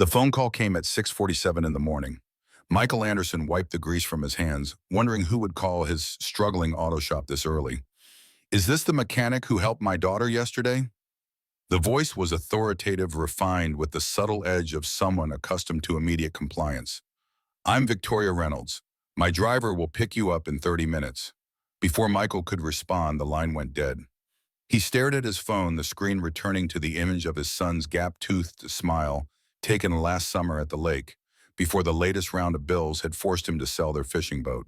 The phone call came at 6:47 in the morning. Michael Anderson wiped the grease from his hands, wondering who would call his struggling auto shop this early. "Is this the mechanic who helped my daughter yesterday?" The voice was authoritative, refined with the subtle edge of someone accustomed to immediate compliance. "I'm Victoria Reynolds. My driver will pick you up in 30 minutes. Before Michael could respond, the line went dead. He stared at his phone, the screen returning to the image of his son's gap-toothed smile, taken last summer at the lake, before the latest round of bills had forced him to sell their fishing boat.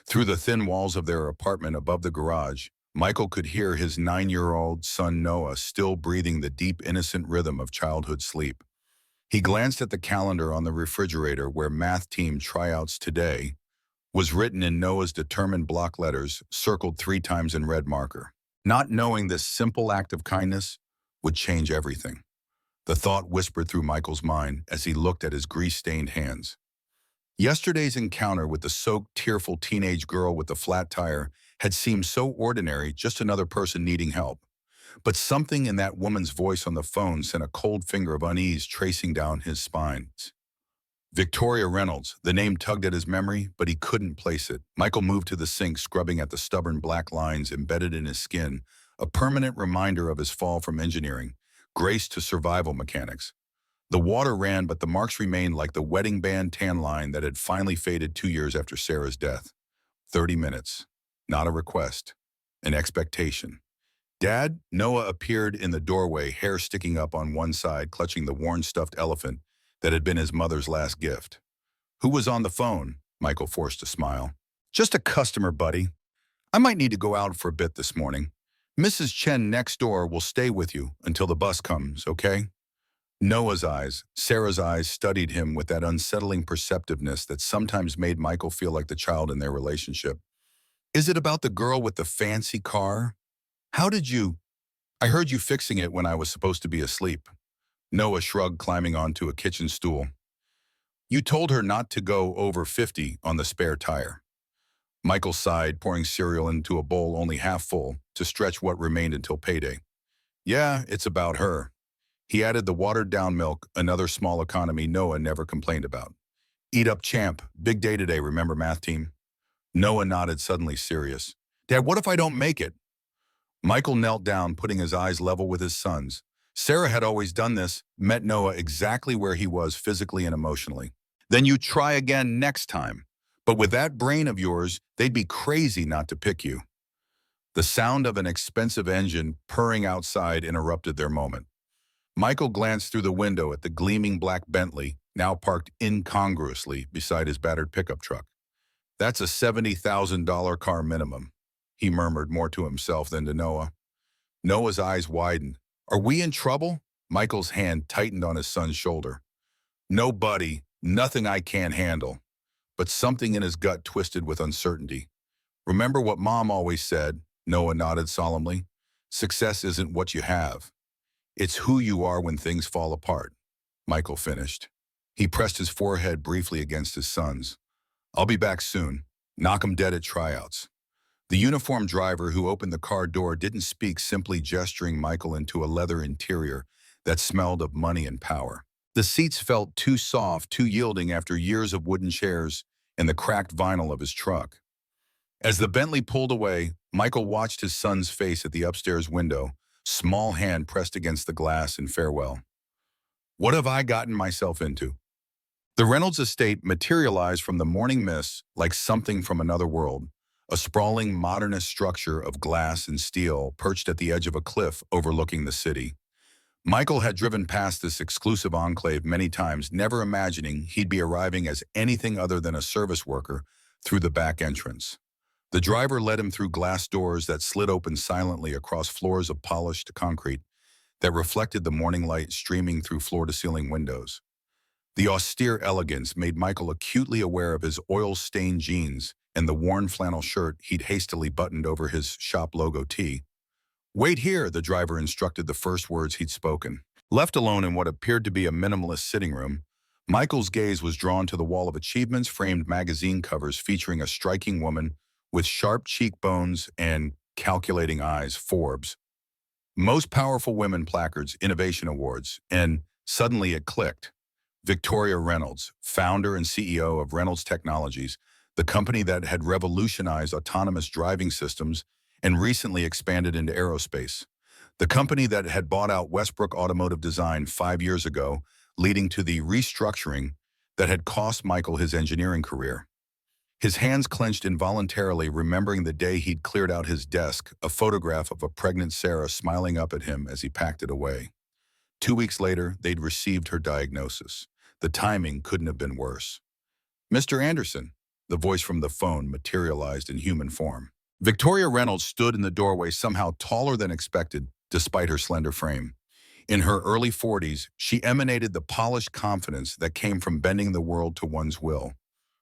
Through the thin walls of their apartment above the garage, Michael could hear his 9-year-old son Noah still breathing the deep, innocent rhythm of childhood sleep. He glanced at the calendar on the refrigerator where math team tryouts today was written in Noah's determined block letters, circled 3 times in red marker. Not knowing this simple act of kindness would change everything. The thought whispered through Michael's mind as he looked at his grease-stained hands. Yesterday's encounter with the soaked, tearful teenage girl with the flat tire had seemed so ordinary, just another person needing help. But something in that woman's voice on the phone sent a cold finger of unease tracing down his spine. Victoria Reynolds. The name tugged at his memory, but he couldn't place it. Michael moved to the sink, scrubbing at the stubborn black lines embedded in his skin, a permanent reminder of his fall from engineering, grace to survival mechanics. The water ran, but the marks remained like the wedding band tan line that had finally faded 2 years after Sarah's death. 30 minutes. Not a request. An expectation. "Dad?" Noah appeared in the doorway, hair sticking up on one side, clutching the worn stuffed elephant that had been his mother's last gift. "Who was on the phone?" Michael forced a smile. "Just a customer, buddy. I might need to go out for a bit this morning. Mrs. Chen next door will stay with you until the bus comes, okay?" Noah's eyes, Sarah's eyes, studied him with that unsettling perceptiveness that sometimes made Michael feel like the child in their relationship. "Is it about the girl with the fancy car? How did you—" "I heard you fixing it when I was supposed to be asleep." Noah shrugged, climbing onto a kitchen stool. "You told her not to go over 50 on the spare tire." Michael sighed, pouring cereal into a bowl only half full to stretch what remained until payday. "Yeah, it's about her." He added the watered-down milk, another small economy Noah never complained about. "Eat up, champ. Big day today, remember, math team?" Noah nodded, suddenly serious. "Dad, what if I don't make it?" Michael knelt down, putting his eyes level with his son's. Sarah had always done this, met Noah exactly where he was physically and emotionally. "Then you try again next time. But with that brain of yours, they'd be crazy not to pick you." The sound of an expensive engine purring outside interrupted their moment. Michael glanced through the window at the gleaming black Bentley, now parked incongruously beside his battered pickup truck. "That's a $70,000 car minimum," he murmured, more to himself than to Noah. Noah's eyes widened. "Are we in trouble?" Michael's hand tightened on his son's shoulder. "No, buddy, nothing I can't handle." But something in his gut twisted with uncertainty. "Remember what Mom always said," Noah nodded solemnly. "Success isn't what you have. It's who you are when things fall apart," Michael finished. He pressed his forehead briefly against his son's. "I'll be back soon. Knock 'em dead at tryouts." The uniformed driver who opened the car door didn't speak, simply gesturing Michael into a leather interior that smelled of money and power. The seats felt too soft, too yielding after years of wooden chairs and the cracked vinyl of his truck. As the Bentley pulled away, Michael watched his son's face at the upstairs window, small hand pressed against the glass in farewell. "What have I gotten myself into?" The Reynolds estate materialized from the morning mist like something from another world, a sprawling modernist structure of glass and steel perched at the edge of a cliff overlooking the city. Michael had driven past this exclusive enclave many times, never imagining he'd be arriving as anything other than a service worker through the back entrance. The driver led him through glass doors that slid open silently across floors of polished concrete that reflected the morning light streaming through floor-to-ceiling windows. The austere elegance made Michael acutely aware of his oil-stained jeans and the worn flannel shirt he'd hastily buttoned over his shop logo tee. "Wait here," the driver instructed, the first words he'd spoken. Left alone in what appeared to be a minimalist sitting room, Michael's gaze was drawn to the wall of achievements framed magazine covers featuring a striking woman with sharp cheekbones and calculating eyes, Forbes. Most Powerful Women placards, Innovation Awards, and suddenly it clicked. Victoria Reynolds, founder and CEO of Reynolds Technologies, the company that had revolutionized autonomous driving systems and recently expanded into aerospace. The company that had bought out Westbrook Automotive Design 5 years ago, leading to the restructuring that had cost Michael his engineering career. His hands clenched involuntarily, remembering the day he'd cleared out his desk, a photograph of a pregnant Sarah smiling up at him as he packed it away. 2 weeks later, they'd received her diagnosis. The timing couldn't have been worse. "Mr. Anderson," the voice from the phone materialized in human form. Victoria Reynolds stood in the doorway, somehow taller than expected, despite her slender frame. In her early 40s, she emanated the polished confidence that came from bending the world to one's will.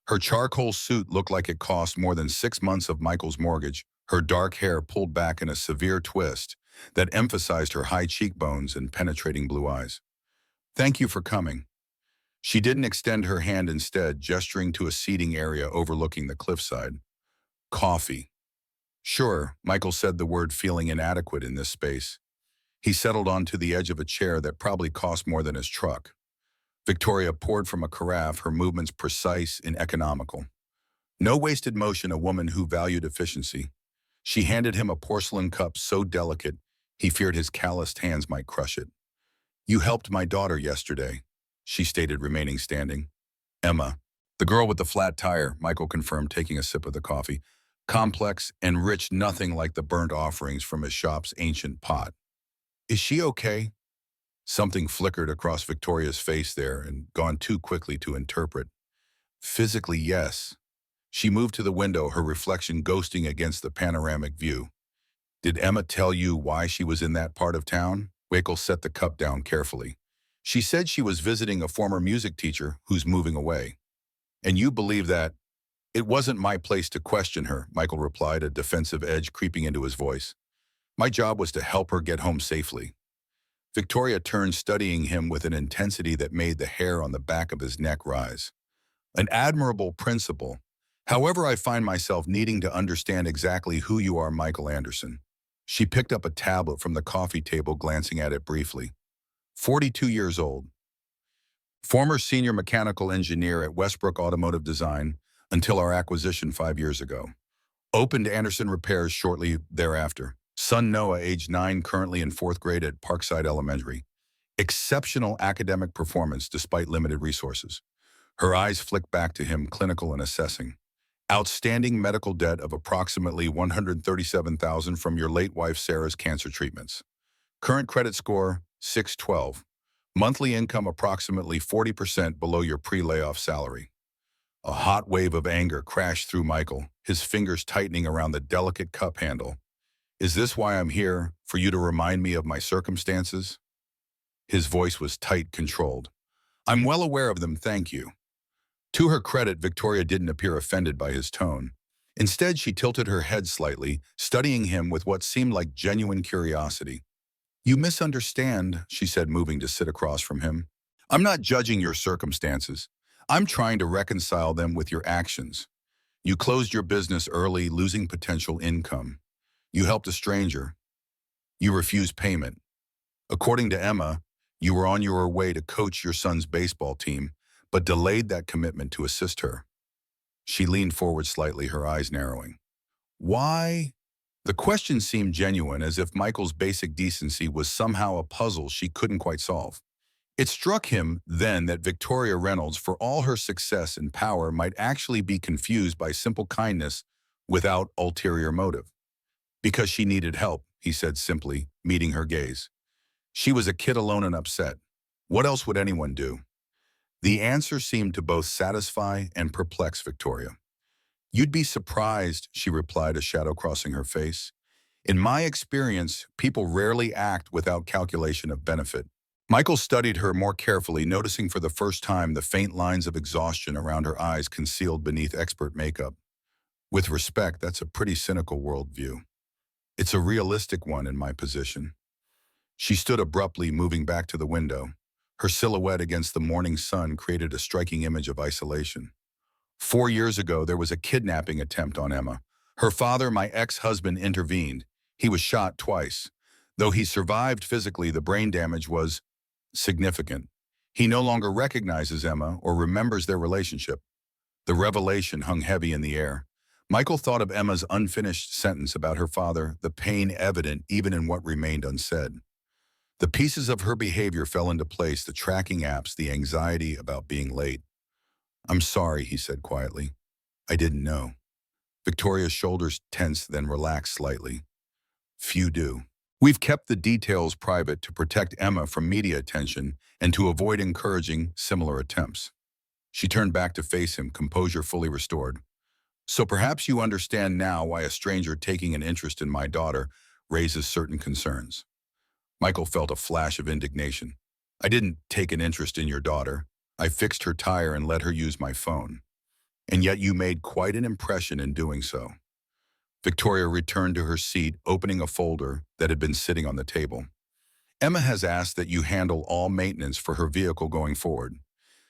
Her charcoal suit looked like it cost more than 6 months of Michael's mortgage, her dark hair pulled back in a severe twist that emphasized her high cheekbones and penetrating blue eyes. "Thank you for coming." She didn't extend her hand, instead gesturing to a seating area overlooking the cliffside. "Coffee." "Sure," Michael said, the word feeling inadequate in this space. He settled onto the edge of a chair that probably cost more than his truck. Victoria poured from a carafe, her movements precise and economical. No wasted motion, a woman who valued efficiency. She handed him a porcelain cup so delicate he feared his calloused hands might crush it. "You helped my daughter yesterday," she stated, remaining standing. "Emma." "The girl with the flat tire," Michael confirmed, taking a sip of the coffee. "Complex and rich, nothing like the burnt offerings from his shop's ancient pot." "Is she okay?" Something flickered across Victoria's face there and gone too quickly to interpret. "Physically, yes." She moved to the window, her reflection ghosting against the panoramic view. "Did Emma tell you why she was in that part of town?" Wakel set the cup down carefully. "She said she was visiting a former music teacher who's moving away." "And you believe that?" "It wasn't my place to question her," Michael replied, a defensive edge creeping into his voice. "My job was to help her get home safely." Victoria turned, studying him with an intensity that made the hair on the back of his neck rise. "An admirable principle. However, I find myself needing to understand exactly who you are, Michael Anderson." She picked up a tablet from the coffee table, glancing at it briefly. 42 years old. Former senior mechanical engineer at Westbrook Automotive Design until our acquisition 5 years ago. Opened Anderson Repairs shortly thereafter. Son Noah, age 9, currently in 4th grade at Parkside Elementary. Exceptional academic performance despite limited resources. Her eyes flicked back to him, clinical and assessing. Outstanding medical debt of approximately $137,000 from your late wife Sarah's cancer treatments. Current credit score, 612. Monthly income approximately 40% below your pre-layoff salary. A hot wave of anger crashed through Michael, his fingers tightening around the delicate cup handle. "Is this why I'm here, for you to remind me of my circumstances?" His voice was tight, controlled. "I'm well aware of them, thank you." To her credit, Victoria didn't appear offended by his tone. Instead, she tilted her head slightly, studying him with what seemed like genuine curiosity. "You misunderstand," she said, moving to sit across from him. "I'm not judging your circumstances. I'm trying to reconcile them with your actions. You closed your business early, losing potential income. You helped a stranger. You refused payment. According to Emma, you were on your way to coach your son's baseball team, but delayed that commitment to assist her." She leaned forward slightly, her eyes narrowing. "Why?" The question seemed genuine, as if Michael's basic decency was somehow a puzzle she couldn't quite solve. It struck him then that Victoria Reynolds, for all her success and power, might actually be confused by simple kindness without ulterior motive. "Because she needed help," he said simply, meeting her gaze. "She was a kid alone and upset. What else would anyone do?" The answer seemed to both satisfy and perplex Victoria. "You'd be surprised," she replied, a shadow crossing her face. "In my experience, people rarely act without calculation of benefit." Michael studied her more carefully, noticing for the first time the faint lines of exhaustion around her eyes concealed beneath expert makeup. "With respect, that's a pretty cynical worldview." "It's a realistic one in my position." She stood abruptly, moving back to the window. Her silhouette against the morning sun created a striking image of isolation. 4 years ago, there was a kidnapping attempt on Emma. Her father, my ex-husband, intervened. He was shot twice. Though he survived physically, the brain damage was significant. He no longer recognizes Emma or remembers their relationship. The revelation hung heavy in the air. Michael thought of Emma's unfinished sentence about her father, the pain evident even in what remained unsaid. The pieces of her behavior fell into place, the tracking apps, the anxiety about being late. "I'm sorry," he said quietly. "I didn't know." Victoria's shoulders tensed, then relaxed slightly. "Few do. We've kept the details private to protect Emma from media attention and to avoid encouraging similar attempts." She turned back to face him, composure fully restored. "So perhaps you understand now why a stranger taking an interest in my daughter raises certain concerns." Michael felt a flash of indignation. "I didn't take an interest in your daughter. I fixed her tire and let her use my phone. And yet you made quite an impression in doing so." Victoria returned to her seat, opening a folder that had been sitting on the table. "Emma has asked that you handle all maintenance for her vehicle going forward.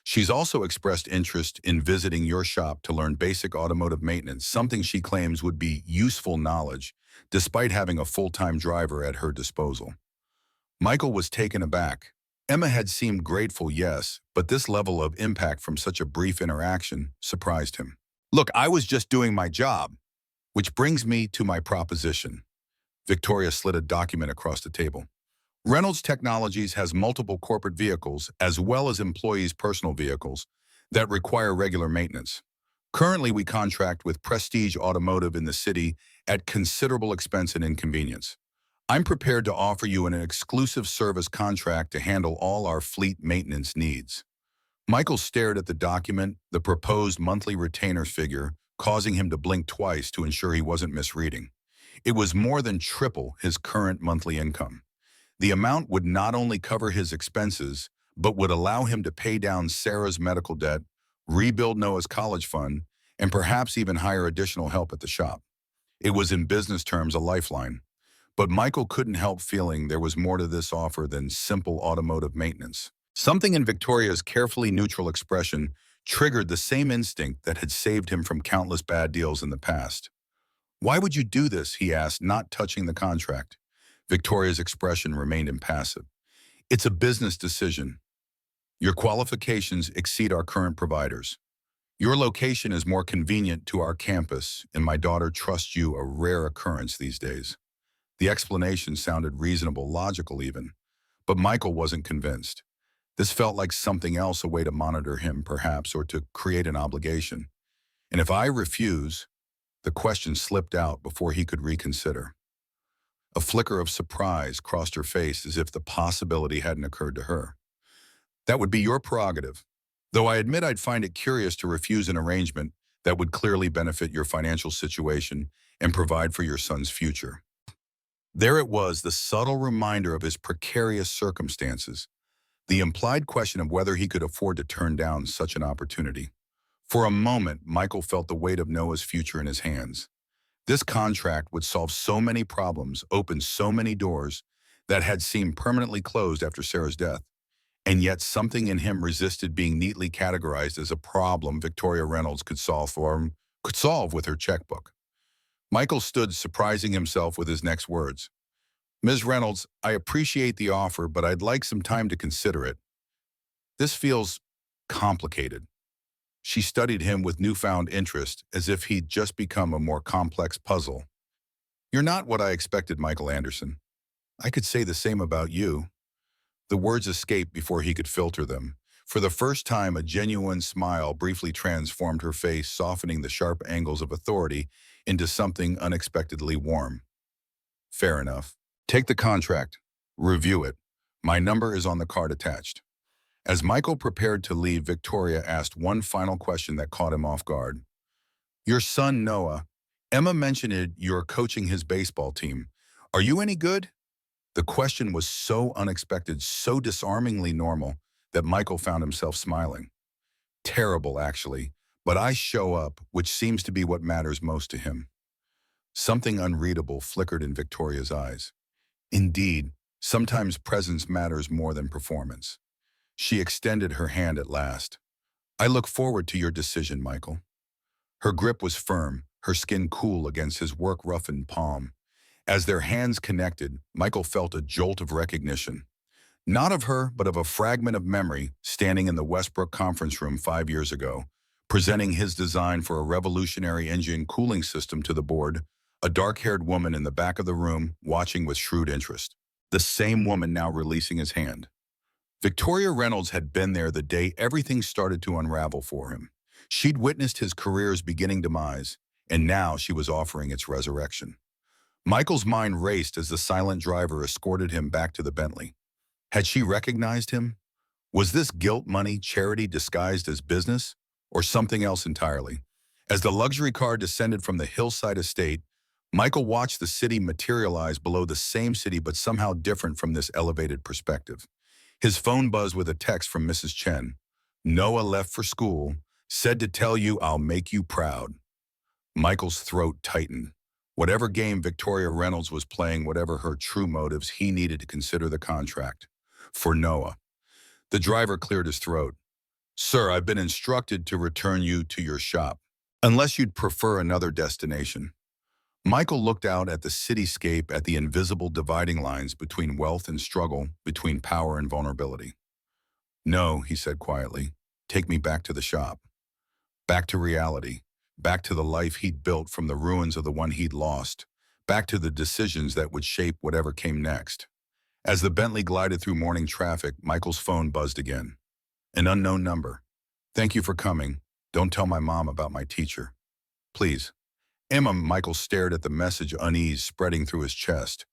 She's also expressed interest in visiting your shop to learn basic automotive maintenance, something she claims would be useful knowledge, despite having a full-time driver at her disposal." Michael was taken aback. Emma had seemed grateful, yes, but this level of impact from such a brief interaction surprised him. "Look, I was just doing my job, which brings me to my proposition." Victoria slid a document across the table. "Reynolds Technologies has multiple corporate vehicles as well as employees' personal vehicles that require regular maintenance. Currently, we contract with Prestige Automotive in the city at considerable expense and inconvenience. I'm prepared to offer you an exclusive service contract to handle all our fleet maintenance needs." Michael stared at the document, the proposed monthly retainer figure, causing him to blink twice to ensure he wasn't misreading. It was more than triple his current monthly income. The amount would not only cover his expenses, but would allow him to pay down Sarah's medical debt, rebuild Noah's college fund, and perhaps even hire additional help at the shop. It was in business terms a lifeline. But Michael couldn't help feeling there was more to this offer than simple automotive maintenance. Something in Victoria's carefully neutral expression triggered the same instinct that had saved him from countless bad deals in the past. "Why would you do this?" he asked, not touching the contract. Victoria's expression remained impassive. "It's a business decision. Your qualifications exceed our current providers. Your location is more convenient to our campus, and my daughter trusts you, a rare occurrence these days." The explanation sounded reasonable, logical even, but Michael wasn't convinced. This felt like something else, a way to monitor him, perhaps, or to create an obligation. "And if I refuse?" The question slipped out before he could reconsider. A flicker of surprise crossed her face as if the possibility hadn't occurred to her. "That would be your prerogative, though I admit I'd find it curious to refuse an arrangement that would clearly benefit your financial situation and provide for your son's future." There it was, the subtle reminder of his precarious circumstances, the implied question of whether he could afford to turn down such an opportunity. For a moment, Michael felt the weight of Noah's future in his hands. This contract would solve so many problems, open so many doors that had seemed permanently closed after Sarah's death. And yet something in him resisted being neatly categorized as a problem Victoria Reynolds could solve with her checkbook. Michael stood, surprising himself with his next words. "Ms. Reynolds, I appreciate the offer, but I'd like some time to consider it. This feels complicated." She studied him with newfound interest, as if he'd just become a more complex puzzle. "You're not what I expected, Michael Anderson. I could say the same about you." The words escaped before he could filter them. For the first time, a genuine smile briefly transformed her face, softening the sharp angles of authority into something unexpectedly warm. "Fair enough. Take the contract. Review it. My number is on the card attached." As Michael prepared to leave, Victoria asked one final question that caught him off guard. "Your son, Noah, Emma mentioned you're coaching his baseball team. Are you any good?" The question was so unexpected, so disarmingly normal, that Michael found himself smiling. "Terrible, actually, but I show up, which seems to be what matters most to him." Something unreadable flickered in Victoria's eyes. Indeed, sometimes presence matters more than performance. She extended her hand at last. "I look forward to your decision, Michael." Her grip was firm, her skin cool against his work-roughened palm. As their hands connected, Michael felt a jolt of recognition. Not of her, but of a fragment of memory standing in the Westbrook conference room 5 years ago, presenting his design for a revolutionary engine cooling system to the board, a dark-haired woman in the back of the room watching with shrewd interest. The same woman now releasing his hand. Victoria Reynolds had been there the day everything started to unravel for him. She'd witnessed his career's beginning demise, and now she was offering its resurrection. Michael's mind raced as the silent driver escorted him back to the Bentley. Had she recognized him? Was this guilt money charity disguised as business, or something else entirely? As the luxury car descended from the hillside estate, Michael watched the city materialize below the same city but somehow different from this elevated perspective. His phone buzzed with a text from Mrs. Chen. Noah left for school, said to tell you I'll make you proud. Michael's throat tightened. Whatever game Victoria Reynolds was playing, whatever her true motives, he needed to consider the contract. For Noah. The driver cleared his throat. Sir, I've been instructed to return you to your shop, unless you'd prefer another destination. Michael looked out at the cityscape, at the invisible dividing lines between wealth and struggle, between power and vulnerability. No, he said quietly, take me back to the shop. Back to reality. Back to the life he'd built from the ruins of the one he'd lost. Back to the decisions that would shape whatever came next. As the Bentley glided through morning traffic, Michael's phone buzzed again. An unknown number. Thank you for coming. Don't tell my mom about my teacher. Please. Emma. Michael stared at the message, unease spreading through his chest.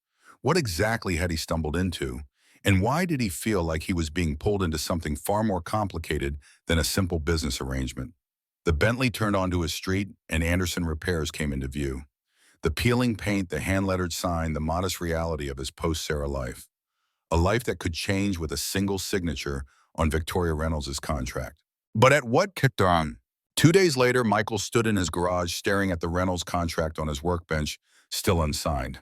What exactly had he stumbled into? And why did he feel like he was being pulled into something far more complicated than a simple business arrangement? The Bentley turned onto a street, and Anderson Repairs came into view. The peeling paint, the hand-lettered sign, the modest reality of his post-Sarah life. A life that could change with a single signature on Victoria Reynolds' contract. But at what kicked on? 2 days later, Michael stood in his garage staring at the Reynolds contract on his workbench, still unsigned.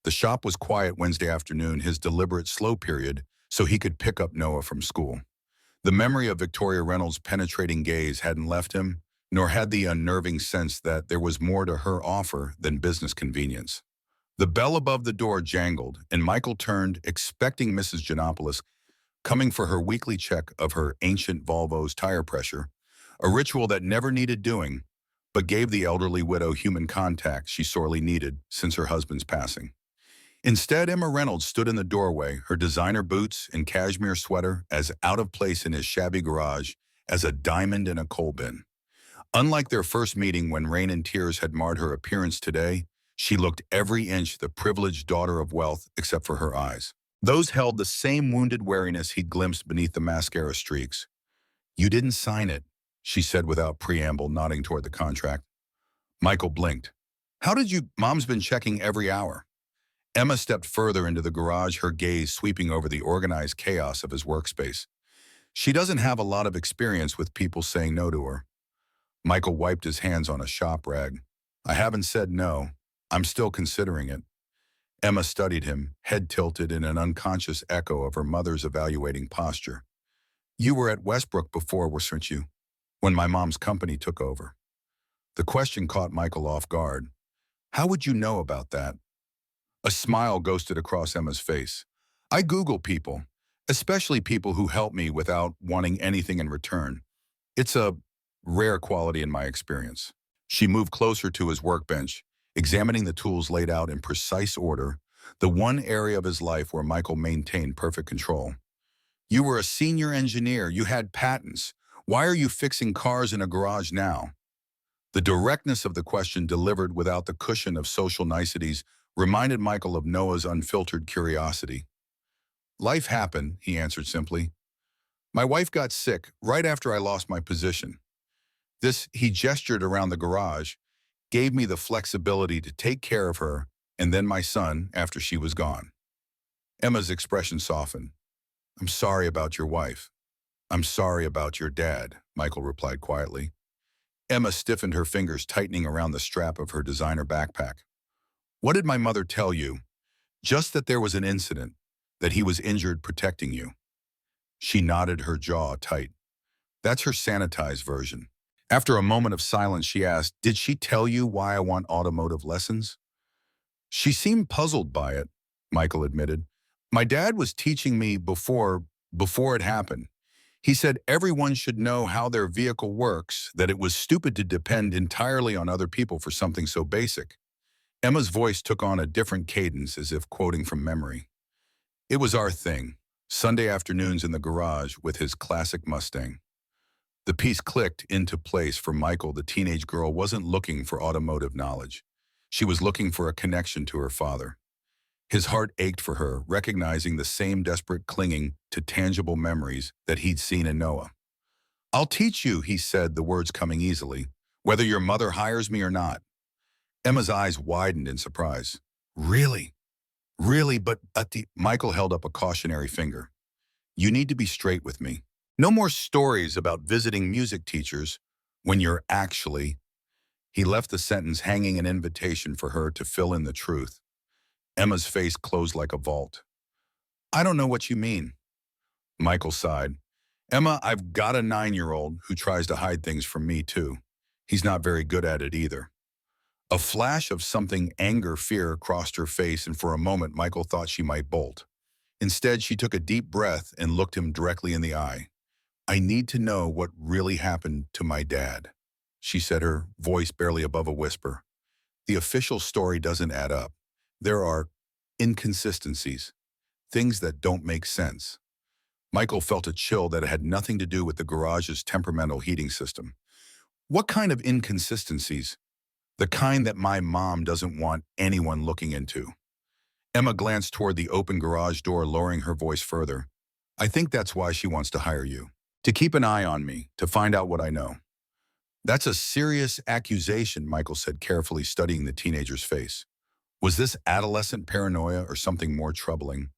The shop was quiet Wednesday afternoon, his deliberate slow period, so he could pick up Noah from school. The memory of Victoria Reynolds' penetrating gaze hadn't left him, nor had the unnerving sense that there was more to her offer than business convenience. The bell above the door jangled, and Michael turned, expecting Mrs. Giannopoulos, coming for her weekly check of her ancient Volvo's tire pressure, a ritual that never needed doing, but gave the elderly widow human contact she sorely needed since her husband's passing. Instead, Emma Reynolds stood in the doorway, her designer boots and cashmere sweater as out of place in his shabby garage as a diamond in a coal bin. Unlike their first meeting when rain and tears had marred her appearance today, she looked every inch the privileged daughter of wealth except for her eyes. Those held the same wounded wariness he'd glimpsed beneath the mascara streaks. You didn't sign it, she said without preamble, nodding toward the contract. Michael blinked. How did you? Mom's been checking every hour. Emma stepped further into the garage, her gaze sweeping over the organized chaos of his workspace. She doesn't have a lot of experience with people saying no to her. Michael wiped his hands on a shop rag. I haven't said no. I'm still considering it. Emma studied him, head tilted in an unconscious echo of her mother's evaluating posture. You were at Westbrook before, weren't you? When my mom's company took over. The question caught Michael off guard. How would you know about that? A smile ghosted across Emma's face. I Google people, especially people who help me without wanting anything in return. It's a rare quality in my experience. She moved closer to his workbench, examining the tools laid out in precise order, the one area of his life where Michael maintained perfect control. You were a senior engineer. You had patents. Why are you fixing cars in a garage now? The directness of the question, delivered without the cushion of social niceties, reminded Michael of Noah's unfiltered curiosity. Life happened, he answered simply. My wife got sick right after I lost my position. This, he gestured around the garage, gave me the flexibility to take care of her and then my son after she was gone. Emma's expression softened. I'm sorry about your wife. I'm sorry about your dad, Michael replied quietly. Emma stiffened, her fingers tightening around the strap of her designer backpack. What did my mother tell you? Just that there was an incident, that he was injured protecting you. She nodded, her jaw tight. That's her sanitized version. After a moment of silence, she asked, did she tell you why I want automotive lessons? She seemed puzzled by it, Michael admitted. My dad was teaching me before it happened. He said everyone should know how their vehicle works, that it was stupid to depend entirely on other people for something so basic. Emma's voice took on a different cadence as if quoting from memory. It was our thing. Sunday afternoons in the garage with his classic Mustang. The piece clicked into place for Michael. The teenage girl wasn't looking for automotive knowledge. She was looking for a connection to her father. His heart ached for her, recognizing the same desperate clinging to tangible memories that he'd seen in Noah. I'll teach you, he said, the words coming easily, whether your mother hires me or not. Emma's eyes widened in surprise. Really? Really? But Michael held up a cautionary finger. You need to be straight with me. No more stories about visiting music teachers when you're actually. He left the sentence hanging an invitation for her to fill in the truth. Emma's face closed like a vault. I don't know what you mean. Michael sighed. Emma, I've got a 9-year-old who tries to hide things from me too. He's not very good at it either. A flash of something fear crossed her face, and for a moment Michael thought she might bolt. Instead, she took a deep breath and looked him directly in the eye. I need to know what really happened to my dad, she said, her voice barely above a whisper. The official story doesn't add up. There are inconsistencies, things that don't make sense. Michael felt a chill that had nothing to do with the garage's temperamental heating system. What kind of inconsistencies? The kind that my mom doesn't want anyone looking into. Emma glanced toward the open garage door, lowering her voice further. I think that's why she wants to hire you. To keep an eye on me, to find out what I know. That's a serious accusation, Michael said, carefully studying the teenager's face. Was this adolescent paranoia or something more troubling?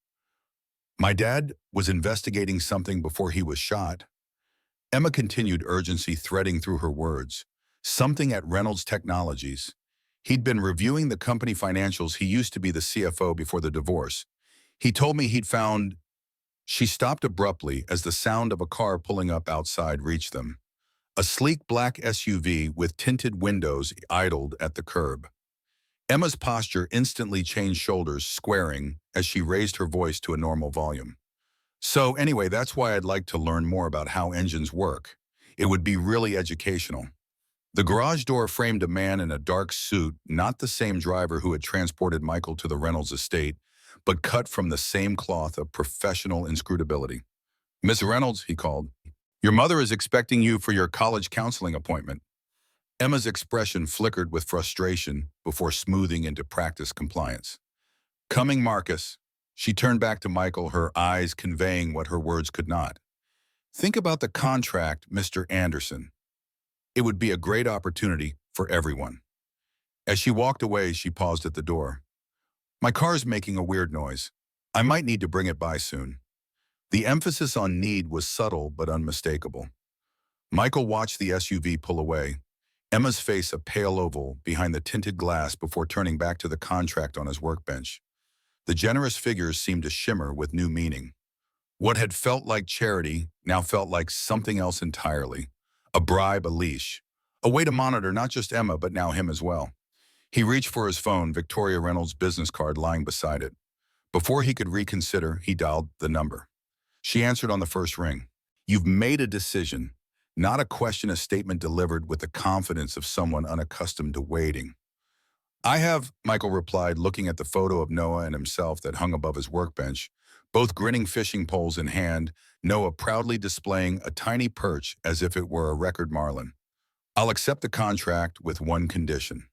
My dad was investigating something before he was shot. Emma continued, urgency threading through her words. Something at Reynolds Technologies. He'd been reviewing the company financials. He used to be the CFO before the divorce. He told me he'd found. She stopped abruptly as the sound of a car pulling up outside reached them. A sleek black SUV with tinted windows idled at the curb. Emma's posture instantly changed, shoulders squaring as she raised her voice to a normal volume. So anyway, that's why I'd like to learn more about how engines work. It would be really educational. The garage door framed a man in a dark suit, not the same driver who had transported Michael to the Reynolds estate, but cut from the same cloth of professional inscrutability. Miss Reynolds, he called. Your mother is expecting you for your college counseling appointment. Emma's expression flickered with frustration before smoothing into practiced compliance. Coming, Marcus. She turned back to Michael, her eyes conveying what her words could not. Think about the contract, Mr. Anderson. It would be a great opportunity for everyone. As she walked away, she paused at the door. My car's making a weird noise. I might need to bring it by soon. The emphasis on need was subtle but unmistakable. Michael watched the SUV pull away, Emma's face a pale oval behind the tinted glass before turning back to the contract on his workbench. The generous figures seemed to shimmer with new meaning. What had felt like charity now felt like something else entirely. A bribe, a leash. A way to monitor not just Emma, but now him as well. He reached for his phone, Victoria Reynolds' business card lying beside it. Before he could reconsider, he dialed the number. She answered on the first ring. You've made a decision, not a question, a statement delivered with the confidence of someone unaccustomed to waiting. I have, Michael replied, looking at the photo of Noah and himself that hung above his workbench, both grinning, fishing poles in hand, Noah proudly displaying a tiny perch as if it were a record marlin. I'll accept the contract with one condition.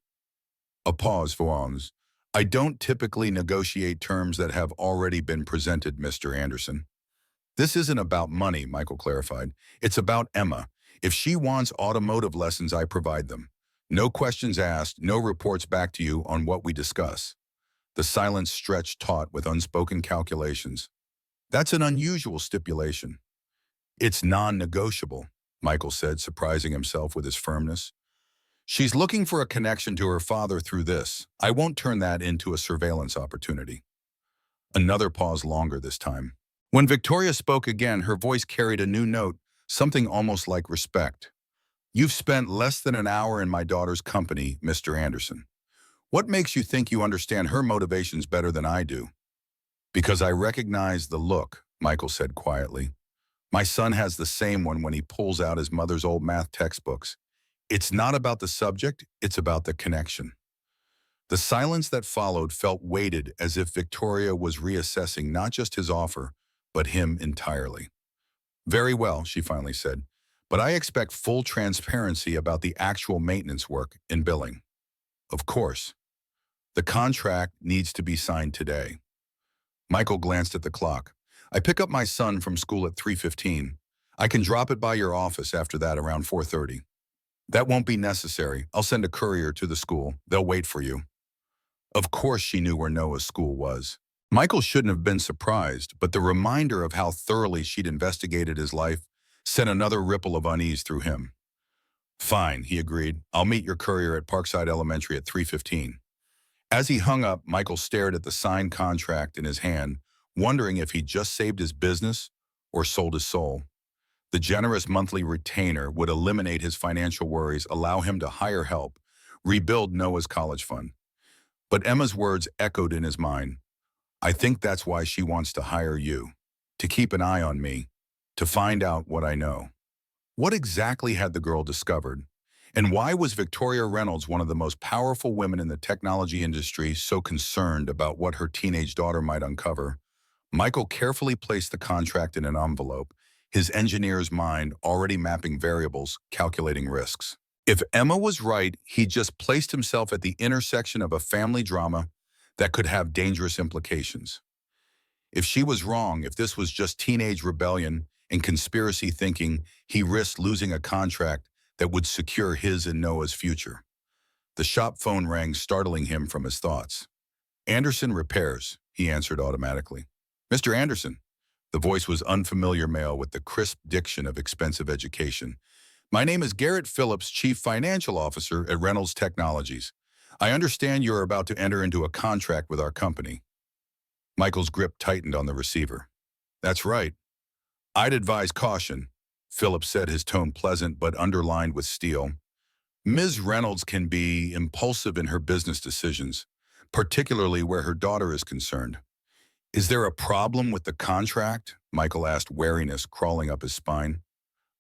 A pause follows. I don't typically negotiate terms that have already been presented, Mr. Anderson. This isn't about money, Michael clarified. It's about Emma. If she wants automotive lessons, I provide them. No questions asked, no reports back to you on what we discuss. The silence stretched taut with unspoken calculations. That's an unusual stipulation. It's non-negotiable, Michael said, surprising himself with his firmness. She's looking for a connection to her father through this. I won't turn that into a surveillance opportunity. Another pause, longer this time. When Victoria spoke again, her voice carried a new note, something almost like respect. You've spent less than an hour in my daughter's company, Mr. Anderson. What makes you think you understand her motivations better than I do? Because I recognize the look, Michael said quietly. My son has the same one when he pulls out his mother's old math textbooks. It's not about the subject, it's about the connection. The silence that followed felt weighted as if Victoria was reassessing not just his offer, but him entirely. Very well, she finally said, but I expect full transparency about the actual maintenance work in billing. Of course, the contract needs to be signed today. Michael glanced at the clock. I pick up my son from school at 3:15. I can drop it by your office after that around 4:30. That won't be necessary. I'll send a courier to the school. They'll wait for you. Of course she knew where Noah's school was. Michael shouldn't have been surprised, but the reminder of how thoroughly she'd investigated his life sent another ripple of unease through him. Fine, he agreed. I'll meet your courier at Parkside Elementary at 3:15. As he hung up, Michael stared at the signed contract in his hand, wondering if he'd just saved his business or sold his soul. The generous monthly retainer would eliminate his financial worries, allow him to hire help, rebuild Noah's college fund. But Emma's words echoed in his mind. I think that's why she wants to hire you, to keep an eye on me, to find out what I know. What exactly had the girl discovered? And why was Victoria Reynolds, one of the most powerful women in the technology industry, so concerned about what her teenage daughter might uncover? Michael carefully placed the contract in an envelope, his engineer's mind already mapping variables, calculating risks. If Emma was right, he just placed himself at the intersection of a family drama that could have dangerous implications. If she was wrong, if this was just teenage rebellion and conspiracy thinking, he risked losing a contract that would secure his and Noah's future. The shop phone rang, startling him from his thoughts. Anderson Repairs, he answered automatically. Mr. Anderson. The voice was unfamiliar male with the crisp diction of expensive education. My name is Garrett Phillips, Chief Financial Officer at Reynolds Technologies. I understand you're about to enter into a contract with our company. Michael's grip tightened on the receiver. That's right. I'd advise caution, Phillips said, his tone pleasant but underlined with steel. Ms. Reynolds can be impulsive in her business decisions, particularly where her daughter is concerned. Is there a problem with the contract? Michael asked, wariness crawling up his spine.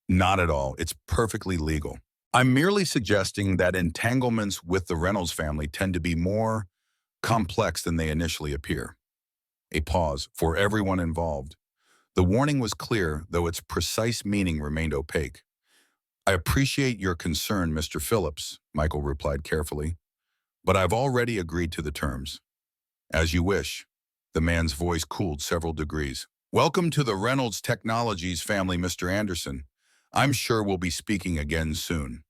Not at all. It's perfectly legal. I'm merely suggesting that entanglements with the Reynolds family tend to be more complex than they initially appear. A pause for everyone involved. The warning was clear, though its precise meaning remained opaque. I appreciate your concern, Mr. Phillips, Michael replied carefully, but I've already agreed to the terms. As you wish. The man's voice cooled several degrees. Welcome to the Reynolds Technologies family, Mr. Anderson. I'm sure we'll be speaking again soon.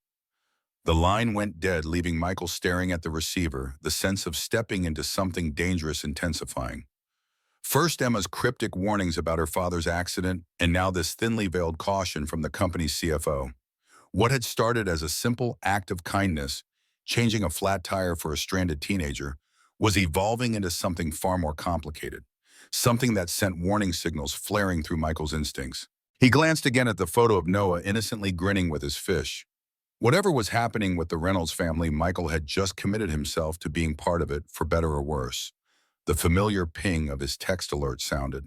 The line went dead, leaving Michael staring at the receiver, the sense of stepping into something dangerous intensifying. First Emma's cryptic warnings about her father's accident, and now this thinly veiled caution from the company's CFO. What had started as a simple act of kindness, changing a flat tire for a stranded teenager, was evolving into something far more complicated, something that sent warning signals flaring through Michael's instincts. He glanced again at the photo of Noah innocently grinning with his fish. Whatever was happening with the Reynolds family, Michael had just committed himself to being part of it, for better or worse. The familiar ping of his text alert sounded.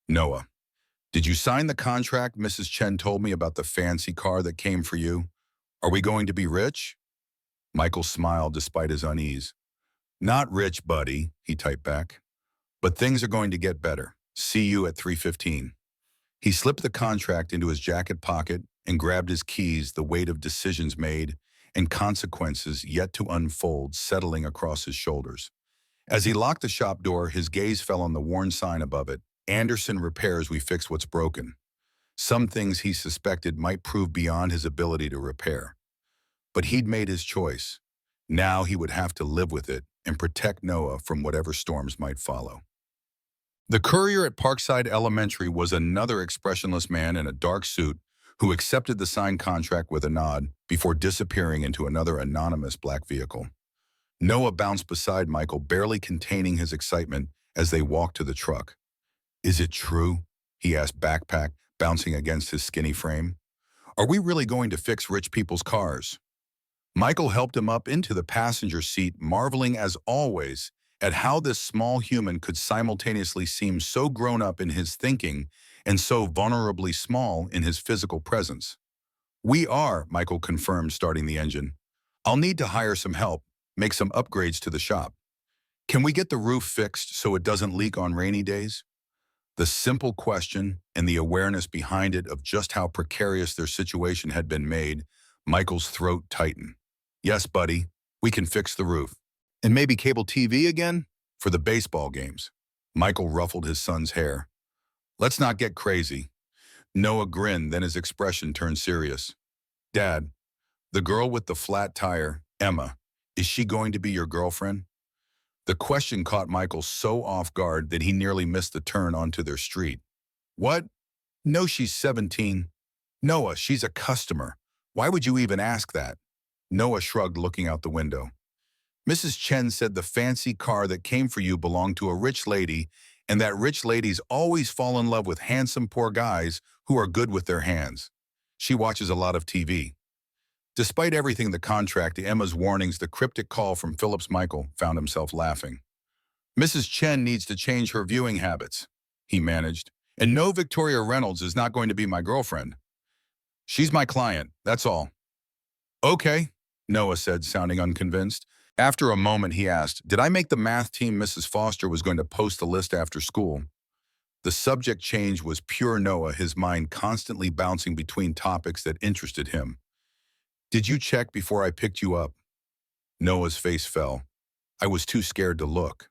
Noah, did you sign the contract Mrs. Chen told me about the fancy car that came for you? Are we going to be rich? Michael smiled despite his unease. Not rich, buddy, he typed back. But things are going to get better. See you at 3:15. He slipped the contract into his jacket pocket and grabbed his keys, the weight of decisions made and consequences yet to unfold settling across his shoulders. As he locked the shop door, his gaze fell on the worn sign above it. Anderson Repairs, we fix what's broken. Some things he suspected might prove beyond his ability to repair. But he'd made his choice. Now he would have to live with it and protect Noah from whatever storms might follow. The courier at Parkside Elementary was another expressionless man in a dark suit who accepted the signed contract with a nod before disappearing into another anonymous black vehicle. Noah bounced beside Michael, barely containing his excitement as they walked to the truck. Is it true? He asked, backpack bouncing against his skinny frame. Are we really going to fix rich people's cars? Michael helped him up into the passenger seat, marveling as always at how this small human could simultaneously seem so grown up in his thinking and so vulnerably small in his physical presence. "We are," Michael confirmed, starting the engine. "I'll need to hire some help, make some upgrades to the shop. Can we get the roof fixed so it doesn't leak on rainy days?" The simple question and the awareness behind it of just how precarious their situation had been made Michael's throat tighten. "Yes, buddy, we can fix the roof. And maybe cable TV again? For the baseball games." Michael ruffled his son's hair. "Let's not get crazy." Noah grinned, then his expression turned serious. "Dad, the girl with the flat tire, Emma, is she going to be your girlfriend?" The question caught Michael so off guard that he nearly missed the turn onto their street. "What? No, she's 17. Noah, she's a customer. Why would you even ask that?" Noah shrugged, looking out the window. "Mrs. Chen said the fancy car that came for you belonged to a rich lady, and that rich ladies always fall in love with handsome poor guys who are good with their hands. She watches a lot of TV." Despite everything, the contract, Emma's warnings, the cryptic call from Phillips, Michael found himself laughing. "Mrs. Chen needs to change her viewing habits," he managed. "And no, Victoria Reynolds is not going to be my girlfriend. She's my client, that's all." "Okay," Noah said, sounding unconvinced. After a moment, he asked, "Did I make the math team Mrs. Foster was going to post the list after school?" The subject change was pure Noah, his mind constantly bouncing between topics that interested him. "Did you check before I picked you up?" Noah's face fell. "I was too scared to look."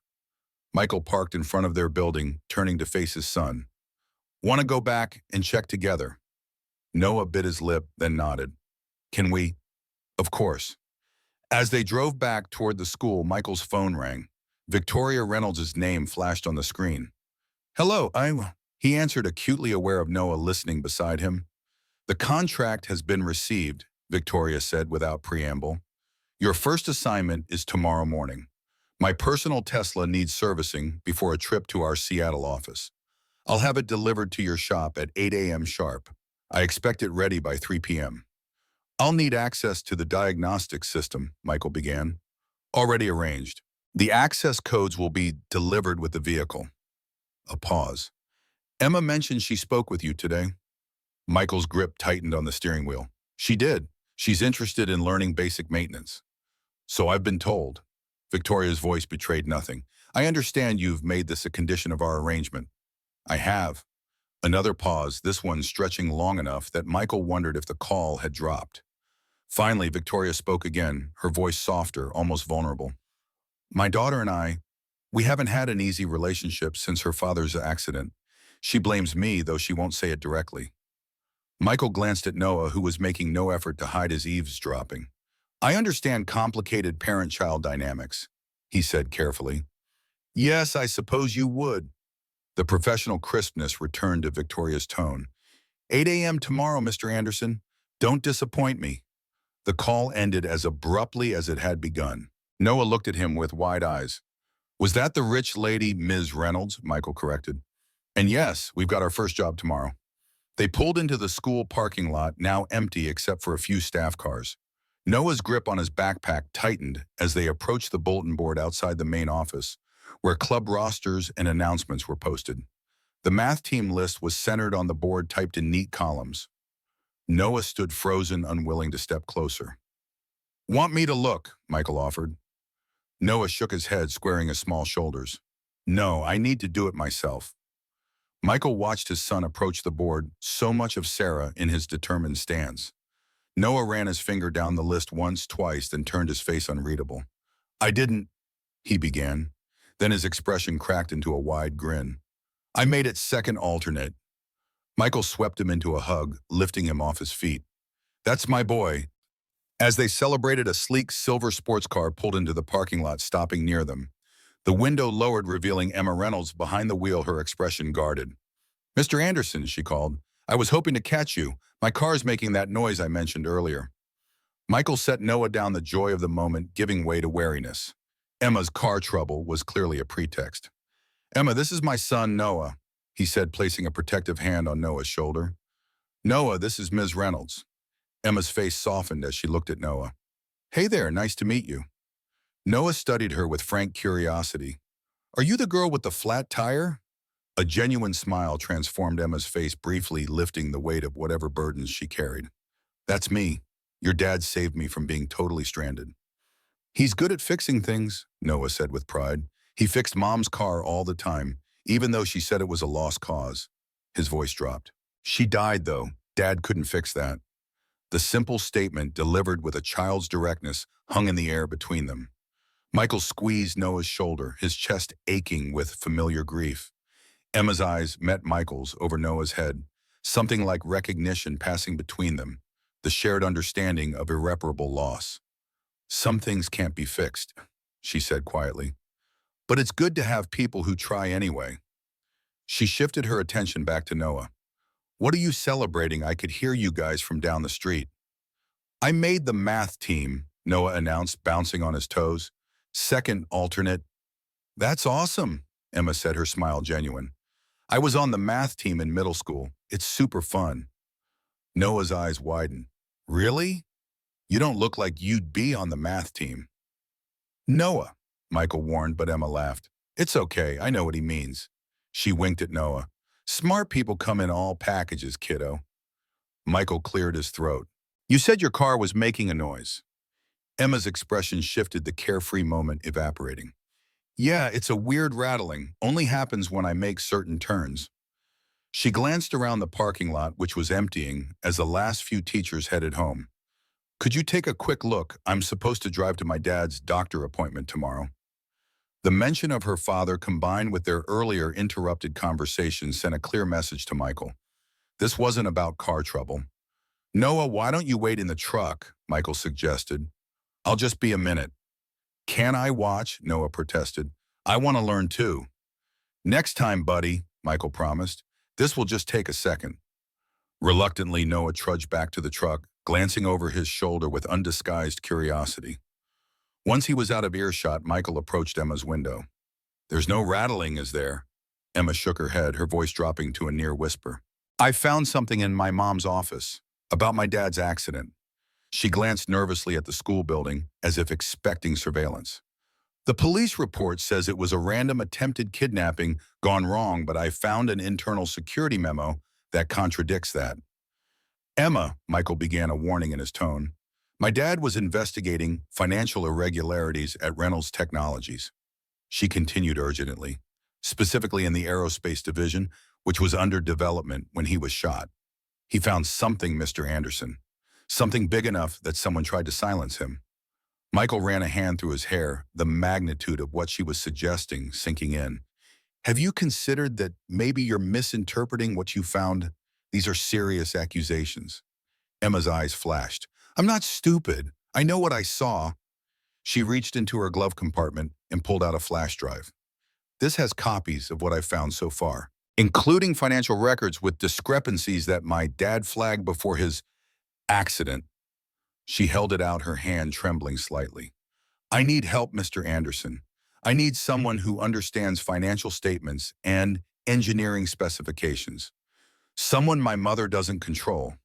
Michael parked in front of their building, turning to face his son. "Want to go back and check together?" Noah bit his lip, then nodded. "Can we?" "Of course." As they drove back toward the school, Michael's phone rang. Victoria Reynolds' name flashed on the screen. "Hello, He answered, acutely aware of Noah listening beside him. "The contract has been received," Victoria said without preamble. "Your first assignment is tomorrow morning. My personal Tesla needs servicing before a trip to our Seattle office. I'll have it delivered to your shop at 8 a.m. sharp. I expect it ready by 3 p.m. "I'll need access to the diagnostic system," Michael began. "Already arranged. The access codes will be delivered with the vehicle." A pause. "Emma mentioned she spoke with you today." Michael's grip tightened on the steering wheel. "She did. She's interested in learning basic maintenance." "So I've been told." Victoria's voice betrayed nothing. "I understand you've made this a condition of our arrangement." "I have." Another pause, this one stretching long enough that Michael wondered if the call had dropped. Finally, Victoria spoke again, her voice softer, almost vulnerable. "My daughter and we haven't had an easy relationship since her father's accident. She blames me, though she won't say it directly." Michael glanced at Noah, who was making no effort to hide his eavesdropping. "I understand complicated parent-child dynamics," he said carefully. "Yes, I suppose you would." The professional crispness returned to Victoria's tone. 8 a.m. tomorrow, Mr. Anderson. Don't disappoint me." The call ended as abruptly as it had begun. Noah looked at him with wide eyes. "Was that the rich lady, Ms. Reynolds?" Michael corrected. "And yes, we've got our first job tomorrow." They pulled into the school parking lot, now empty except for a few staff cars. Noah's grip on his backpack tightened as they approached the bulletin board outside the main office, where club rosters and announcements were posted. The math team list was centered on the board, typed in neat columns. Noah stood frozen, unwilling to step closer. "Want me to look?" Michael offered. Noah shook his head, squaring his small shoulders. "No, I need to do it myself." Michael watched his son approach the board, so much of Sarah in his determined stance. Noah ran his finger down the list once, twice, then turned his face unreadable. "I didn't," he began. Then his expression cracked into a wide grin. "I made it second alternate." Michael swept him into a hug, lifting him off his feet. "That's my boy." As they celebrated, a sleek silver sports car pulled into the parking lot, stopping near them. The window lowered, revealing Emma Reynolds behind the wheel, her expression guarded. "Mr. Anderson," she called. "I was hoping to catch you. My car's making that noise I mentioned earlier." Michael set Noah down, the joy of the moment giving way to wariness. Emma's car trouble was clearly a pretext. "Emma, this is my son, Noah," he said, placing a protective hand on Noah's shoulder. "Noah, this is Ms. Reynolds." Emma's face softened as she looked at Noah. "Hey there, nice to meet you." Noah studied her with frank curiosity. Are you the girl with the flat tire? A genuine smile transformed Emma's face, briefly lifting the weight of whatever burdens she carried. That's me. Your dad saved me from being totally stranded. He's good at fixing things, Noah said with pride. He fixed Mom's car all the time, even though she said it was a lost cause. His voice dropped. She died, though. Dad couldn't fix that. The simple statement, delivered with a child's directness, hung in the air between them. Michael squeezed Noah's shoulder, his chest aching with familiar grief. Emma's eyes met Michael's over Noah's head, something like recognition passing between them, the shared understanding of irreparable loss. Some things can't be fixed, she said quietly. But it's good to have people who try anyway. She shifted her attention back to Noah. What are you celebrating? I could hear you guys from down the street. I made the math team, Noah announced, bouncing on his toes. Second alternate. That's awesome, Emma said, her smile genuine. I was on the math team in middle school. It's super fun. Noah's eyes widened. Really? You don't look like you'd be on the math team. Noah, Michael warned, but Emma laughed. It's okay, I know what he means. She winked at Noah. Smart people come in all packages, kiddo. Michael cleared his throat. You said your car was making a noise. Emma's expression shifted, the carefree moment evaporating. Yeah, it's a weird rattling, only happens when I make certain turns. She glanced around the parking lot, which was emptying, as the last few teachers headed home. Could you take a quick look? I'm supposed to drive to my dad's doctor appointment tomorrow. The mention of her father combined with their earlier interrupted conversation sent a clear message to Michael. This wasn't about car trouble. Noah, why don't you wait in the truck? Michael suggested. I'll just be a minute. Can I watch? Noah protested. I want to learn too. Next time, buddy, Michael promised. This will just take a second. Reluctantly, Noah trudged back to the truck, glancing over his shoulder with undisguised curiosity. Once he was out of earshot, Michael approached Emma's window. There's no rattling, is there? Emma shook her head, her voice dropping to a near whisper. I found something in my mom's office about my dad's accident. She glanced nervously at the school building, as if expecting surveillance. The police report says it was a random attempted kidnapping gone wrong, but I found an internal security memo that contradicts that. Emma, Michael began, a warning in his tone. My dad was investigating financial irregularities at Reynolds Technologies. She continued urgently, specifically in the aerospace division, which was under development when he was shot. He found something, Mr. Anderson. Something big enough that someone tried to silence him. Michael ran a hand through his hair, the magnitude of what she was suggesting sinking in. Have you considered that maybe you're misinterpreting what you found? These are serious accusations. Emma's eyes flashed. I'm not stupid. I know what I saw. She reached into her glove compartment and pulled out a flash drive. This has copies of what I've found so far, including financial records with discrepancies that my dad flagged before his accident. She held it out, her hand trembling slightly. I need help, Mr. Anderson. I need someone who understands financial statements and engineering specifications. Someone my mother doesn't control.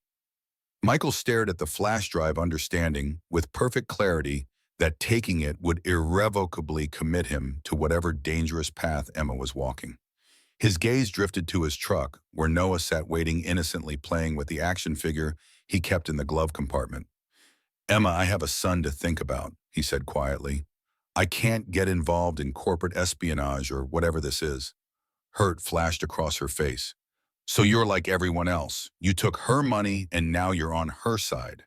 Michael stared at the flash drive, understanding, with perfect clarity, that taking it would irrevocably commit him to whatever dangerous path Emma was walking. His gaze drifted to his truck, where Noah sat waiting innocently, playing with the action figure he kept in the glove compartment. Emma, I have a son to think about, he said quietly. I can't get involved in corporate espionage or whatever this is. Hurt flashed across her face. So you're like everyone else. You took her money and now you're on her side.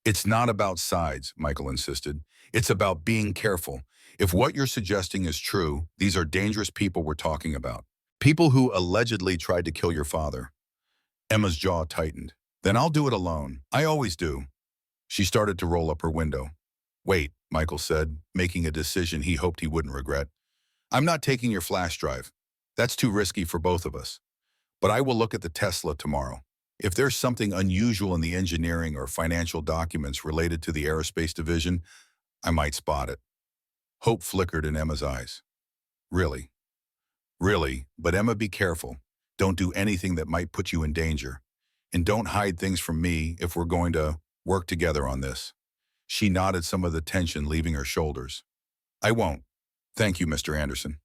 It's not about sides, Michael insisted. It's about being careful. If what you're suggesting is true, these are dangerous people we're talking about. People who allegedly tried to kill your father. Emma's jaw tightened. Then I'll do it alone. I always do. She started to roll up her window. Wait, Michael said, making a decision he hoped he wouldn't regret. I'm not taking your flash drive. That's too risky for both of us. But I will look at the Tesla tomorrow. If there's something unusual in the engineering or financial documents related to the aerospace division, I might spot it. Hope flickered in Emma's eyes. Really? Really, but Emma, be careful. Don't do anything that might put you in danger. And don't hide things from me if we're going to work together on this. She nodded, some of the tension leaving her shoulders. I won't. Thank you, Mr. Anderson.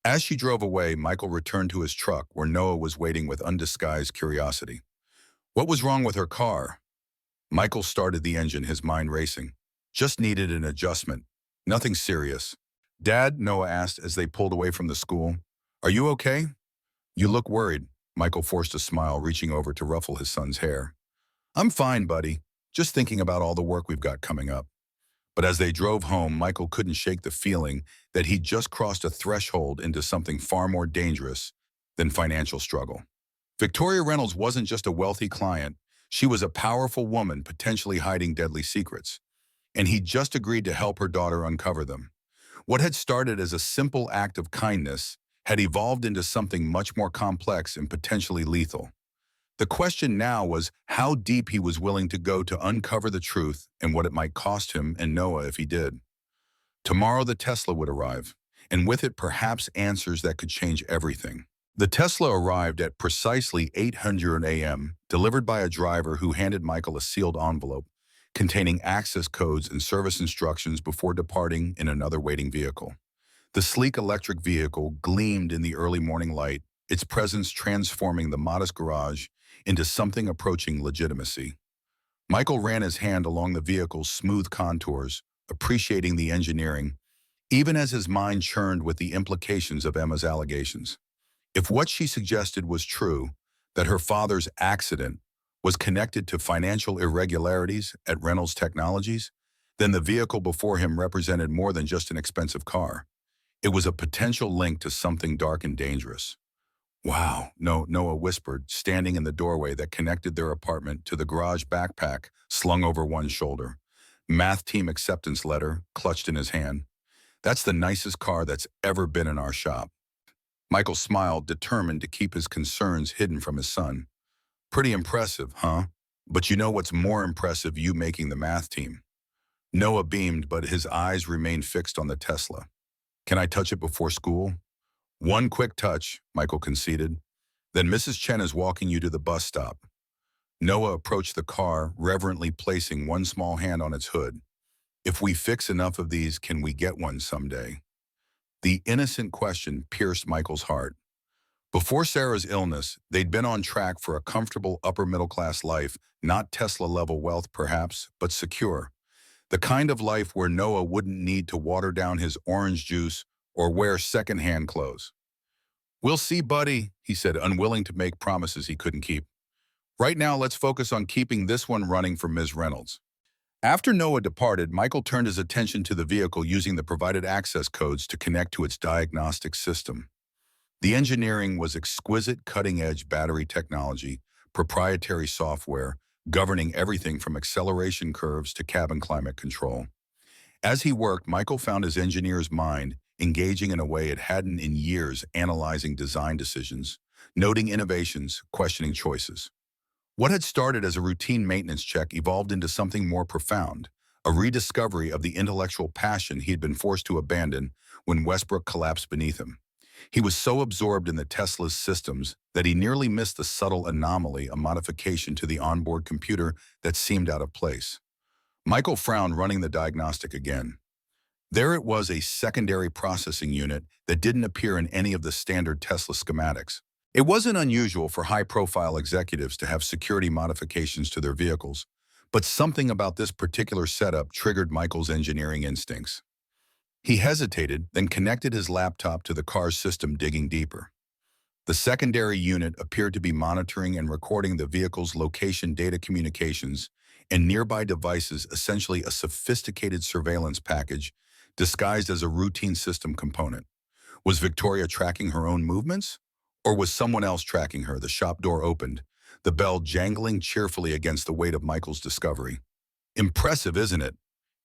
As she drove away, Michael returned to his truck where Noah was waiting with undisguised curiosity. What was wrong with her car? Michael started the engine, his mind racing. Just needed an adjustment. Nothing serious. Dad, Noah asked as they pulled away from the school. Are you okay? You look worried. Michael forced a smile, reaching over to ruffle his son's hair. I'm fine, buddy. Just thinking about all the work we've got coming up. But as they drove home, Michael couldn't shake the feeling that he'd just crossed a threshold into something far more dangerous than financial struggle. Victoria Reynolds wasn't just a wealthy client. She was a powerful woman potentially hiding deadly secrets. And he'd just agreed to help her daughter uncover them. What had started as a simple act of kindness had evolved into something much more complex and potentially lethal. The question now was how deep he was willing to go to uncover the truth and what it might cost him and Noah if he did. Tomorrow the Tesla would arrive, and with it perhaps answers that could change everything. The Tesla arrived at precisely 800 a.m., delivered by a driver who handed Michael a sealed envelope containing access codes and service instructions before departing in another waiting vehicle. The sleek electric vehicle gleamed in the early morning light, its presence transforming the modest garage into something approaching legitimacy. Michael ran his hand along the vehicle's smooth contours, appreciating the engineering, even as his mind churned with the implications of Emma's allegations. If what she suggested was true, that her father's accident was connected to financial irregularities at Reynolds Technologies, then the vehicle before him represented more than just an expensive car. It was a potential link to something dark and dangerous. Wow, no, Noah whispered, standing in the doorway that connected their apartment to the garage backpack slung over one shoulder. Math team acceptance letter clutched in his hand. That's the nicest car that's ever been in our shop. Michael smiled, determined to keep his concerns hidden from his son. Pretty impressive, huh? But you know what's more impressive, you making the math team. Noah beamed, but his eyes remained fixed on the Tesla. Can I touch it before school? One quick touch, Michael conceded. Then Mrs. Chen is walking you to the bus stop. Noah approached the car, reverently placing one small hand on its hood. If we fix enough of these, can we get one someday? The innocent question pierced Michael's heart. Before Sarah's illness, they'd been on track for a comfortable upper-middle-class life, not Tesla-level wealth perhaps, but secure. The kind of life where Noah wouldn't need to water down his orange juice or wear second-hand clothes. We'll see, buddy, he said, unwilling to make promises he couldn't keep. Right now, let's focus on keeping this one running for Ms. Reynolds. After Noah departed, Michael turned his attention to the vehicle using the provided access codes to connect to its diagnostic system. The engineering was exquisite cutting-edge battery technology, proprietary software, governing everything from acceleration curves to cabin climate control. As he worked, Michael found his engineer's mind engaging in a way it hadn't in years, analyzing design decisions, noting innovations, questioning choices. What had started as a routine maintenance check evolved into something more profound, a rediscovery of the intellectual passion he'd been forced to abandon when Westbrook collapsed beneath him. He was so absorbed in the Tesla's systems that he nearly missed the subtle anomaly, a modification to the onboard computer that seemed out of place. Michael frowned, running the diagnostic again. There it was, a secondary processing unit that didn't appear in any of the standard Tesla schematics. It wasn't unusual for high-profile executives to have security modifications to their vehicles, but something about this particular setup triggered Michael's engineering instincts. He hesitated, then connected his laptop to the car's system, digging deeper. The secondary unit appeared to be monitoring and recording the vehicle's location data communications and nearby devices, essentially a sophisticated surveillance package disguised as a routine system component. Was Victoria tracking her own movements? Or was someone else tracking her? The shop door opened, the bell jangling cheerfully against the weight of Michael's discovery. Impressive, isn't it?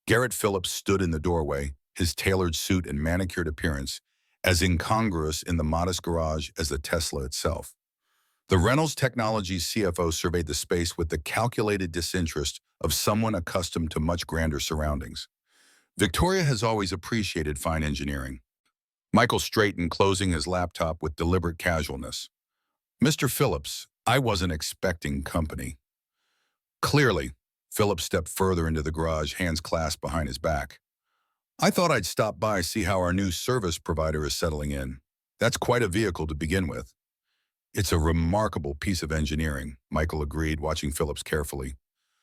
Garrett Phillips stood in the doorway, his tailored suit and manicured appearance as incongruous in the modest garage as the Tesla itself. The Reynolds Technologies CFO surveyed the space with the calculated disinterest of someone accustomed to much grander surroundings. Victoria has always appreciated fine engineering. Michael straightened, closing his laptop with deliberate casualness. Mr. Phillips, I wasn't expecting company. Clearly, Phillips stepped further into the garage, hands clasped behind his back. I thought I'd stop by, see how our new service provider is settling in. That's quite a vehicle to begin with. It's a remarkable piece of engineering, Michael agreed, watching Phillips carefully.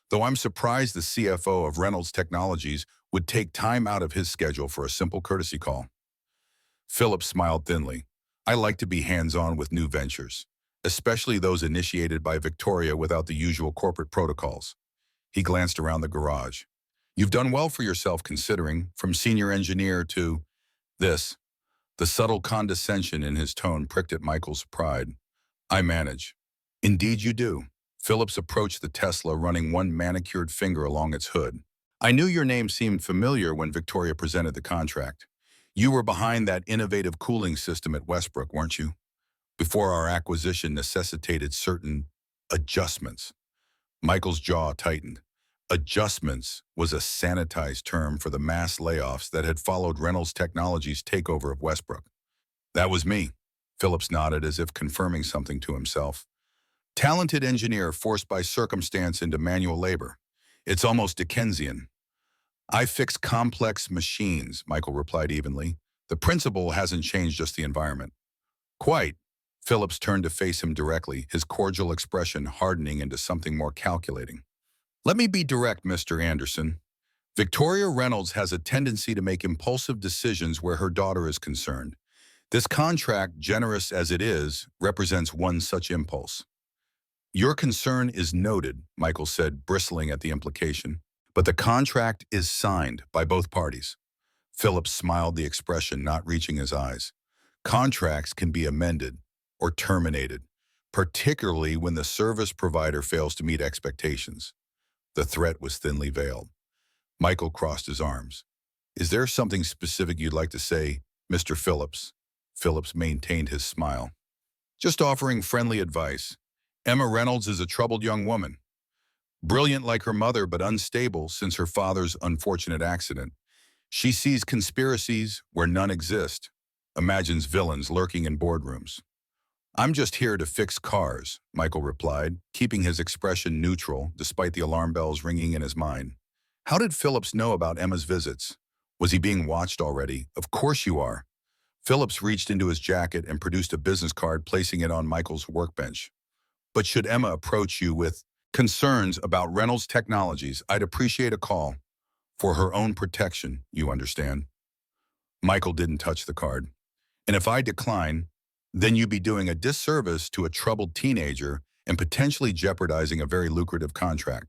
Though I'm surprised the CFO of Reynolds Technologies would take time out of his schedule for a simple courtesy call. Phillips smiled thinly. I like to be hands-on with new ventures, especially those initiated by Victoria without the usual corporate protocols. He glanced around the garage. You've done well for yourself considering, from senior engineer to this. The subtle condescension in his tone pricked at Michael's pride. I manage. Indeed you do. Phillips approached the Tesla, running one manicured finger along its hood. I knew your name seemed familiar when Victoria presented the contract. You were behind that innovative cooling system at Westbrook, weren't you? Before our acquisition necessitated certain adjustments. Michael's jaw tightened. Adjustments was a sanitized term for the mass layoffs that had followed Reynolds Technologies' takeover of Westbrook. That was me. Phillips nodded as if confirming something to himself. Talented engineer forced by circumstance into manual labor. It's almost Dickensian. I fix complex machines, Michael replied evenly. The principle hasn't changed, just the environment. Quite. Phillips turned to face him directly, his cordial expression hardening into something more calculating. Let me be direct, Mr. Anderson. Victoria Reynolds has a tendency to make impulsive decisions where her daughter is concerned. This contract, generous as it is, represents one such impulse. Your concern is noted, Michael said, bristling at the implication. But the contract is signed by both parties. Phillips smiled, the expression not reaching his eyes. Contracts can be amended or terminated, particularly when the service provider fails to meet expectations. The threat was thinly veiled. Michael crossed his arms. Is there something specific you'd like to say, Mr. Phillips? Phillips maintained his smile. Just offering friendly advice. Emma Reynolds is a troubled young woman. Brilliant like her mother, but unstable since her father's unfortunate accident. She sees conspiracies where none exist, imagines villains lurking in boardrooms. I'm just here to fix cars, Michael replied, keeping his expression neutral despite the alarm bells ringing in his mind. How did Phillips know about Emma's visits? Was he being watched already? Of course you are. Phillips reached into his jacket and produced a business card, placing it on Michael's workbench. But should Emma approach you with concerns about Reynolds Technologies, I'd appreciate a call. For her own protection, you understand. Michael didn't touch the card. And if I decline, then you'd be doing a disservice to a troubled teenager and potentially jeopardizing a very lucrative contract.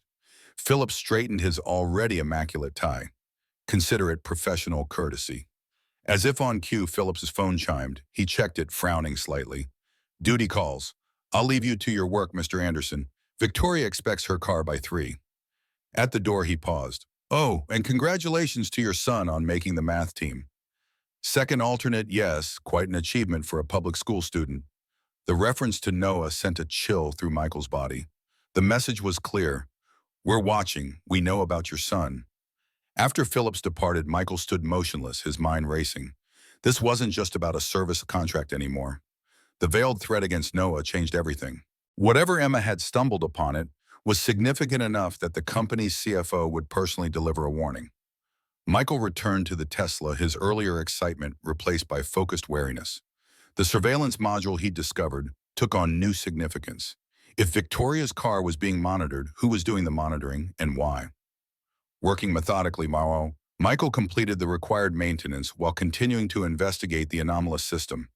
Phillips straightened his already immaculate tie. Consider it professional courtesy. As if on cue, Phillips's phone chimed. He checked it, frowning slightly. Duty calls. I'll leave you to your work, Mr. Anderson. Victoria expects her car by 3. At the door, he paused. Oh, and congratulations to your son on making the math team. Second alternate, yes, quite an achievement for a public school student. The reference to Noah sent a chill through Michael's body. The message was clear. We're watching. We know about your son. After Phillips departed, Michael stood motionless, his mind racing. This wasn't just about a service contract anymore. The veiled threat against Noah changed everything. Whatever Emma had stumbled upon it was significant enough that the company's CFO would personally deliver a warning. Michael returned to the Tesla, his earlier excitement replaced by focused wariness. The surveillance module he'd discovered took on new significance. If Victoria's car was being monitored, who was doing the monitoring and why? Working methodically, Michael completed the required maintenance while continuing to investigate the anomalous system.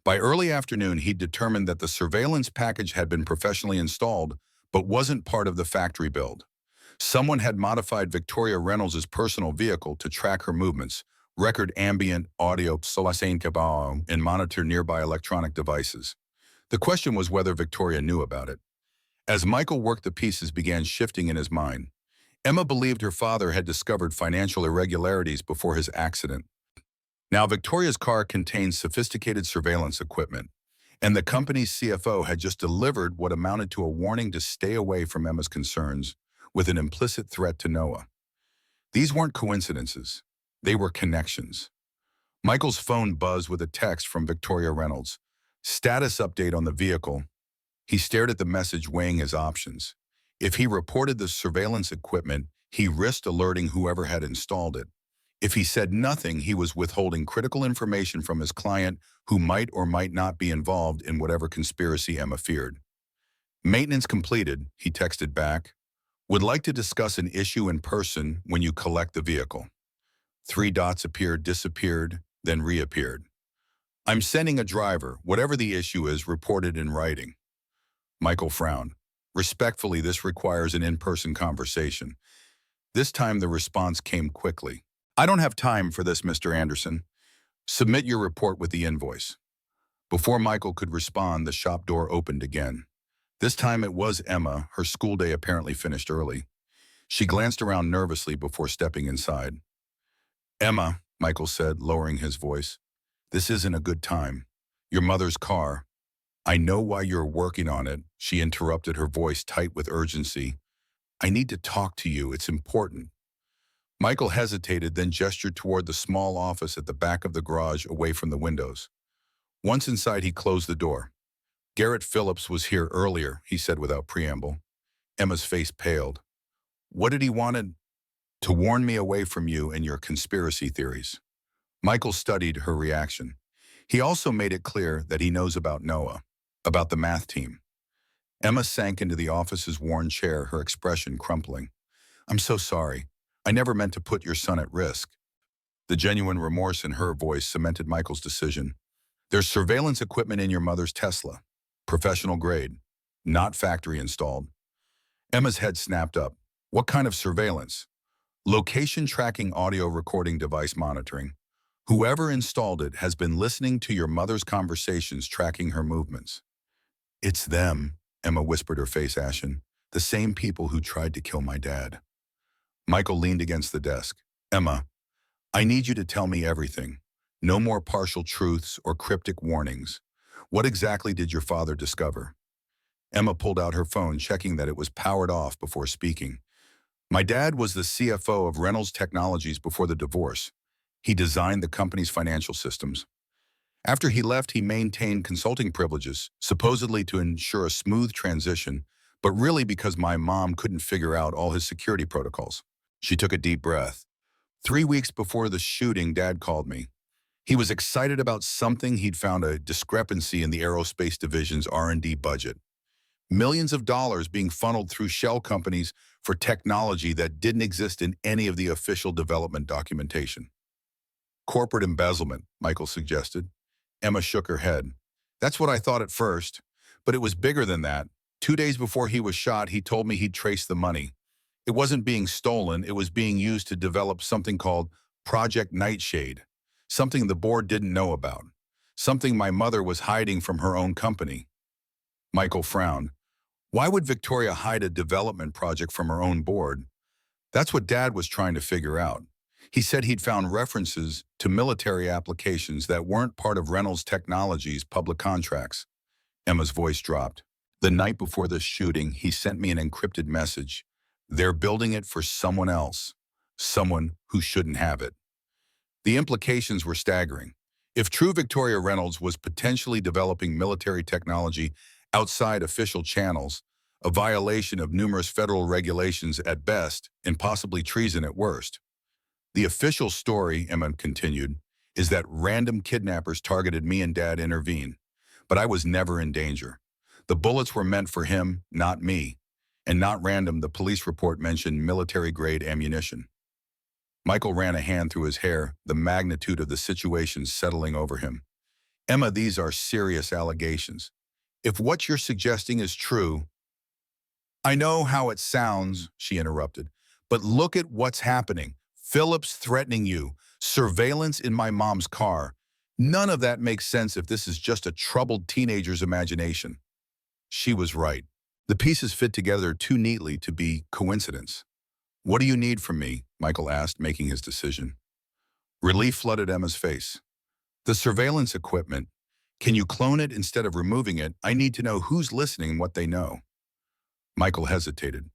By early afternoon, he'd determined that the surveillance package had been professionally installed, but wasn't part of the factory build. Someone had modified Victoria Reynolds' personal vehicle to track her movements, record ambient audio, and monitor nearby electronic devices. The question was whether Victoria knew about it. As Michael worked, the pieces began shifting in his mind. Emma believed her father had discovered financial irregularities before his accident. Now, Victoria's car contained sophisticated surveillance equipment, and the company's CFO had just delivered what amounted to a warning to stay away from Emma's concerns, with an implicit threat to Noah. These weren't coincidences. They were connections. Michael's phone buzzed with a text from Victoria Reynolds. Status update on the vehicle. He stared at the message, weighing his options. If he reported the surveillance equipment, he risked alerting whoever had installed it. If he said nothing, he was withholding critical information from his client who might or might not be involved in whatever conspiracy Emma feared. Maintenance completed, he texted back. Would like to discuss an issue in person when you collect the vehicle. Three dots appeared, disappeared, then reappeared. I'm sending a driver. Whatever the issue is, reported in writing. Michael frowned. Respectfully, this requires an in-person conversation. This time the response came quickly. I don't have time for this, Mr. Anderson. Submit your report with the invoice. Before Michael could respond, the shop door opened again. This time it was Emma. Her school day apparently finished early. She glanced around nervously before stepping inside. Emma, Michael said, lowering his voice, this isn't a good time. Your mother's car. I know why you're working on it, she interrupted, her voice tight with urgency. I need to talk to you. It's important. Michael hesitated, then gestured toward the small office at the back of the garage away from the windows. Once inside, he closed the door. Garrett Phillips was here earlier, he said without preamble. Emma's face paled. What did he want? To warn me away from you and your conspiracy theories. Michael studied her reaction. He also made it clear that he knows about Noah, about the math team. Emma sank into the office's worn chair, her expression crumpling. I'm so sorry. I never meant to put your son at risk. The genuine remorse in her voice cemented Michael's decision. There's surveillance equipment in your mother's Tesla. Professional grade. Not factory installed. Emma's head snapped up. What kind of surveillance? Location tracking, audio recording, device monitoring. Whoever installed it has been listening to your mother's conversations, tracking her movements. It's them, Emma whispered, her face ashen. The same people who tried to kill my dad. Michael leaned against the desk. Emma, I need you to tell me everything. No more partial truths or cryptic warnings. What exactly did your father discover? Emma pulled out her phone, checking that it was powered off before speaking. My dad was the CFO of Reynolds Technologies before the divorce. He designed the company's financial systems. After he left, he maintained consulting privileges, supposedly to ensure a smooth transition, but really because my mom couldn't figure out all his security protocols. She took a deep breath. 3 weeks before the shooting, Dad called me. He was excited about something. He'd found a discrepancy in the aerospace division's R&D budget. Millions of dollars being funneled through shell companies for technology that didn't exist in any of the official development documentation. Corporate embezzlement, Michael suggested. Emma shook her head. That's what I thought at first, but it was bigger than that. 2 days before he was shot, he told me he'd traced the money. It wasn't being stolen, it was being used to develop something called Project Nightshade, something the board didn't know about, something my mother was hiding from her own company. Michael frowned. Why would Victoria hide a development project from her own board? That's what Dad was trying to figure out. He said he'd found references to military applications that weren't part of Reynolds Technologies' public contracts. Emma's voice dropped. The night before the shooting, he sent me an encrypted message. They're building it for someone else, someone who shouldn't have it. The implications were staggering. If true, Victoria Reynolds was potentially developing military technology outside official channels, a violation of numerous federal regulations at best, and possibly treason at worst. The official story, Emma continued, is that random kidnappers targeted me and Dad intervened, but I was never in danger. The bullets were meant for him, not me. And not random, the police report mentioned military-grade ammunition. Michael ran a hand through his hair, the magnitude of the situation settling over him. Emma, these are serious allegations. If what you're suggesting is true— I know how it sounds, she interrupted, but look at what's happening. Phillips threatening you, surveillance in my mom's car. None of that makes sense if this is just a troubled teenager's imagination. She was right. The pieces fit together too neatly to be coincidence. What do you need from me? Michael asked, making his decision. Relief flooded Emma's face. The surveillance equipment. Can you clone it instead of removing it? I need to know who's listening and what they know. Michael hesitated.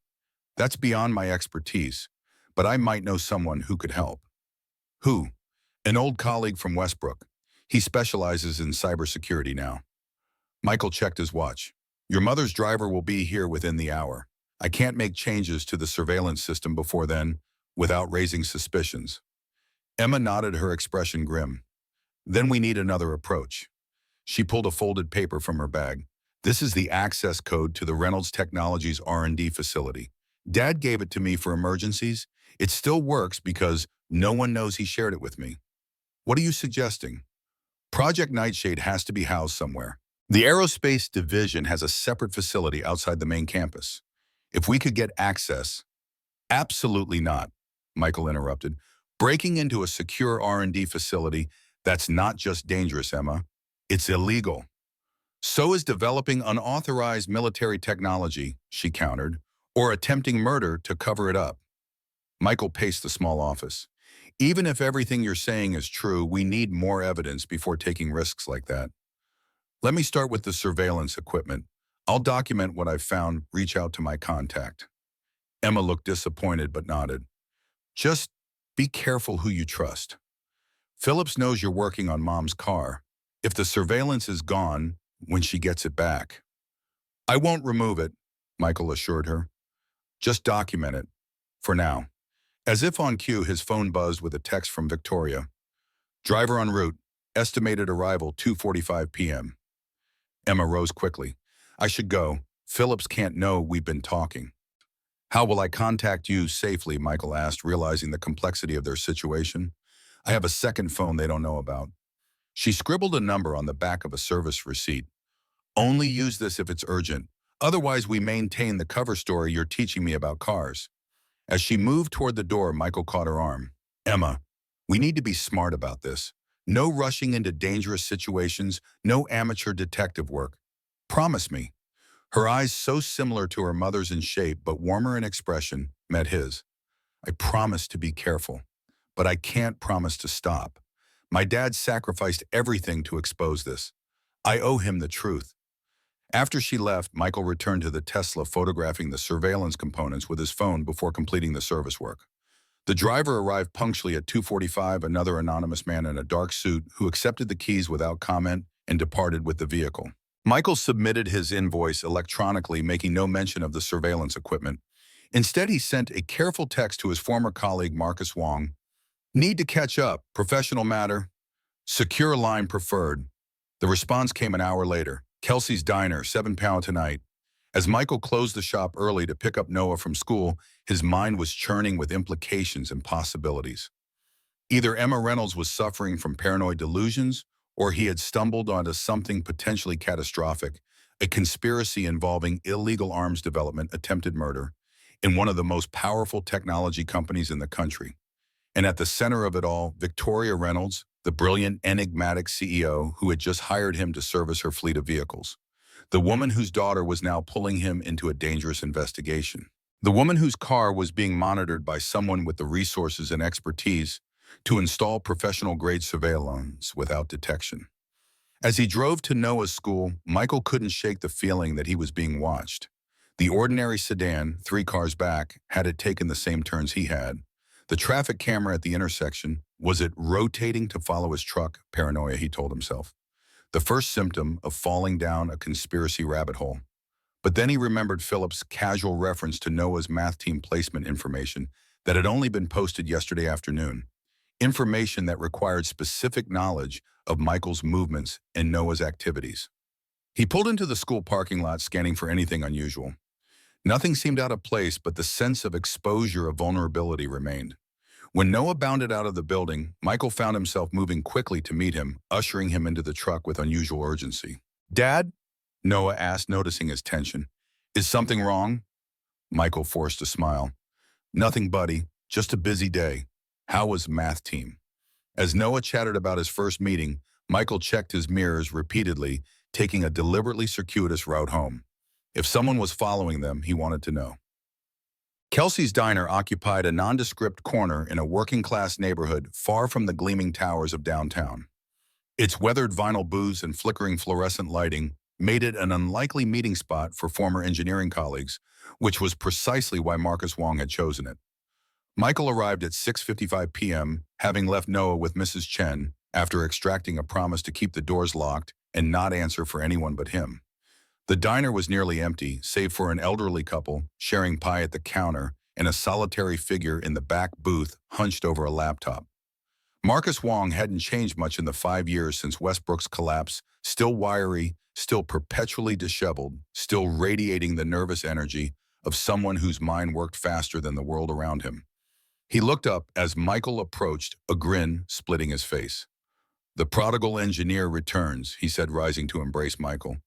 That's beyond my expertise, but I might know someone who could help. Who? An old colleague from Westbrook. He specializes in cybersecurity now. Michael checked his watch. Your mother's driver will be here within the hour. I can't make changes to the surveillance system before then without raising suspicions. Emma nodded, her expression grim. Then we need another approach. She pulled a folded paper from her bag. This is the access code to the Reynolds Technologies R&D facility. Dad gave it to me for emergencies. It still works because no one knows he shared it with me. What are you suggesting? Project Nightshade has to be housed somewhere. The aerospace division has a separate facility outside the main campus. If we could get access— Absolutely not, Michael interrupted. Breaking into a secure R&D facility, that's not just dangerous, Emma. It's illegal. So is developing unauthorized military technology, she countered, or attempting murder to cover it up. Michael paced the small office. Even if everything you're saying is true, we need more evidence before taking risks like that. Let me start with the surveillance equipment. I'll document what I've found, reach out to my contact. Emma looked disappointed but nodded. Just be careful who you trust. Phillips knows you're working on Mom's car. If the surveillance is gone when she gets it back. I won't remove it, Michael assured her. Just document it, for now. As if on cue, his phone buzzed with a text from Victoria. Driver en route, estimated arrival 2:45 p.m. Emma rose quickly. I should go. Phillips can't know we've been talking. How will I contact you safely, Michael asked, realizing the complexity of their situation. I have a second phone they don't know about. She scribbled a number on the back of a service receipt. Only use this if it's urgent. Otherwise, we maintain the cover story you're teaching me about cars. As she moved toward the door, Michael caught her arm. Emma, we need to be smart about this. No rushing into dangerous situations, no amateur detective work. Promise me. Her eyes, so similar to her mother's in shape but warmer in expression, met his. I promise to be careful, but I can't promise to stop. My dad sacrificed everything to expose this. I owe him the truth. After she left, Michael returned to the Tesla, photographing the surveillance components with his phone before completing the service work. The driver arrived punctually at 2:45, another anonymous man in a dark suit who accepted the keys without comment and departed with the vehicle. Michael submitted his invoice electronically, making no mention of the surveillance equipment. Instead, he sent a careful text to his former colleague, Marcus Wong. Need to catch up. Professional matter. Secure line preferred. The response came an hour later. Kelsey's Diner, £7 tonight. As Michael closed the shop early to pick up Noah from school, his mind was churning with implications and possibilities. Either Emma Reynolds was suffering from paranoid delusions, or he had stumbled onto something potentially catastrophic, a conspiracy involving illegal arms development, attempted murder, in one of the most powerful technology companies in the country. And at the center of it all, Victoria Reynolds, the brilliant, enigmatic CEO who had just hired him to service her fleet of vehicles. The woman whose daughter was now pulling him into a dangerous investigation. The woman whose car was being monitored by someone with the resources and expertise to install professional-grade surveillance without detection. As he drove to Noah's school, Michael couldn't shake the feeling that he was being watched. The ordinary sedan, 3 cars back, had it taken the same turns he had. The traffic camera at the intersection, was it rotating to follow his truck? Paranoia, he told himself. The first symptom of falling down a conspiracy rabbit hole. But then he remembered Phillips' casual reference to Noah's math team placement information that had only been posted yesterday afternoon. Information that required specific knowledge of Michael's movements and Noah's activities. He pulled into the school parking lot, scanning for anything unusual. Nothing seemed out of place, but the sense of exposure of vulnerability remained. When Noah bounded out of the building, Michael found himself moving quickly to meet him, ushering him into the truck with unusual urgency. Dad? Noah asked, noticing his tension. Is something wrong? Michael forced a smile. Nothing, buddy. Just a busy day. How was math team? As Noah chattered about his first meeting, Michael checked his mirrors repeatedly, taking a deliberately circuitous route home. If someone was following them, he wanted to know. Kelsey's Diner occupied a nondescript corner in a working-class neighborhood far from the gleaming towers of downtown. Its weathered vinyl booths and flickering fluorescent lighting made it an unlikely meeting spot for former engineering colleagues, which was precisely why Marcus Wong had chosen it. Michael arrived at 6:55 p.m., having left Noah with Mrs. Chen after extracting a promise to keep the doors locked and not answer for anyone but him. The diner was nearly empty, save for an elderly couple sharing pie at the counter and a solitary figure in the back booth hunched over a laptop. Marcus Wong hadn't changed much in the 5 years since Westbrook's collapse, still wiry, still perpetually disheveled, still radiating the nervous energy of someone whose mind worked faster than the world around him. He looked up as Michael approached, a grin splitting his face. "The prodigal engineer returns," he said, rising to embrace Michael.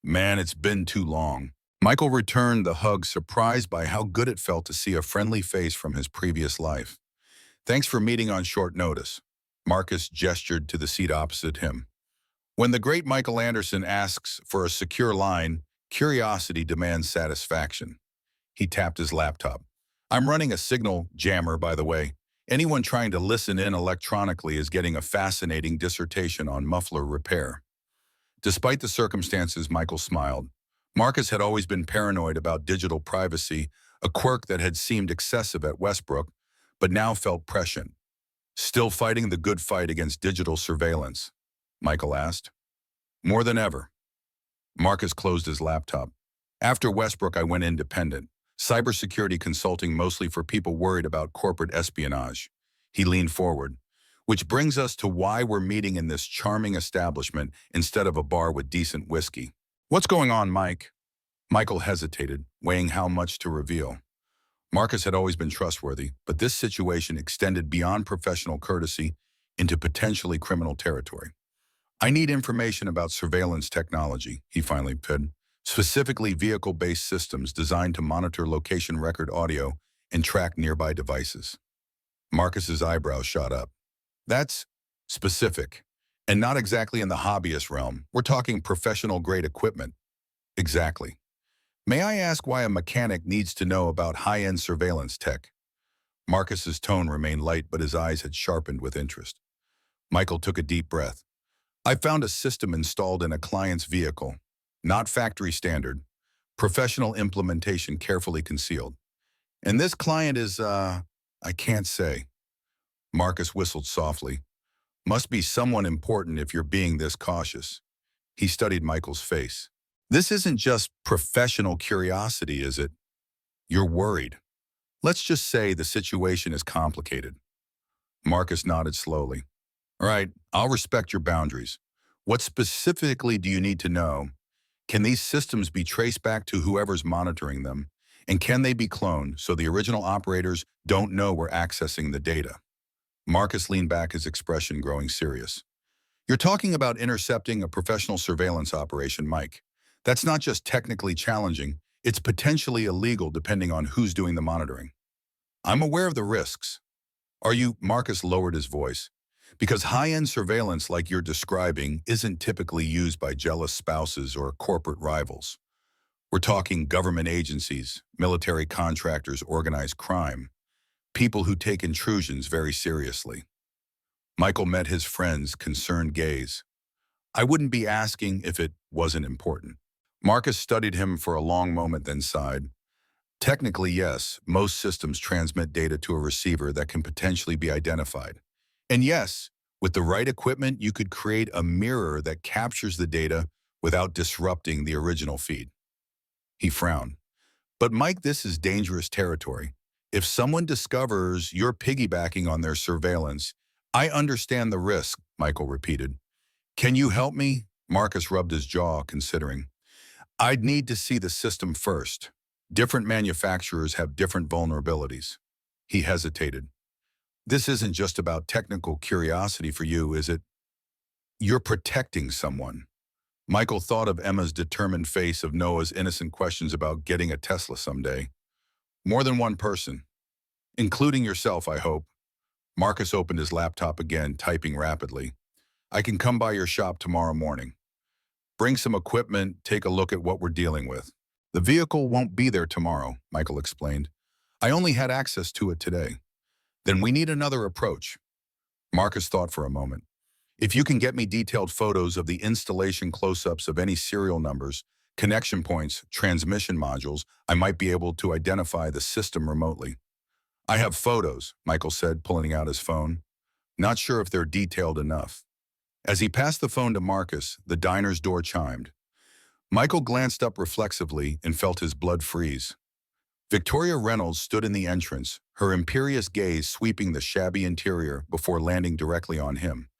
"Man, it's been too long." Michael returned the hug, surprised by how good it felt to see a friendly face from his previous life. "Thanks for meeting on short notice." Marcus gestured to the seat opposite him. When the great Michael Anderson asks for a secure line, curiosity demands satisfaction. He tapped his laptop. "I'm running a signal jammer, by the way. Anyone trying to listen in electronically is getting a fascinating dissertation on muffler repair." Despite the circumstances, Michael smiled. Marcus had always been paranoid about digital privacy, a quirk that had seemed excessive at Westbrook, but now felt prescient. "Still fighting the good fight against digital surveillance?" Michael asked. "More than ever." Marcus closed his laptop. "After Westbrook, I went independent. Cybersecurity consulting mostly for people worried about corporate espionage." He leaned forward. "Which brings us to why we're meeting in this charming establishment instead of a bar with decent whiskey." "What's going on, Mike?" Michael hesitated, weighing how much to reveal. Marcus had always been trustworthy, but this situation extended beyond professional courtesy into potentially criminal territory. "I need information about surveillance technology," he finally said, "specifically vehicle-based systems designed to monitor location record audio and track nearby devices." Marcus's eyebrows shot up. "That's specific, and not exactly in the hobbyist realm. We're talking professional-grade equipment." "Exactly. May I ask why a mechanic needs to know about high-end surveillance tech?" Marcus's tone remained light, but his eyes had sharpened with interest. Michael took a deep breath. "I found a system installed in a client's vehicle. Not factory standard. Professional implementation carefully concealed. And this client is, I can't say." Marcus whistled softly. "Must be someone important if you're being this cautious." He studied Michael's face. "This isn't just professional curiosity, is it? You're worried. Let's just say the situation is complicated." Marcus nodded slowly. "All right, I'll respect your boundaries. What specifically do you need to know? Can these systems be traced back to whoever's monitoring them? And can they be cloned so the original operators don't know we're accessing the data?" Marcus leaned back, his expression growing serious. "You're talking about intercepting a professional surveillance operation, Mike. That's not just technically challenging, it's potentially illegal depending on who's doing the monitoring." "I'm aware of the risks." "Are you?" Marcus lowered his voice. "Because high-end surveillance like you're describing isn't typically used by jealous spouses or corporate rivals. We're talking government agencies, military contractors, organized crime, people who take intrusions very seriously." Michael met his friend's concerned gaze. "I wouldn't be asking if it wasn't important." Marcus studied him for a long moment, then sighed. "Technically, yes, most systems transmit data to a receiver that can potentially be identified. And yes, with the right equipment, you could create a mirror that captures the data without disrupting the original feed." He frowned. "But Mike, this is dangerous territory. If someone discovers you're piggybacking on their surveillance—" "I understand the risk," Michael repeated. "Can you help me?" Marcus rubbed his jaw, considering. "I'd need to see the system first. Different manufacturers have different vulnerabilities." He hesitated. "This isn't just about technical curiosity for you, is it? You're protecting someone." Michael thought of Emma's determined face, of Noah's innocent questions about getting a Tesla someday. "More than one person. Including yourself, I hope." Marcus opened his laptop again, typing rapidly. "I can come by your shop tomorrow morning. Bring some equipment, take a look at what we're dealing with." "The vehicle won't be there tomorrow," Michael explained. "I only had access to it today." "Then we need another approach." Marcus thought for a moment. "If you can get me detailed photos of the installation close-ups of any serial numbers, connection points, transmission modules, I might be able to identify the system remotely." "I have photos," Michael said, pulling out his phone. "Not sure if they're detailed enough." As he passed the phone to Marcus, the diner's door chimed. Michael glanced up reflexively and felt his blood freeze. Victoria Reynolds stood in the entrance, her imperious gaze sweeping the shabby interior before landing directly on him.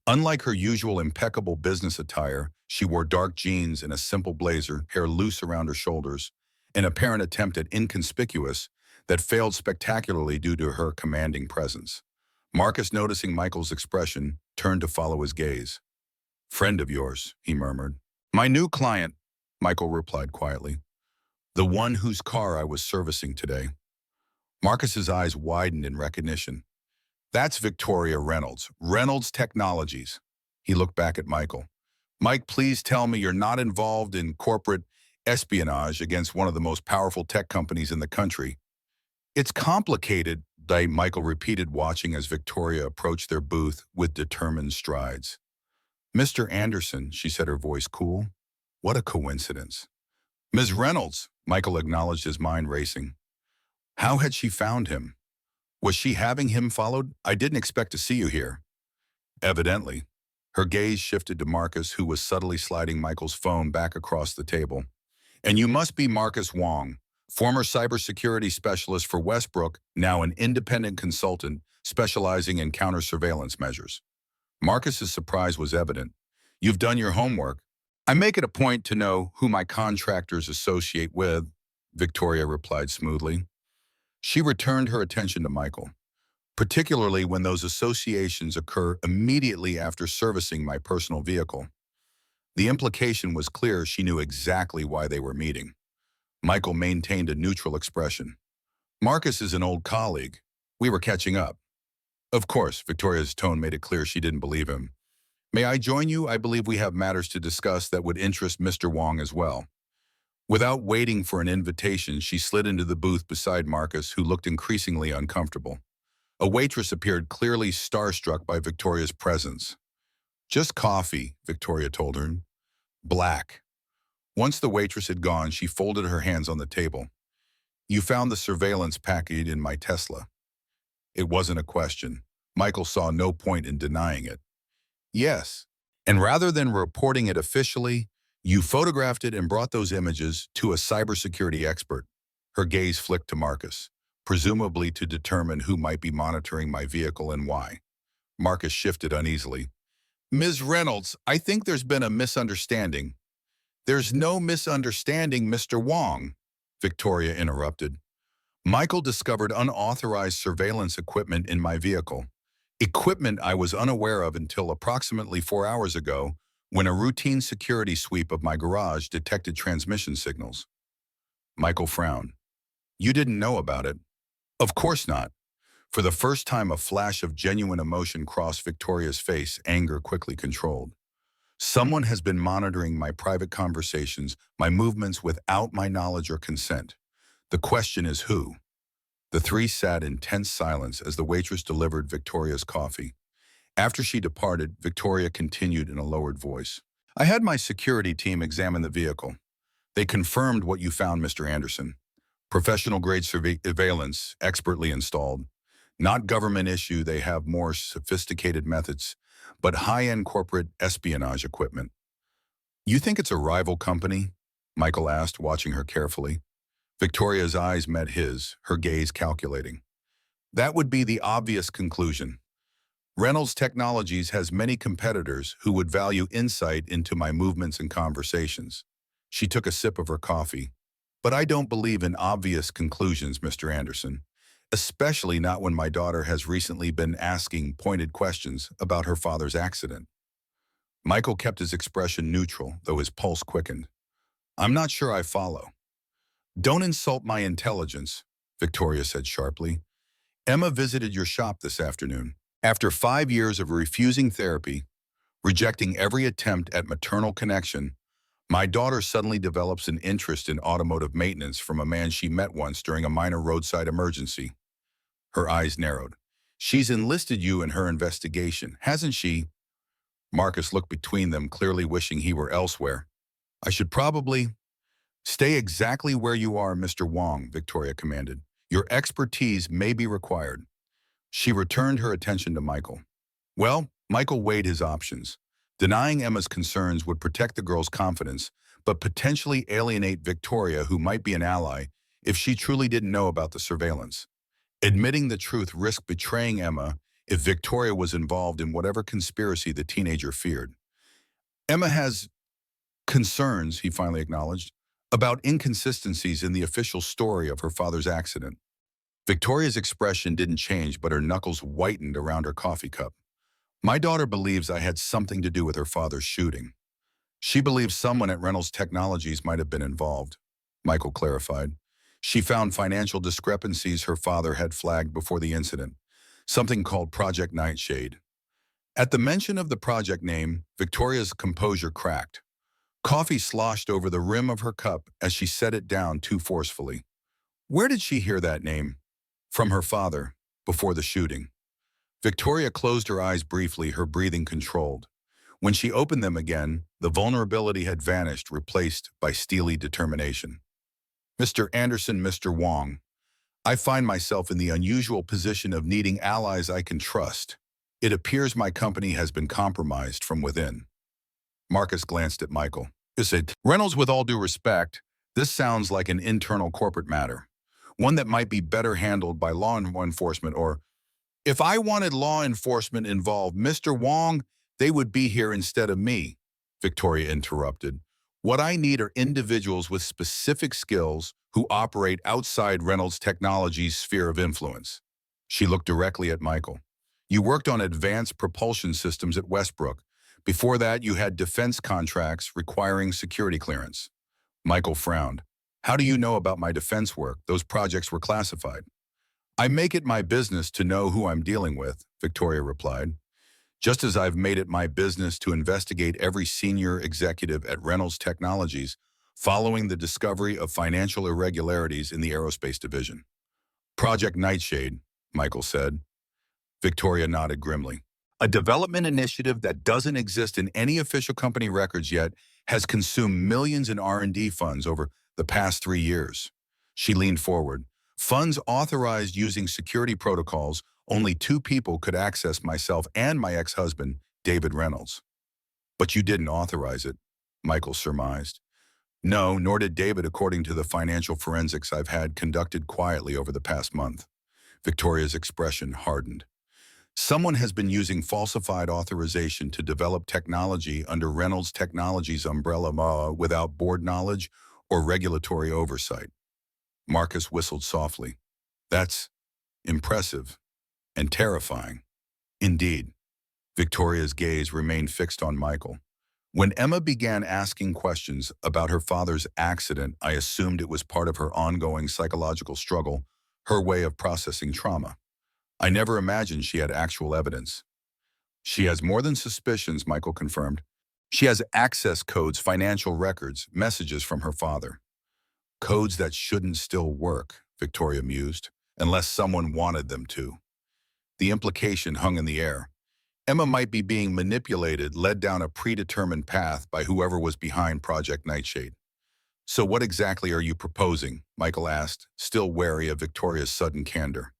Unlike her usual impeccable business attire, she wore dark jeans and a simple blazer, hair loose around her shoulders, an apparent attempt at inconspicuous that failed spectacularly due to her commanding presence. Marcus, noticing Michael's expression, turned to follow his gaze. "Friend of yours," he murmured. "My new client," Michael replied quietly. "The one whose car I was servicing today." Marcus's eyes widened in recognition. "That's Victoria Reynolds, Reynolds Technologies." He looked back at Michael. "Mike, please tell me you're not involved in corporate espionage against one of the most powerful tech companies in the country." "It's complicated," Michael repeated, watching as Victoria approached their booth with determined strides. "Mr. Anderson," she said, her voice cool. "What a coincidence." "Ms. Reynolds," Michael acknowledged, his mind racing. How had she found him? Was she having him followed? "I didn't expect to see you here." Evidently. Her gaze shifted to Marcus, who was subtly sliding Michael's phone back across the table. "And you must be Marcus Wong, former cybersecurity specialist for Westbrook, now an independent consultant specializing in counter-surveillance measures." Marcus's surprise was evident. "You've done your homework." "I make it a point to know who my contractors associate with," Victoria replied smoothly. She returned her attention to Michael, particularly when those associations occur immediately after servicing my personal vehicle. The implication was clear. She knew exactly why they were meeting. Michael maintained a neutral expression. "Marcus is an old colleague. We were catching up." "Of course," Victoria's tone made it clear she didn't believe him. "May I join you? I believe we have matters to discuss that would interest Mr. Wong as well." Without waiting for an invitation, she slid into the booth beside Marcus, who looked increasingly uncomfortable. A waitress appeared, clearly starstruck by Victoria's presence. "Just coffee," Victoria told her. "Black." Once the waitress had gone, she folded her hands on the table. "You found the surveillance package in my Tesla." It wasn't a question. Michael saw no point in denying it. "Yes. And rather than reporting it officially, you photographed it and brought those images to a cybersecurity expert." Her gaze flicked to Marcus, presumably to determine who might be monitoring my vehicle and why. Marcus shifted uneasily. "Ms. Reynolds, I think there's been a misunderstanding." "There's no misunderstanding, Mr. Wong," Victoria interrupted. "Michael discovered unauthorized surveillance equipment in my vehicle. Equipment I was unaware of until approximately 4 hours ago, when a routine security sweep of my garage detected transmission signals." Michael frowned. "You didn't know about it?" "Of course not." For the first time, a flash of genuine emotion crossed Victoria's face, anger quickly controlled. "Someone has been monitoring my private conversations, my movements without my knowledge or consent. The question is who?" The three sat in tense silence as the waitress delivered Victoria's coffee. After she departed, Victoria continued in a lowered voice. "I had my security team examine the vehicle. They confirmed what you found, Mr. Anderson. Professional-grade surveillance, expertly installed. Not government issue, they have more sophisticated methods, but high-end corporate espionage equipment." "You think it's a rival company?" Michael asked, watching her carefully. Victoria's eyes met his, her gaze calculating. "That would be the obvious conclusion. Reynolds Technologies has many competitors who would value insight into my movements and conversations." She took a sip of her coffee. "But I don't believe in obvious conclusions, Mr. Anderson, especially not when my daughter has recently been asking pointed questions about her father's accident." Michael kept his expression neutral, though his pulse quickened. "I'm not sure I follow." "Don't insult my intelligence," Victoria said sharply. "Emma visited your shop this afternoon. After 5 years of refusing therapy, rejecting every attempt at maternal connection, my daughter suddenly develops an interest in automotive maintenance from a man she met once during a minor roadside emergency." Her eyes narrowed. "She's enlisted you in her investigation, hasn't she?" Marcus looked between them, clearly wishing he were elsewhere. "I should probably—" "Stay exactly where you are, Mr. Wong," Victoria commanded. "Your expertise may be required." She returned her attention to Michael. Well, Michael weighed his options. Denying Emma's concerns would protect the girl's confidence, but potentially alienate Victoria, who might be an ally, if she truly didn't know about the surveillance. Admitting the truth risked betraying Emma if Victoria was involved in whatever conspiracy the teenager feared. Emma has concerns, he finally acknowledged, about inconsistencies in the official story of her father's accident. Victoria's expression didn't change, but her knuckles whitened around her coffee cup. My daughter believes I had something to do with her father's shooting. She believes someone at Reynolds Technologies might have been involved, Michael clarified. She found financial discrepancies her father had flagged before the incident, something called Project Nightshade. At the mention of the project name, Victoria's composure cracked. Coffee sloshed over the rim of her cup as she set it down too forcefully. Where did she hear that name? From her father, before the shooting. Victoria closed her eyes briefly, her breathing controlled. When she opened them again, the vulnerability had vanished, replaced by steely determination. Mr. Anderson, Mr. Wong, I find myself in the unusual position of needing allies I can trust. It appears my company has been compromised from within. Marcus glanced at Michael. He said, Reynolds, with all due respect, this sounds like an internal corporate matter, one that might be better handled by law enforcement or, if I wanted law enforcement involved, Mr. Wong, they would be here instead of me, Victoria interrupted. What I need are individuals with specific skills who operate outside Reynolds Technologies' sphere of influence. She looked directly at Michael. You worked on advanced propulsion systems at Westbrook. Before that, you had defense contracts requiring security clearance. Michael frowned. How do you know about my defense work? Those projects were classified. I make it my business to know who I'm dealing with, Victoria replied. Just as I've made it my business to investigate every senior executive at Reynolds Technologies following the discovery of financial irregularities in the aerospace division. Project Nightshade, Michael said. Victoria nodded grimly. A development initiative that doesn't exist in any official company records yet has consumed millions in R&D funds over the past 3 years. She leaned forward. Funds authorized using security protocols, only 2 people could access, myself and my ex-husband, David Reynolds. But you didn't authorize it, Michael surmised. No, nor did David, according to the financial forensics I've had conducted quietly over the past month. Victoria's expression hardened. Someone has been using falsified authorization to develop technology under Reynolds Technologies' umbrella without board knowledge or regulatory oversight. Marcus whistled softly. That's impressive and terrifying. Indeed. Victoria's gaze remained fixed on Michael. When Emma began asking questions about her father's accident, I assumed it was part of her ongoing psychological struggle, her way of processing trauma. I never imagined she had actual evidence. She has more than suspicions, Michael confirmed. She has access codes, financial records, messages from her father. Codes that shouldn't still work, Victoria mused, unless someone wanted them to. The implication hung in the air. Emma might be being manipulated, led down a predetermined path by whoever was behind Project Nightshade. So what exactly are you proposing? Michael asked, still wary of Victoria's sudden candor.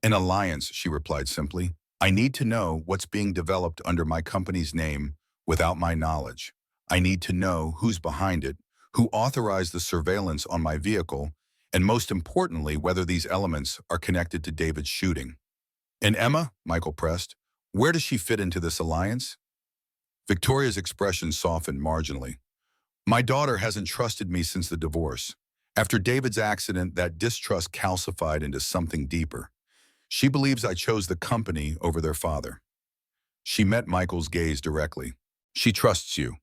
An alliance, she replied simply. I need to know what's being developed under my company's name without my knowledge. I need to know who's behind it, who authorized the surveillance on my vehicle, and most importantly, whether these elements are connected to David's shooting. And Emma, Michael pressed, where does she fit into this alliance? Victoria's expression softened marginally. My daughter hasn't trusted me since the divorce. After David's accident, that distrust calcified into something deeper. She believes I chose the company over their father. She met Michael's gaze directly. She trusts you.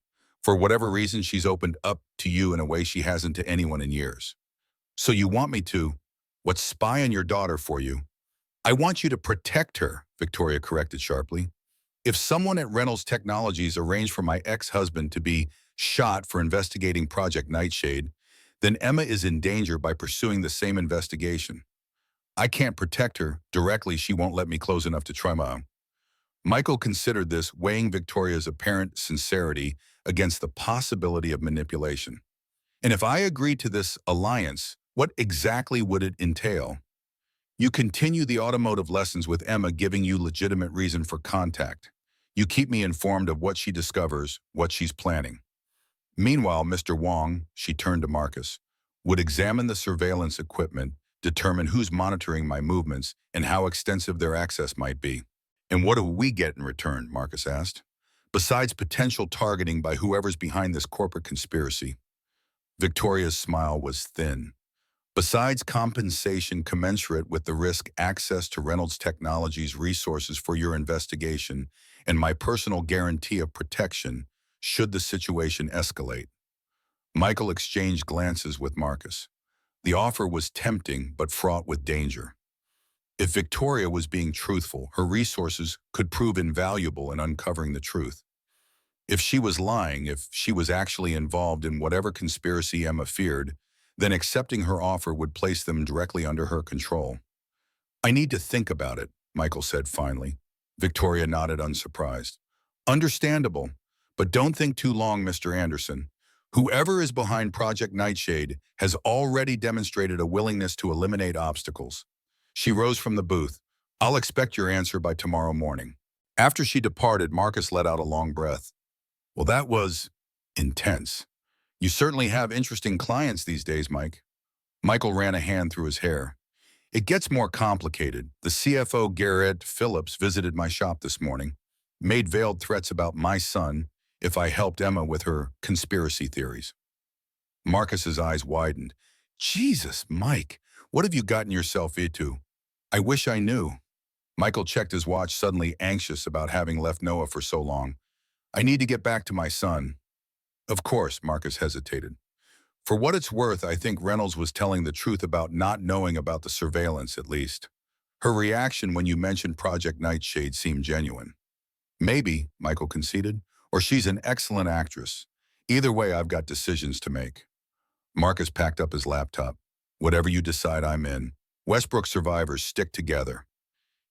For whatever reason, she's opened up to you in a way she hasn't to anyone in years. So you want me to, what, spy on your daughter for you? I want you to protect her, Victoria corrected sharply. If someone at Reynolds Technologies arranged for my ex-husband to be shot for investigating Project Nightshade, then Emma is in danger by pursuing the same investigation. I can't protect her. Directly, she won't let me close enough to try my own. Michael considered this, weighing Victoria's apparent sincerity against the possibility of manipulation. And if I agreed to this alliance, what exactly would it entail? You continue the automotive lessons with Emma, giving you legitimate reason for contact. You keep me informed of what she discovers, what she's planning. Meanwhile, Mr. Wong, she turned to Marcus, would examine the surveillance equipment, determine who's monitoring my movements, and how extensive their access might be. And what do we get in return, Marcus asked, besides potential targeting by whoever's behind this corporate conspiracy? Victoria's smile was thin. Besides compensation commensurate with the risk, access to Reynolds Technologies' resources for your investigation, and my personal guarantee of protection should the situation escalate. Michael exchanged glances with Marcus. The offer was tempting but fraught with danger. If Victoria was being truthful, her resources could prove invaluable in uncovering the truth. If she was lying, if she was actually involved in whatever conspiracy Emma feared, then accepting her offer would place them directly under her control. I need to think about it, Michael said finally. Victoria nodded unsurprised. Understandable, but don't think too long, Mr. Anderson. Whoever is behind Project Nightshade has already demonstrated a willingness to eliminate obstacles. She rose from the booth. I'll expect your answer by tomorrow morning. After she departed, Marcus let out a long breath. Well, that was intense. You certainly have interesting clients these days, Mike. Michael ran a hand through his hair. It gets more complicated. The CFO, Garrett Phillips, visited my shop this morning, made veiled threats about my son if I helped Emma with her conspiracy theories. Marcus's eyes widened. Jesus, Mike, what have you gotten yourself into? I wish I knew. Michael checked his watch, suddenly anxious about having left Noah for so long. I need to get back to my son. Of course, Marcus hesitated. For what it's worth, I think Reynolds was telling the truth about not knowing about the surveillance, at least. Her reaction when you mentioned Project Nightshade seemed genuine. Maybe, Michael conceded, or she's an excellent actress. Either way, I've got decisions to make. Marcus packed up his laptop. Whatever you decide, I'm in. Westbrook survivors stick together.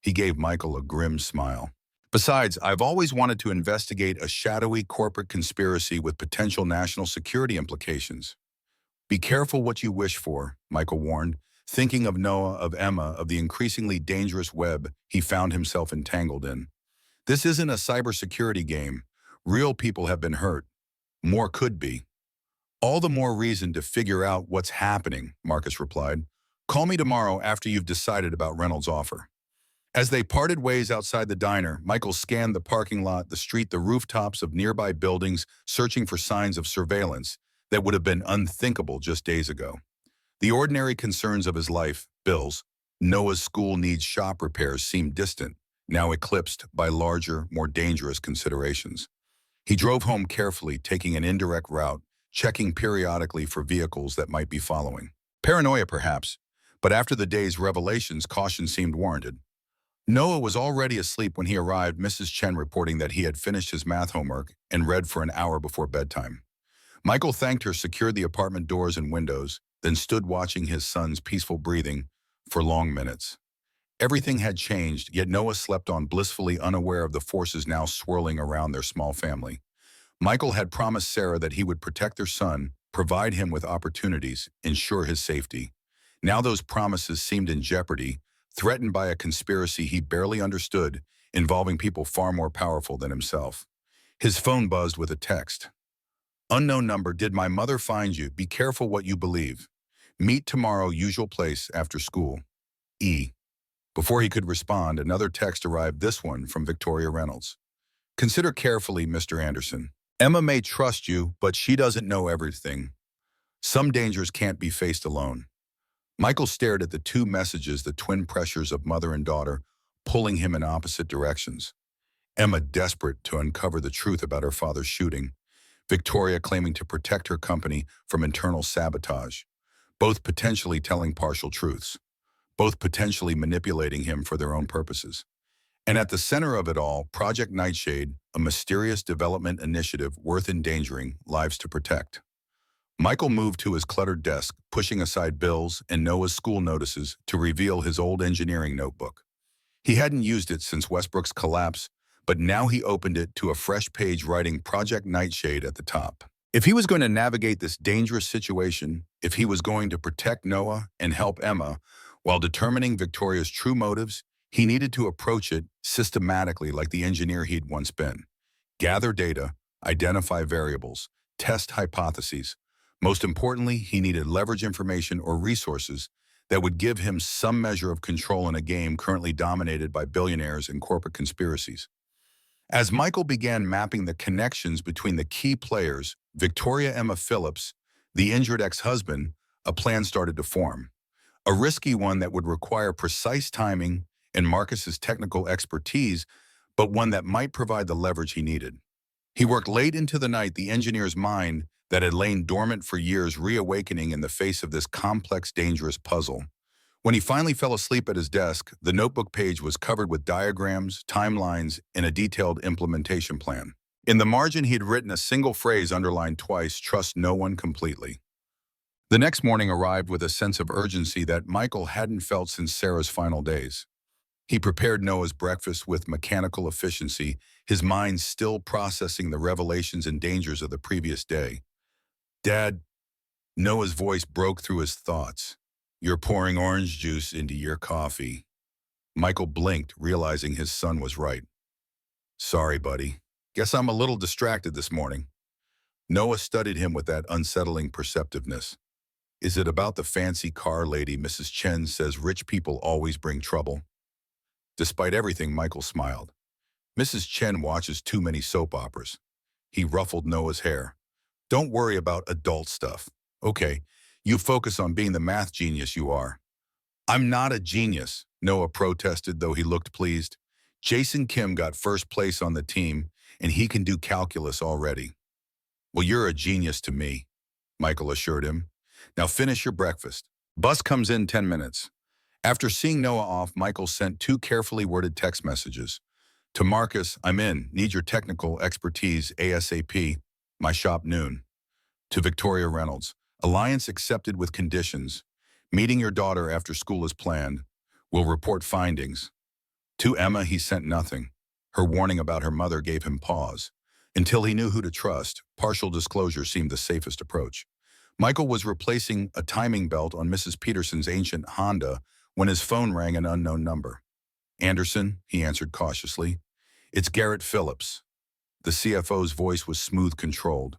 He gave Michael a grim smile. Besides, I've always wanted to investigate a shadowy corporate conspiracy with potential national security implications. Be careful what you wish for, Michael warned, thinking of Noah, of Emma, of the increasingly dangerous web he found himself entangled in. This isn't a cybersecurity game. Real people have been hurt. More could be. All the more reason to figure out what's happening, Marcus replied. Call me tomorrow after you've decided about Reynolds' offer. As they parted ways outside the diner, Michael scanned the parking lot, the street, the rooftops of nearby buildings, searching for signs of surveillance that would have been unthinkable just days ago. The ordinary concerns of his life, bills, Noah's school needs, shop repairs, seemed distant, now eclipsed by larger, more dangerous considerations. He drove home carefully, taking an indirect route, checking periodically for vehicles that might be following. Paranoia, perhaps, but after the day's revelations, caution seemed warranted. Noah was already asleep when he arrived, Mrs. Chen reporting that he had finished his math homework and read for an hour before bedtime. Michael thanked her, secured the apartment doors and windows, then stood watching his son's peaceful breathing for long minutes. Everything had changed, yet Noah slept on, blissfully unaware of the forces now swirling around their small family. Michael had promised Sarah that he would protect their son, provide him with opportunities, ensure his safety. Now those promises seemed in jeopardy, threatened by a conspiracy he barely understood, involving people far more powerful than himself. His phone buzzed with a text. Unknown number, did my mother find you? Be careful what you believe. Meet tomorrow, usual place, after school. E. Before he could respond, another text arrived, this one from Victoria Reynolds. Consider carefully, Mr. Anderson. Emma may trust you, but she doesn't know everything. Some dangers can't be faced alone. Michael stared at the two messages, the twin pressures of mother and daughter, pulling him in opposite directions. Emma desperate to uncover the truth about her father's shooting. Victoria claiming to protect her company from internal sabotage. Both potentially telling partial truths. Both potentially manipulating him for their own purposes. And at the center of it all, Project Nightshade, a mysterious development initiative worth endangering lives to protect. Michael moved to his cluttered desk, pushing aside bills and Noah's school notices to reveal his old engineering notebook. He hadn't used it since Westbrook's collapse, but now he opened it to a fresh page writing Project Nightshade at the top. If he was going to navigate this dangerous situation, if he was going to protect Noah and help Emma, while determining Victoria's true motives, he needed to approach it systematically like the engineer he'd once been. Gather data, identify variables, test hypotheses, Most importantly, he needed leverage information or resources that would give him some measure of control in a game currently dominated by billionaires and corporate conspiracies. As Michael began mapping the connections between the key players, Victoria Emma Phillips, the injured ex-husband, a plan started to form. A risky one that would require precise timing and Marcus's technical expertise, but one that might provide the leverage he needed. He worked late into the night, the engineer's mind that had lain dormant for years reawakening in the face of this complex, dangerous puzzle. When he finally fell asleep at his desk, the notebook page was covered with diagrams, timelines, and a detailed implementation plan. In the margin, he had written a single phrase underlined twice: trust no one completely. The next morning arrived with a sense of urgency that Michael hadn't felt since Sarah's final days. He prepared Noah's breakfast with mechanical efficiency, his mind still processing the revelations and dangers of the previous day. "Dad," Noah's voice broke through his thoughts. "You're pouring orange juice into your coffee." Michael blinked, realizing his son was right. "Sorry, buddy. Guess I'm a little distracted this morning." Noah studied him with that unsettling perceptiveness. "Is it about the fancy car lady Mrs. Chen says rich people always bring trouble?" Despite everything, Michael smiled. "Mrs. Chen watches too many soap operas." He ruffled Noah's hair. "Don't worry about adult stuff. Okay, you focus on being the math genius you are." "I'm not a genius," Noah protested, though he looked pleased. "Jason Kim got first place on the team, and he can do calculus already." "Well, you're a genius to me," Michael assured him. "Now finish your breakfast. Bus comes in 10 minutes. After seeing Noah off, Michael sent two carefully worded text messages. To Marcus, "I'm in. Need your technical expertise ASAP. My shop noon." To Victoria Reynolds, "Alliance accepted with conditions. Meeting your daughter after school is planned. Will report findings." To Emma, he sent nothing. Her warning about her mother gave him pause. Until he knew who to trust, partial disclosure seemed the safest approach. Michael was replacing a timing belt on Mrs. Peterson's ancient Honda when his phone rang an unknown number. "Anderson," he answered cautiously. "It's Garrett Phillips." The CFO's voice was smooth, controlled.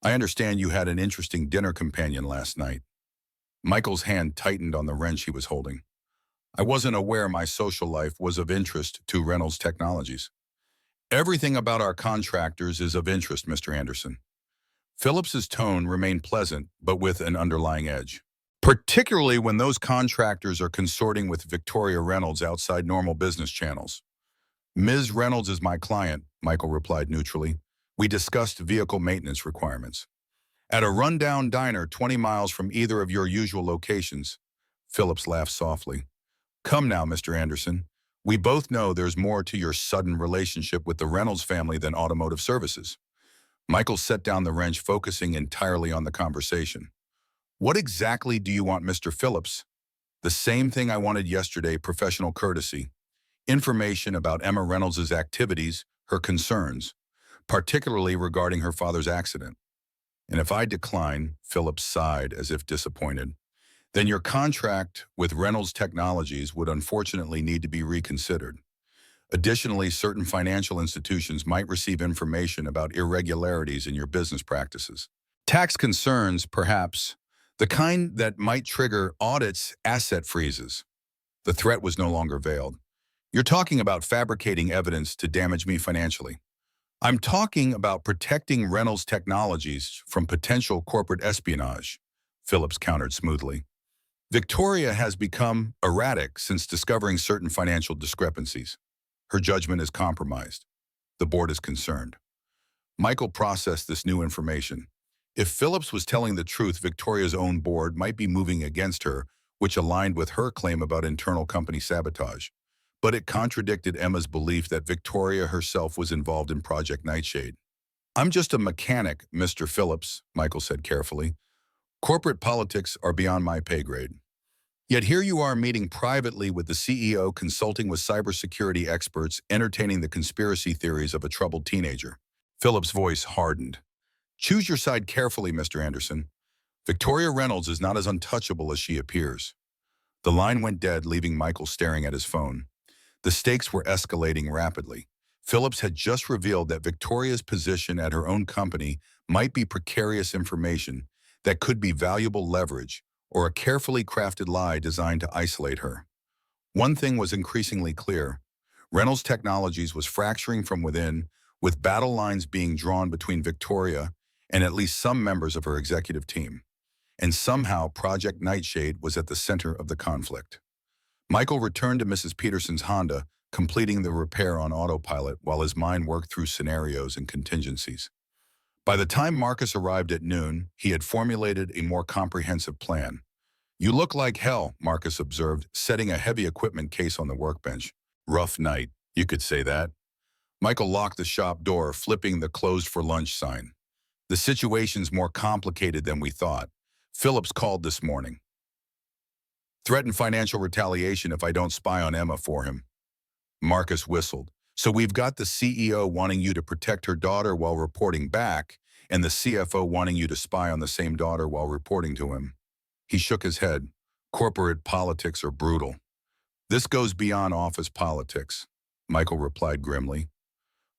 "I understand you had an interesting dinner companion last night." Michael's hand tightened on the wrench he was holding. "I wasn't aware my social life was of interest to Reynolds Technologies." "Everything about our contractors is of interest, Mr. Anderson." Phillips's tone remained pleasant, but with an underlying edge. "Particularly when those contractors are consorting with Victoria Reynolds outside normal business channels." "Ms. Reynolds is my client," Michael replied neutrally. "We discussed vehicle maintenance requirements." "At a rundown diner 20 miles from either of your usual locations." Phillips laughed softly. "Come now, Mr. Anderson. We both know there's more to your sudden relationship with the Reynolds family than automotive services." Michael set down the wrench, focusing entirely on the conversation. "What exactly do you want, Mr. Phillips?" "The same thing I wanted yesterday: professional courtesy. Information about Emma Reynolds' activities, her concerns, particularly regarding her father's accident." "And if I decline," Phillips sighed as if disappointed, "then your contract with Reynolds Technologies would unfortunately need to be reconsidered. Additionally, certain financial institutions might receive information about irregularities in your business practices. Tax concerns, perhaps, the kind that might trigger audits, asset freezes." The threat was no longer veiled. "You're talking about fabricating evidence to damage me financially." "I'm talking about protecting Reynolds Technologies from potential corporate espionage," Phillips countered smoothly. "Victoria has become erratic since discovering certain financial discrepancies. Her judgment is compromised. The board is concerned." Michael processed this new information. If Phillips was telling the truth, Victoria's own board might be moving against her, which aligned with her claim about internal company sabotage. But it contradicted Emma's belief that Victoria herself was involved in Project Nightshade. "I'm just a mechanic, Mr. Phillips," Michael said carefully. "Corporate politics are beyond my pay grade. Yet here you are meeting privately with the CEO, consulting with cybersecurity experts, entertaining the conspiracy theories of a troubled teenager." Phillips' voice hardened. "Choose your side carefully, Mr. Anderson. Victoria Reynolds is not as untouchable as she appears." The line went dead, leaving Michael staring at his phone. The stakes were escalating rapidly. Phillips had just revealed that Victoria's position at her own company might be precarious information that could be valuable leverage or a carefully crafted lie designed to isolate her. One thing was increasingly clear. Reynolds Technologies was fracturing from within, with battle lines being drawn between Victoria and at least some members of her executive team. And somehow Project Nightshade was at the center of the conflict. Michael returned to Mrs. Peterson's Honda, completing the repair on autopilot while his mind worked through scenarios and contingencies. By the time Marcus arrived at noon, he had formulated a more comprehensive plan. "You look like hell," Marcus observed, setting a heavy equipment case on the workbench. "Rough night, you could say that." Michael locked the shop door, flipping the "closed for lunch" sign. "The situation's more complicated than we thought. Phillips called this morning. Threatened financial retaliation if I don't spy on Emma for him." Marcus whistled. "So we've got the CEO wanting you to protect her daughter while reporting back, and the CFO wanting you to spy on the same daughter while reporting to him." He shook his head. "Corporate politics are brutal." "This goes beyond office politics," Michael replied grimly.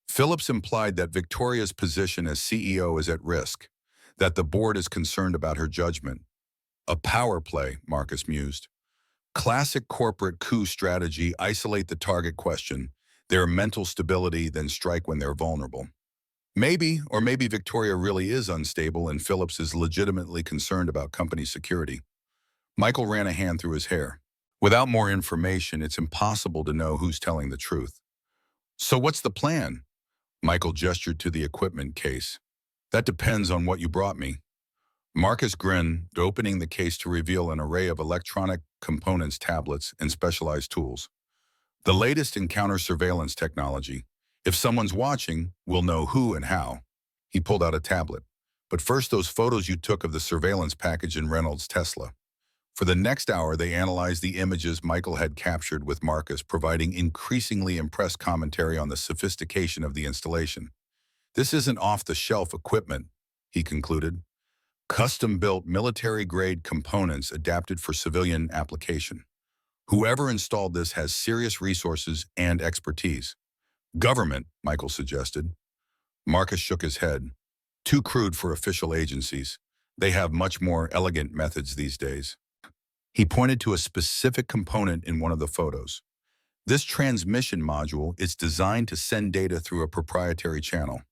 "Phillips implied that Victoria's position as CEO is at risk, that the board is concerned about her judgment." "A power play," Marcus mused. "Classic corporate coup strategy: isolate the target, question their mental stability, then strike when they're vulnerable." Maybe Victoria really is unstable and Phillips is legitimately concerned about company security. Michael ran a hand through his hair. "Without more information, it's impossible to know who's telling the truth." "So what's the plan?" Michael gestured to the equipment case. "That depends on what you brought me." Marcus grinned, opening the case to reveal an array of electronic components, tablets, and specialized tools. "The latest in counter-surveillance technology. If someone's watching, we'll know who and how." He pulled out a tablet. "But first, those photos you took of the surveillance package in Reynolds' Tesla." For the next hour, they analyzed the images Michael had captured, with Marcus providing increasingly impressed commentary on the sophistication of the installation. "This isn't off-the-shelf equipment," he concluded. "Custom-built military-grade components adapted for civilian application. Whoever installed this has serious resources and expertise." "Government," Michael suggested. Marcus shook his head. "Too crude for official agencies. They have much more elegant methods these days." He pointed to a specific component in one of the photos. "This transmission module is designed to send data through a proprietary channel.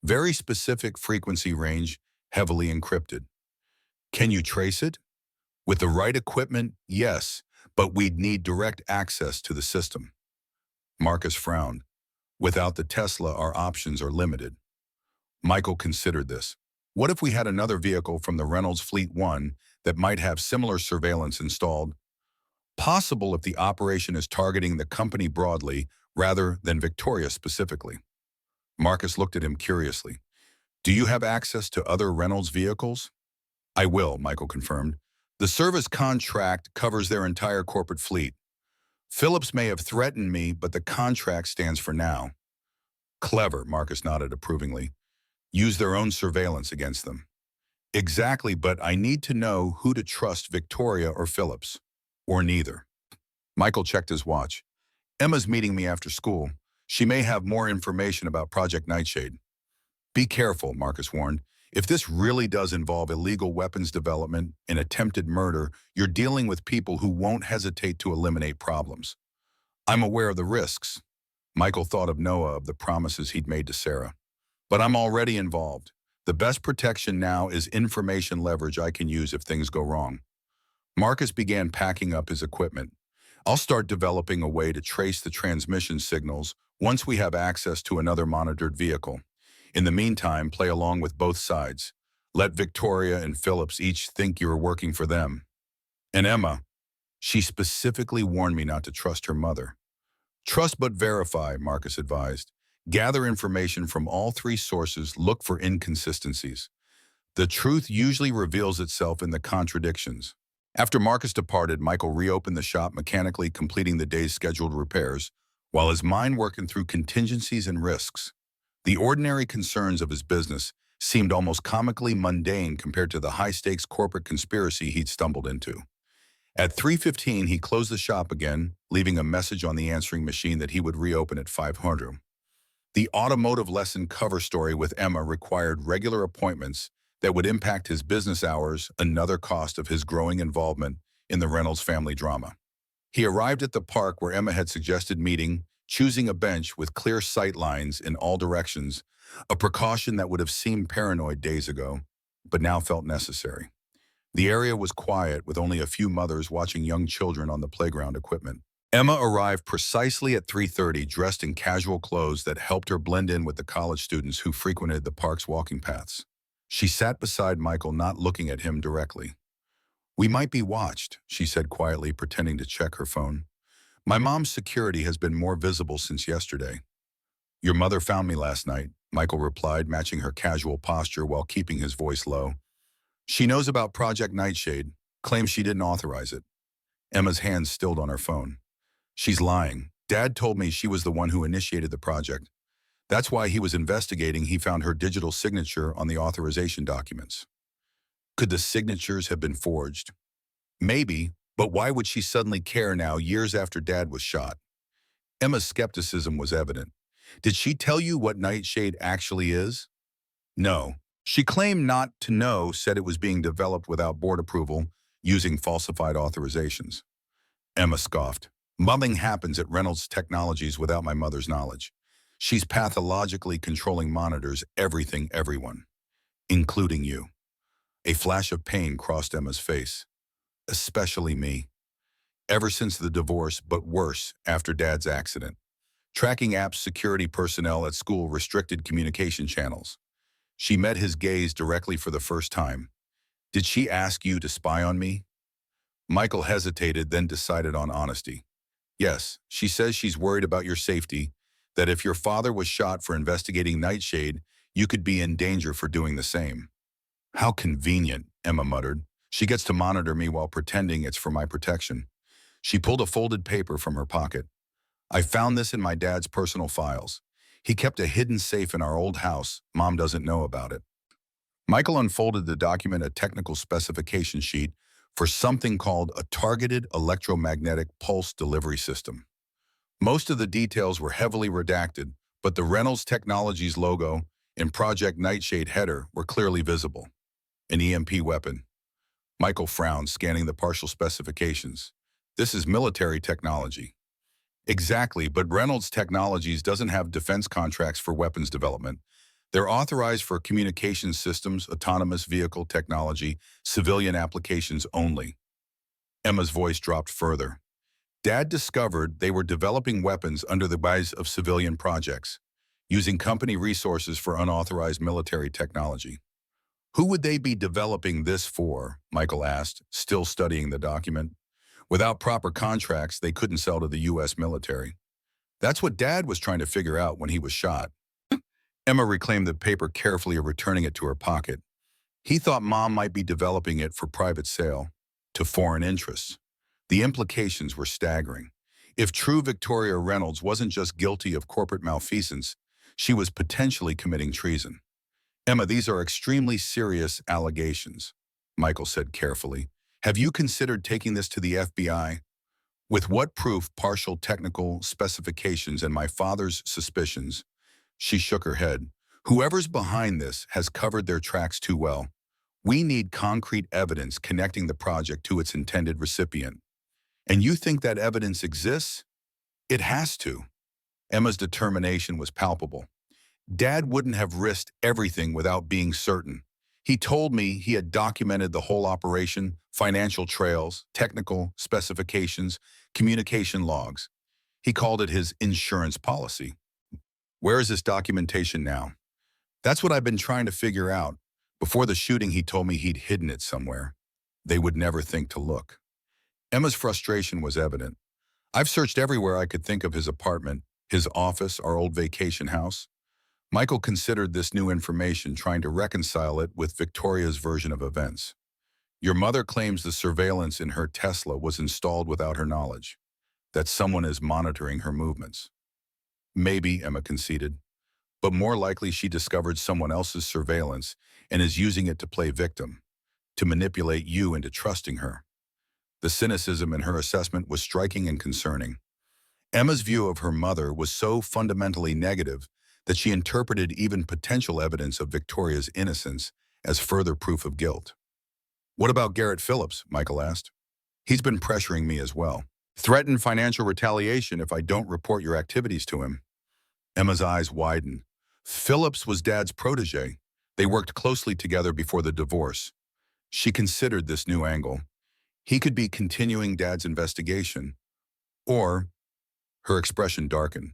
Very specific frequency range, heavily encrypted." "Can you trace it?" "With the right equipment, yes, but we'd need direct access to the system." Marcus frowned. "Without the Tesla, our options are limited." Michael considered this. What if we had another vehicle from the Reynolds Fleet 1 that might have similar surveillance installed? Possible if the operation is targeting the company broadly rather than Victoria specifically. Marcus looked at him curiously. "Do you have access to other Reynolds vehicles?" "I will," Michael confirmed. "The service contract covers their entire corporate fleet. Phillips may have threatened me, but the contract stands for now." "Clever," Marcus nodded approvingly. "Use their own surveillance against them." "Exactly, but I need to know who to trust, Victoria or Phillips. Or neither." Michael checked his watch. "Emma's meeting me after school. She may have more information about Project Nightshade." "Be careful," Marcus warned. "If this really does involve illegal weapons development and attempted murder, you're dealing with people who won't hesitate to eliminate problems." "I'm aware of the risks." Michael thought of Noah, of the promises he'd made to Sarah. "But I'm already involved. The best protection now is information leverage I can use if things go wrong." Marcus began packing up his equipment. "I'll start developing a way to trace the transmission signals once we have access to another monitored vehicle. In the meantime, play along with both sides. Let Victoria and Phillips each think you're working for them. And Emma, she specifically warned me not to trust her mother." "Trust but verify," Marcus advised. "Gather information from all three sources, look for inconsistencies. The truth usually reveals itself in the contradictions." After Marcus departed, Michael reopened the shop, mechanically completing the day's scheduled repairs, while his mind working through contingencies and risks. The ordinary concerns of his business seemed almost comically mundane compared to the high-stakes corporate conspiracy he'd stumbled into. At 3:15, he closed the shop again, leaving a message on the answering machine that he would reopen at 500. The automotive lesson cover story with Emma required regular appointments that would impact his business hours, another cost of his growing involvement in the Reynolds family drama. He arrived at the park where Emma had suggested meeting, choosing a bench with clear sight lines in all directions, a precaution that would have seemed paranoid days ago, but now felt necessary. The area was quiet, with only a few mothers watching young children on the playground equipment. Emma arrived precisely at 3:30, dressed in casual clothes that helped her blend in with the college students who frequented the park's walking paths. She sat beside Michael, not looking at him directly. "We might be watched," she said quietly, pretending to check her phone. "My mom's security has been more visible since yesterday." "Your mother found me last night," Michael replied, matching her casual posture while keeping his voice low. "She knows about Project Nightshade, claims she didn't authorize it." Emma's hands stilled on her phone. "She's lying. Dad told me she was the one who initiated the project. That's why he was investigating. He found her digital signature on the authorization documents." Could the signatures have been forged? Maybe, but why would she suddenly care now, years after Dad was shot? Emma's skepticism was evident. Did she tell you what Nightshade actually is? No. She claimed not to know, said it was being developed without board approval, using falsified authorizations. Emma scoffed. "Mumming happens at Reynolds Technologies without my mother's knowledge. She's pathologically controlling monitors everything, everyone, including you." A flash of pain crossed Emma's face. "Especially me. Ever since the divorce, but worse, after Dad's accident. Tracking apps, security personnel at school restricted communication channels." She met his gaze directly for the first time. "Did she ask you to spy on me?" Michael hesitated, then decided on honesty. "Yes, she says she's worried about your safety, that if your father was shot for investigating Nightshade, you could be in danger for doing the same." "How convenient," Emma muttered. "She gets to monitor me while pretending it's for my protection." She pulled a folded paper from her pocket. "I found this in my dad's personal files. He kept a hidden safe in our old house. Mom doesn't know about it." Michael unfolded the document, a technical specification sheet for something called a targeted electromagnetic pulse delivery system. Most of the details were heavily redacted, but the Reynolds Technologies logo and Project Nightshade header were clearly visible. An EMP weapon. Michael frowned, scanning the partial specifications. "This is military technology." "Exactly, but Reynolds Technologies doesn't have defense contracts for weapons development. They're authorized for communications systems, autonomous vehicle technology, civilian applications only." Emma's voice dropped further. "Dad discovered they were developing weapons under the guise of civilian projects, using company resources for unauthorized military technology." "Who would they be developing this for?" Michael asked, still studying the document. "Without proper contracts, they couldn't sell to the U.S. military." "That's what Dad was trying to figure out when he was shot." Emma reclaimed the paper carefully, returning it to her pocket. "He thought Mom might be developing it for private sale, to foreign interests." The implications were staggering. If true, Victoria Reynolds wasn't just guilty of corporate malfeasance, she was potentially committing treason. "Emma, these are extremely serious allegations," Michael said carefully. "Have you considered taking this to the FBI? With what proof, partial technical specifications, and my father's suspicions?" She shook her head. "Whoever's behind this has covered their tracks too well. We need concrete evidence connecting the project to its intended recipient." "And you think that evidence exists?" "It has to." Emma's determination was palpable. "Dad wouldn't have risked everything without being certain. He told me he had documented the whole operation, financial trails, technical specifications, communication logs. He called it his insurance policy." "Where is this documentation now?" "That's what I've been trying to figure out. Before the shooting, he told me he'd hidden it somewhere. They would never think to look." Emma's frustration was evident. "I've searched everywhere I could think of: his apartment, his office, our old vacation house." Michael considered this new information, trying to reconcile it with Victoria's version of events. "Your mother claims the surveillance in her Tesla was installed without her knowledge, that someone is monitoring her movements." "Maybe," Emma conceded, "but more likely she discovered someone else's surveillance and is using it to play victim, to manipulate you into trusting her." The cynicism in her assessment was striking and concerning. Emma's view of her mother was so fundamentally negative that she interpreted even potential evidence of Victoria's innocence as further proof of guilt. "What about Garrett Phillips?" Michael asked. "He's been pressuring me as well. Threatened financial retaliation if I don't report your activities to him." Emma's eyes widened. Phillips was Dad's protege. They worked closely together before the divorce. She considered this new angle. He could be continuing Dad's investigation, or, her expression darkened,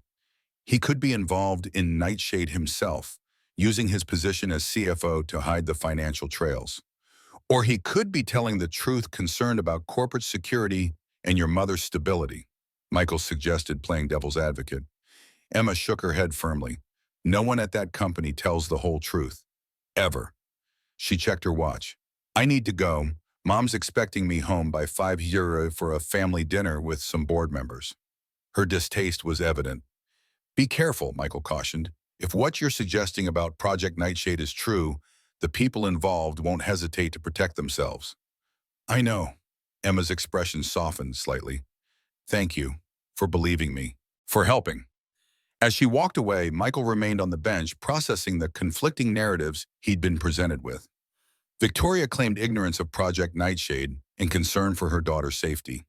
he could be involved in Nightshade himself, using his position as CFO to hide the financial trails. Or he could be telling the truth concerned about corporate security and your mother's stability, Michael suggested, playing devil's advocate. Emma shook her head firmly. "No one at that company tells the whole truth. Ever." She checked her watch. "I need to go. Mom's expecting me home by 5 for a family dinner with some board members." Her distaste was evident. "Be careful," Michael cautioned. "If what you're suggesting about Project Nightshade is true, the people involved won't hesitate to protect themselves." "I know." Emma's expression softened slightly. "Thank you for believing me, for helping." As she walked away, Michael remained on the bench, processing the conflicting narratives he'd been presented with. Victoria claimed ignorance of Project Nightshade and concern for her daughter's safety.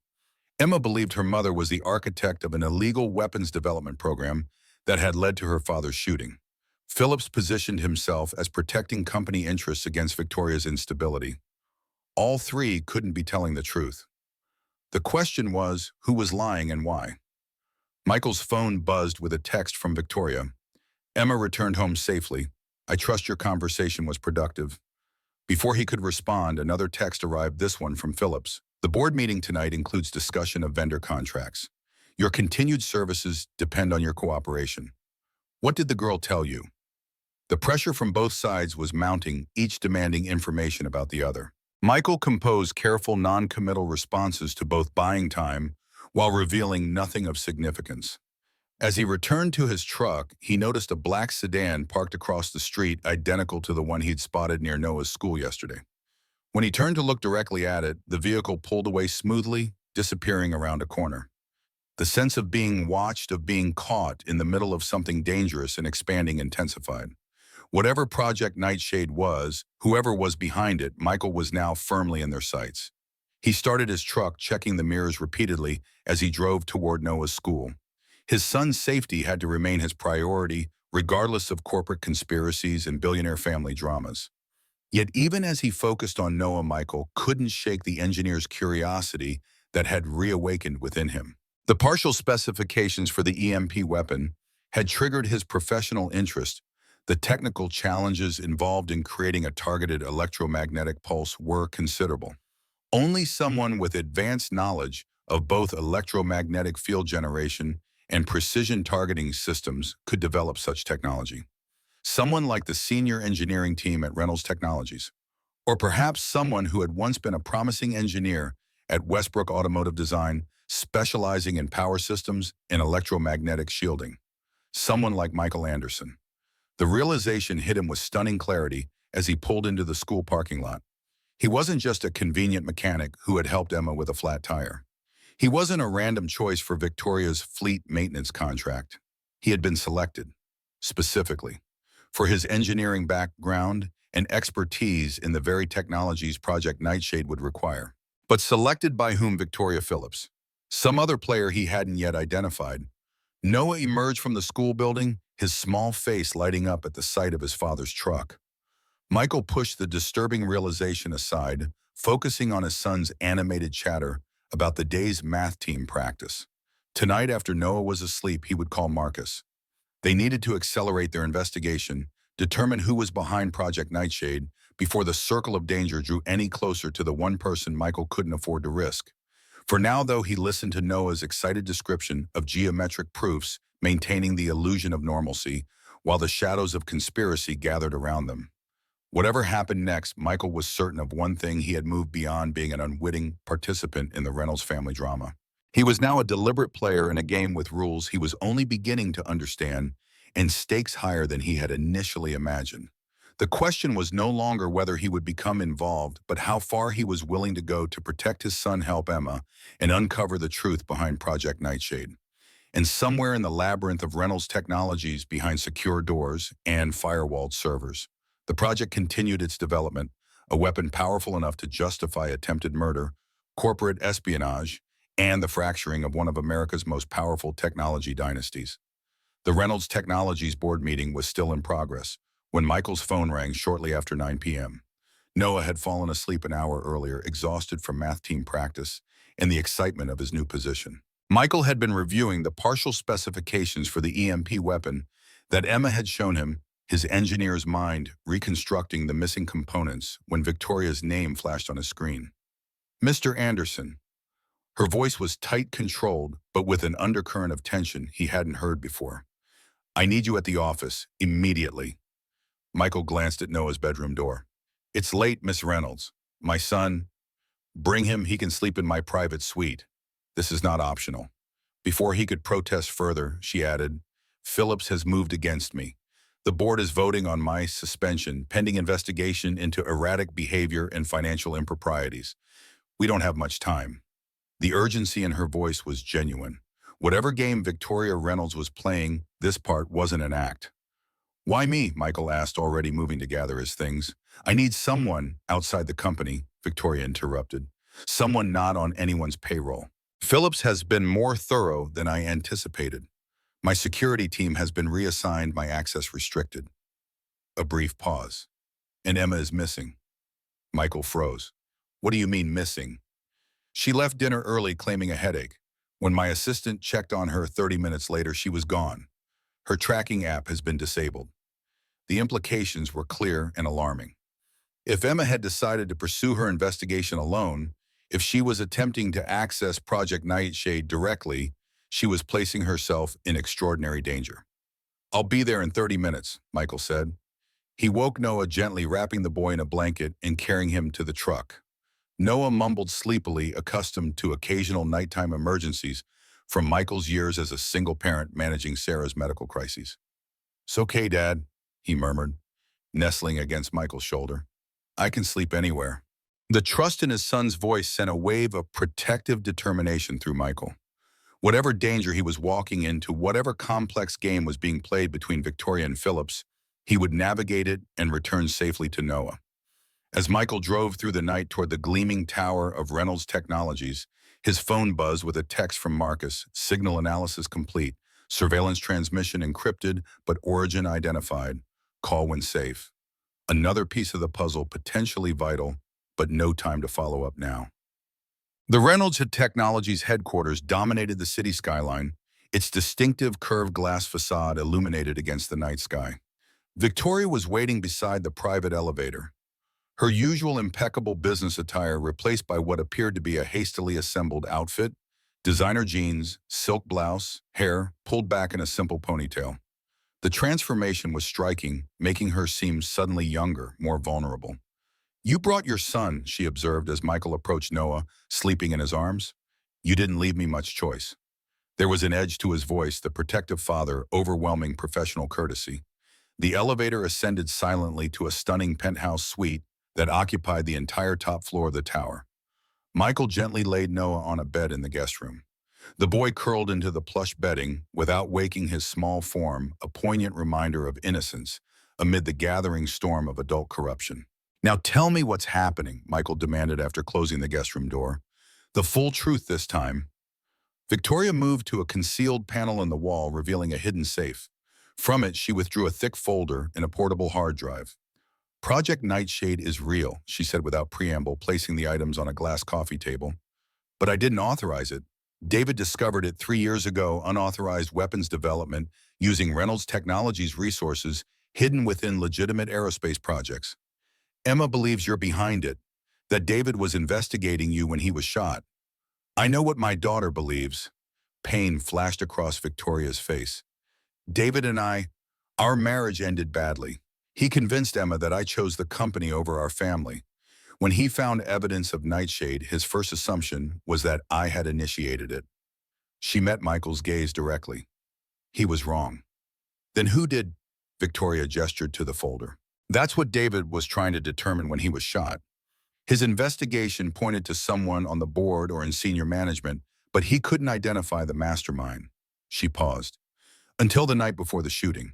Emma believed her mother was the architect of an illegal weapons development program that had led to her father's shooting. Phillips positioned himself as protecting company interests against Victoria's instability. All three couldn't be telling the truth. The question was, who was lying and why? Michael's phone buzzed with a text from Victoria. "Emma returned home safely. I trust your conversation was productive." Before he could respond, another text arrived, this one from Phillips. "The board meeting tonight includes discussion of vendor contracts. Your continued services depend on your cooperation." What did the girl tell you? The pressure from both sides was mounting, each demanding information about the other. Michael composed careful, non-committal responses to both buying time while revealing nothing of significance. As he returned to his truck, he noticed a black sedan parked across the street, identical to the one he'd spotted near Noah's school yesterday. When he turned to look directly at it, the vehicle pulled away smoothly, disappearing around a corner. The sense of being watched, of being caught in the middle of something dangerous and expanding, intensified. Whatever Project Nightshade was, whoever was behind it, Michael was now firmly in their sights. He started his truck, checking the mirrors repeatedly as he drove toward Noah's school. His son's safety had to remain his priority, regardless of corporate conspiracies and billionaire family dramas. Yet even as he focused on Noah, Michael couldn't shake the engineer's curiosity that had reawakened within him. The partial specifications for the EMP weapon had triggered his professional interest. The technical challenges involved in creating a targeted electromagnetic pulse were considerable. Only someone with advanced knowledge of both electromagnetic field generation and precision targeting systems could develop such technology. Someone like the senior engineering team at Reynolds Technologies, or perhaps someone who had once been a promising engineer at Westbrook Automotive Design, specializing in power systems and electromagnetic shielding. Someone like Michael Anderson. The realization hit him with stunning clarity as he pulled into the school parking lot. He wasn't just a convenient mechanic who had helped Emma with a flat tire. He wasn't a random choice for Victoria's fleet maintenance contract. He had been selected, specifically, for his engineering background and expertise in the very technologies Project Nightshade would require. But selected by whom? Victoria Phillips. Some other player he hadn't yet identified. Noah emerged from the school building, his small face lighting up at the sight of his father's truck. Michael pushed the disturbing realization aside, focusing on his son's animated chatter about the day's math team practice. Tonight, after Noah was asleep, he would call Marcus. They needed to accelerate their investigation, determine who was behind Project Nightshade before the circle of danger drew any closer to the one person Michael couldn't afford to risk. For now, though, he listened to Noah's excited description of geometric proofs maintaining the illusion of normalcy while the shadows of conspiracy gathered around them. Whatever happened next, Michael was certain of one thing: he had moved beyond being an unwitting participant in the Reynolds family drama. He was now a deliberate player in a game with rules he was only beginning to understand and stakes higher than he had initially imagined. The question was no longer whether he would become involved, but how far he was willing to go to protect his son, help Emma, and uncover the truth behind Project Nightshade. And somewhere in the labyrinth of Reynolds Technologies, behind secure doors and firewalled servers, The project continued its development, a weapon powerful enough to justify attempted murder, corporate espionage, and the fracturing of one of America's most powerful technology dynasties. The Reynolds Technologies board meeting was still in progress when Michael's phone rang shortly after 9 p.m. Noah had fallen asleep an hour earlier, exhausted from math team practice and the excitement of his new position. Michael had been reviewing the partial specifications for the EMP weapon that Emma had shown him, his engineer's mind reconstructing the missing components when Victoria's name flashed on his screen. Mr. Anderson. Her voice was tight, controlled, but with an undercurrent of tension he hadn't heard before. I need you at the office, immediately. Michael glanced at Noah's bedroom door. It's late, Miss Reynolds. My son, bring him, he can sleep in my private suite. This is not optional. Before he could protest further, she added, Phillips has moved against me. The board is voting on my suspension, pending investigation into erratic behavior and financial improprieties. We don't have much time. The urgency in her voice was genuine. Whatever game Victoria Reynolds was playing, this part wasn't an act. Why me? Michael asked, already moving to gather his things. I need someone outside the company, Victoria interrupted. Someone not on anyone's payroll. Phillips has been more thorough than I anticipated. My security team has been reassigned, my access restricted. A brief pause. And Emma is missing. Michael froze. What do you mean missing? She left dinner early claiming a headache. When my assistant checked on her 30 minutes later, she was gone. Her tracking app has been disabled. The implications were clear and alarming. If Emma had decided to pursue her investigation alone, if she was attempting to access Project Nightshade directly, she was placing herself in extraordinary danger. I'll be there in 30 minutes, Michael said. He woke Noah gently, wrapping the boy in a blanket and carrying him to the truck. Noah mumbled sleepily, accustomed to occasional nighttime emergencies from Michael's years as a single parent managing Sarah's medical crises. It's okay, Dad, he murmured, nestling against Michael's shoulder. I can sleep anywhere. The trust in his son's voice sent a wave of protective determination through Michael. Whatever danger he was walking into, whatever complex game was being played between Victoria and Phillips, he would navigate it and return safely to Noah. As Michael drove through the night toward the gleaming tower of Reynolds Technologies, his phone buzzed with a text from Marcus, signal analysis complete, surveillance transmission encrypted but origin identified, call when safe. Another piece of the puzzle potentially vital, but no time to follow up now. The Reynolds Technologies headquarters dominated the city skyline, its distinctive curved glass facade illuminated against the night sky. Victoria was waiting beside the private elevator, her usual impeccable business attire replaced by what appeared to be a hastily assembled outfit, designer jeans, silk blouse, hair pulled back in a simple ponytail. The transformation was striking, making her seem suddenly younger, more vulnerable. You brought your son, she observed as Michael approached Noah, sleeping in his arms. You didn't leave me much choice. There was an edge to his voice, the protective father, overwhelming professional courtesy. The elevator ascended silently to a stunning penthouse suite that occupied the entire top floor of the tower. Michael gently laid Noah on a bed in the guest room. The boy curled into the plush bedding without waking his small form, a poignant reminder of innocence amid the gathering storm of adult corruption. Now tell me what's happening, Michael demanded after closing the guest room door. The full truth this time. Victoria moved to a concealed panel in the wall, revealing a hidden safe. From it, she withdrew a thick folder and a portable hard drive. Project Nightshade is real, she said without preamble, placing the items on a glass coffee table. But I didn't authorize it. David discovered it 3 years ago, unauthorized weapons development using Reynolds Technologies resources hidden within legitimate aerospace projects. Emma believes you're behind it, that David was investigating you when he was shot. I know what my daughter believes. Pain flashed across Victoria's face. David and our marriage ended badly. He convinced Emma that I chose the company over our family. When he found evidence of Nightshade, his first assumption was that I had initiated it. She met Michael's gaze directly. He was wrong. Then who did? Victoria gestured to the folder. That's what David was trying to determine when he was shot. His investigation pointed to someone on the board or in senior management, but he couldn't identify the mastermind. She paused. Until the night before the shooting.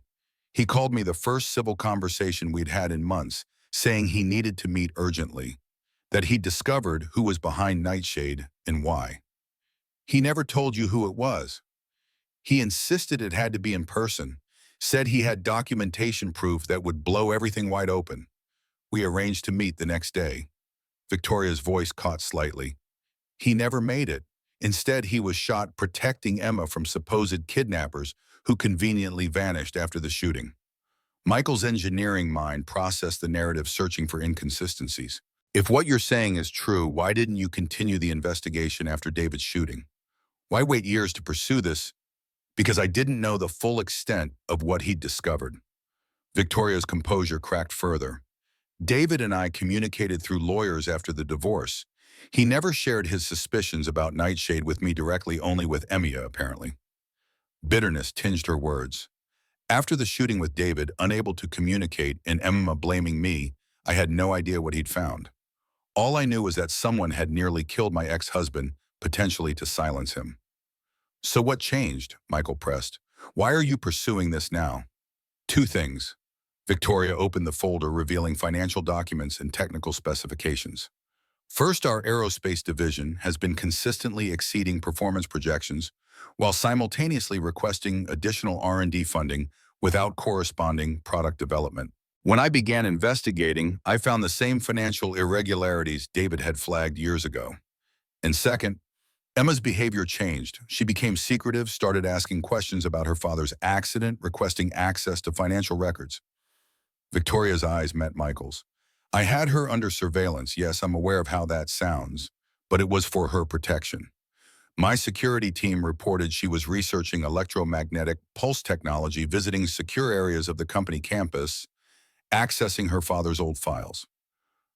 He called me the first civil conversation we'd had in months, saying he needed to meet urgently, that he'd discovered who was behind Nightshade and why. He never told you who it was. He insisted it had to be in person, said he had documentation proof that would blow everything wide open. We arranged to meet the next day. Victoria's voice caught slightly. He never made it. Instead, he was shot protecting Emma from supposed kidnappers who conveniently vanished after the shooting. Michael's engineering mind processed the narrative, searching for inconsistencies. If what you're saying is true, why didn't you continue the investigation after David's shooting? Why wait years to pursue this? Because I didn't know the full extent of what he'd discovered. Victoria's composure cracked further. David and I communicated through lawyers after the divorce. He never shared his suspicions about Nightshade with me directly, only with Emma, apparently. Bitterness tinged her words. After the shooting with David, unable to communicate and Emma blaming me, I had no idea what he'd found. All I knew was that someone had nearly killed my ex-husband, potentially to silence him. So what changed? Michael pressed. Why are you pursuing this now? Two things. Victoria opened the folder revealing financial documents and technical specifications. First, our aerospace division has been consistently exceeding performance projections while simultaneously requesting additional R&D funding without corresponding product development. When I began investigating, I found the same financial irregularities David had flagged years ago. And second, Emma's behavior changed. She became secretive, started asking questions about her father's accident, requesting access to financial records. Victoria's eyes met Michael's. I had her under surveillance. Yes, I'm aware of how that sounds, but it was for her protection. My security team reported she was researching electromagnetic pulse technology, visiting secure areas of the company campus, accessing her father's old files.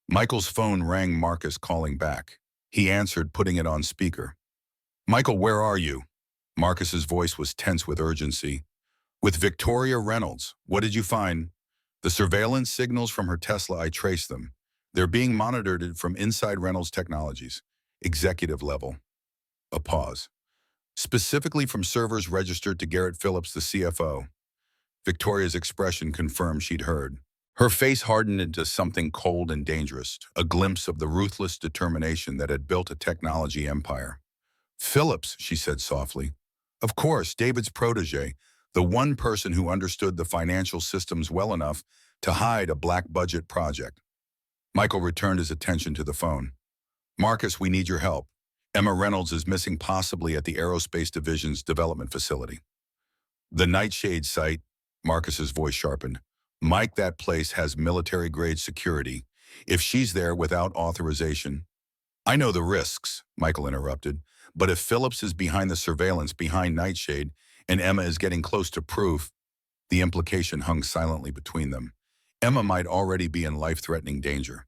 Michael's phone rang, Marcus calling back. He answered, putting it on speaker. Michael, where are you? Marcus's voice was tense with urgency. With Victoria Reynolds. What did you find? The surveillance signals from her Tesla, I traced them. They're being monitored from inside Reynolds Technologies, executive level. A pause. Specifically from servers registered to Garrett Phillips, the CFO. Victoria's expression confirmed she'd heard. Her face hardened into something cold and dangerous, a glimpse of the ruthless determination that had built a technology empire. Phillips, she said softly. Of course, David's protege, the one person who understood the financial systems well enough to hide a black-budget project. Michael returned his attention to the phone. Marcus, we need your help. Emma Reynolds is missing, possibly at the Aerospace Division's development facility. The Nightshade site, Marcus's voice sharpened. Mike, that place has military-grade security. If she's there without authorization... I know the risks, Michael interrupted, but if Phillips is behind the surveillance, behind Nightshade, and Emma is getting close to proof, the implication hung silently between them. Emma might already be in life-threatening danger.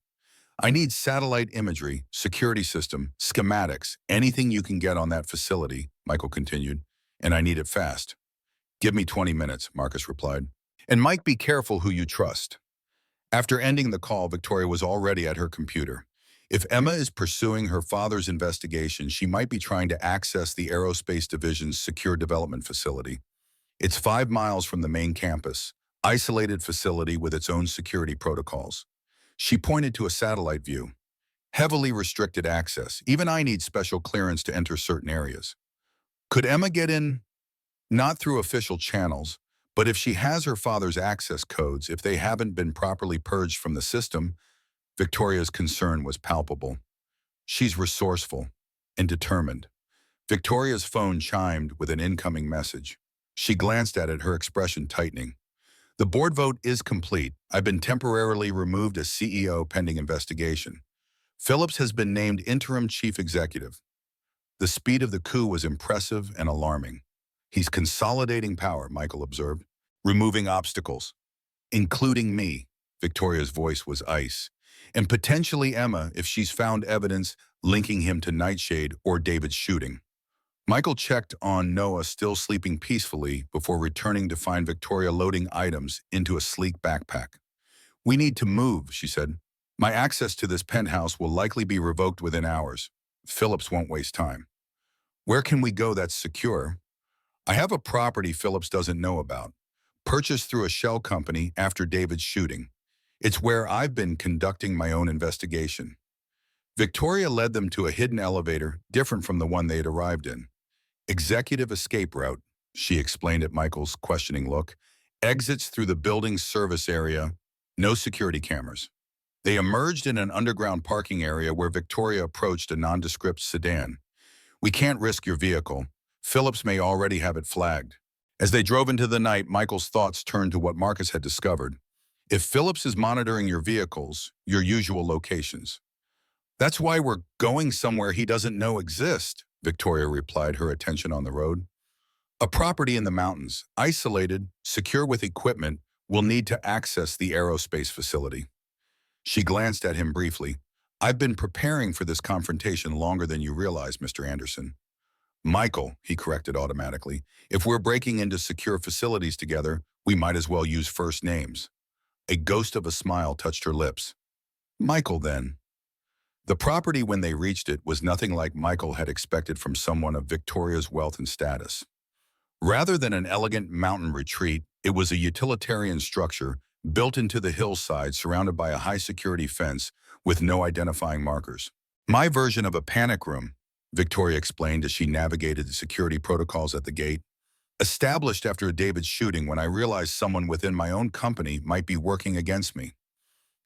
I need satellite imagery, security system, schematics, anything you can get on that facility, Michael continued, and I need it fast. Give me 20 minutes, Marcus replied. And Mike, be careful who you trust. After ending the call, Victoria was already at her computer. If Emma is pursuing her father's investigation, she might be trying to access the Aerospace Division's secure development facility. It's 5 miles from the main campus, isolated facility with its own security protocols. She pointed to a satellite view. Heavily restricted access. Even I need special clearance to enter certain areas. Could Emma get in? Not through official channels, but if she has her father's access codes, if they haven't been properly purged from the system, Victoria's concern was palpable. She's resourceful and determined. Victoria's phone chimed with an incoming message. She glanced at it, her expression tightening. The board vote is complete. I've been temporarily removed as CEO pending investigation. Phillips has been named interim chief executive. The speed of the coup was impressive and alarming. He's consolidating power, Michael observed, removing obstacles, including me. Victoria's voice was ice. And potentially Emma, if she's found evidence linking him to Nightshade or David's shooting. Michael checked on Noah, still sleeping peacefully, before returning to find Victoria loading items into a sleek backpack. We need to move, she said. My access to this penthouse will likely be revoked within hours. Phillips won't waste time. Where can we go that's secure? I have a property Phillips doesn't know about, purchased through a shell company after David's shooting. It's where I've been conducting my own investigation. Victoria led them to a hidden elevator, different from the one they had arrived in. Executive escape route, she explained at Michael's questioning look. Exits through the building's service area, no security cameras. They emerged in an underground parking area where Victoria approached a nondescript sedan. We can't risk your vehicle. Phillips may already have it flagged. As they drove into the night, Michael's thoughts turned to what Marcus had discovered. If Phillips is monitoring your vehicles, your usual locations. That's why we're going somewhere he doesn't know exist, Victoria replied, her attention on the road. A property in the mountains, isolated, secure with equipment, will need to access the aerospace facility. She glanced at him briefly. I've been preparing for this confrontation longer than you realize, Mr. Anderson. Michael, he corrected automatically. If we're breaking into secure facilities together, we might as well use first names. A ghost of a smile touched her lips. Michael, then. The property, when they reached it, was nothing like Michael had expected from someone of Victoria's wealth and status. Rather than an elegant mountain retreat, it was a utilitarian structure built into the hillside surrounded by a high-security fence with no identifying markers. My version of a panic room, Victoria explained as she navigated the security protocols at the gate. Established after David's shooting when I realized someone within my own company might be working against me.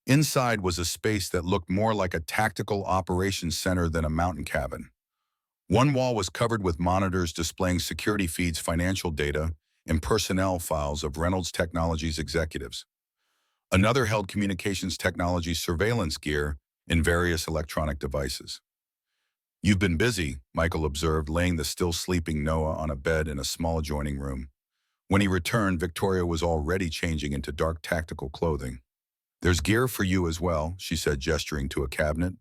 Inside was a space that looked more like a tactical operations center than a mountain cabin. One wall was covered with monitors displaying security feeds, financial data, and personnel files of Reynolds Technologies executives. Another held communications technology surveillance gear and various electronic devices. You've been busy, Michael observed, laying the still sleeping Noah on a bed in a small adjoining room. When he returned, Victoria was already changing into dark tactical clothing. There's gear for you as well, she said, gesturing to a cabinet.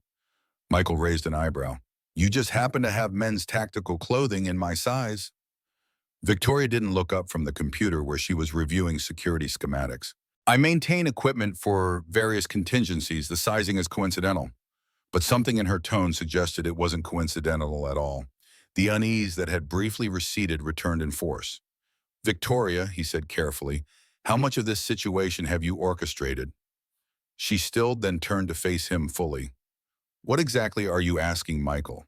Michael raised an eyebrow. You just happen to have men's tactical clothing in my size. Victoria didn't look up from the computer where she was reviewing security schematics. I maintain equipment for various contingencies. The sizing is coincidental. But something in her tone suggested it wasn't coincidental at all. The unease that had briefly receded returned in force. Victoria, he said carefully, how much of this situation have you orchestrated? She stilled, then turned to face him fully. What exactly are you asking, Michael?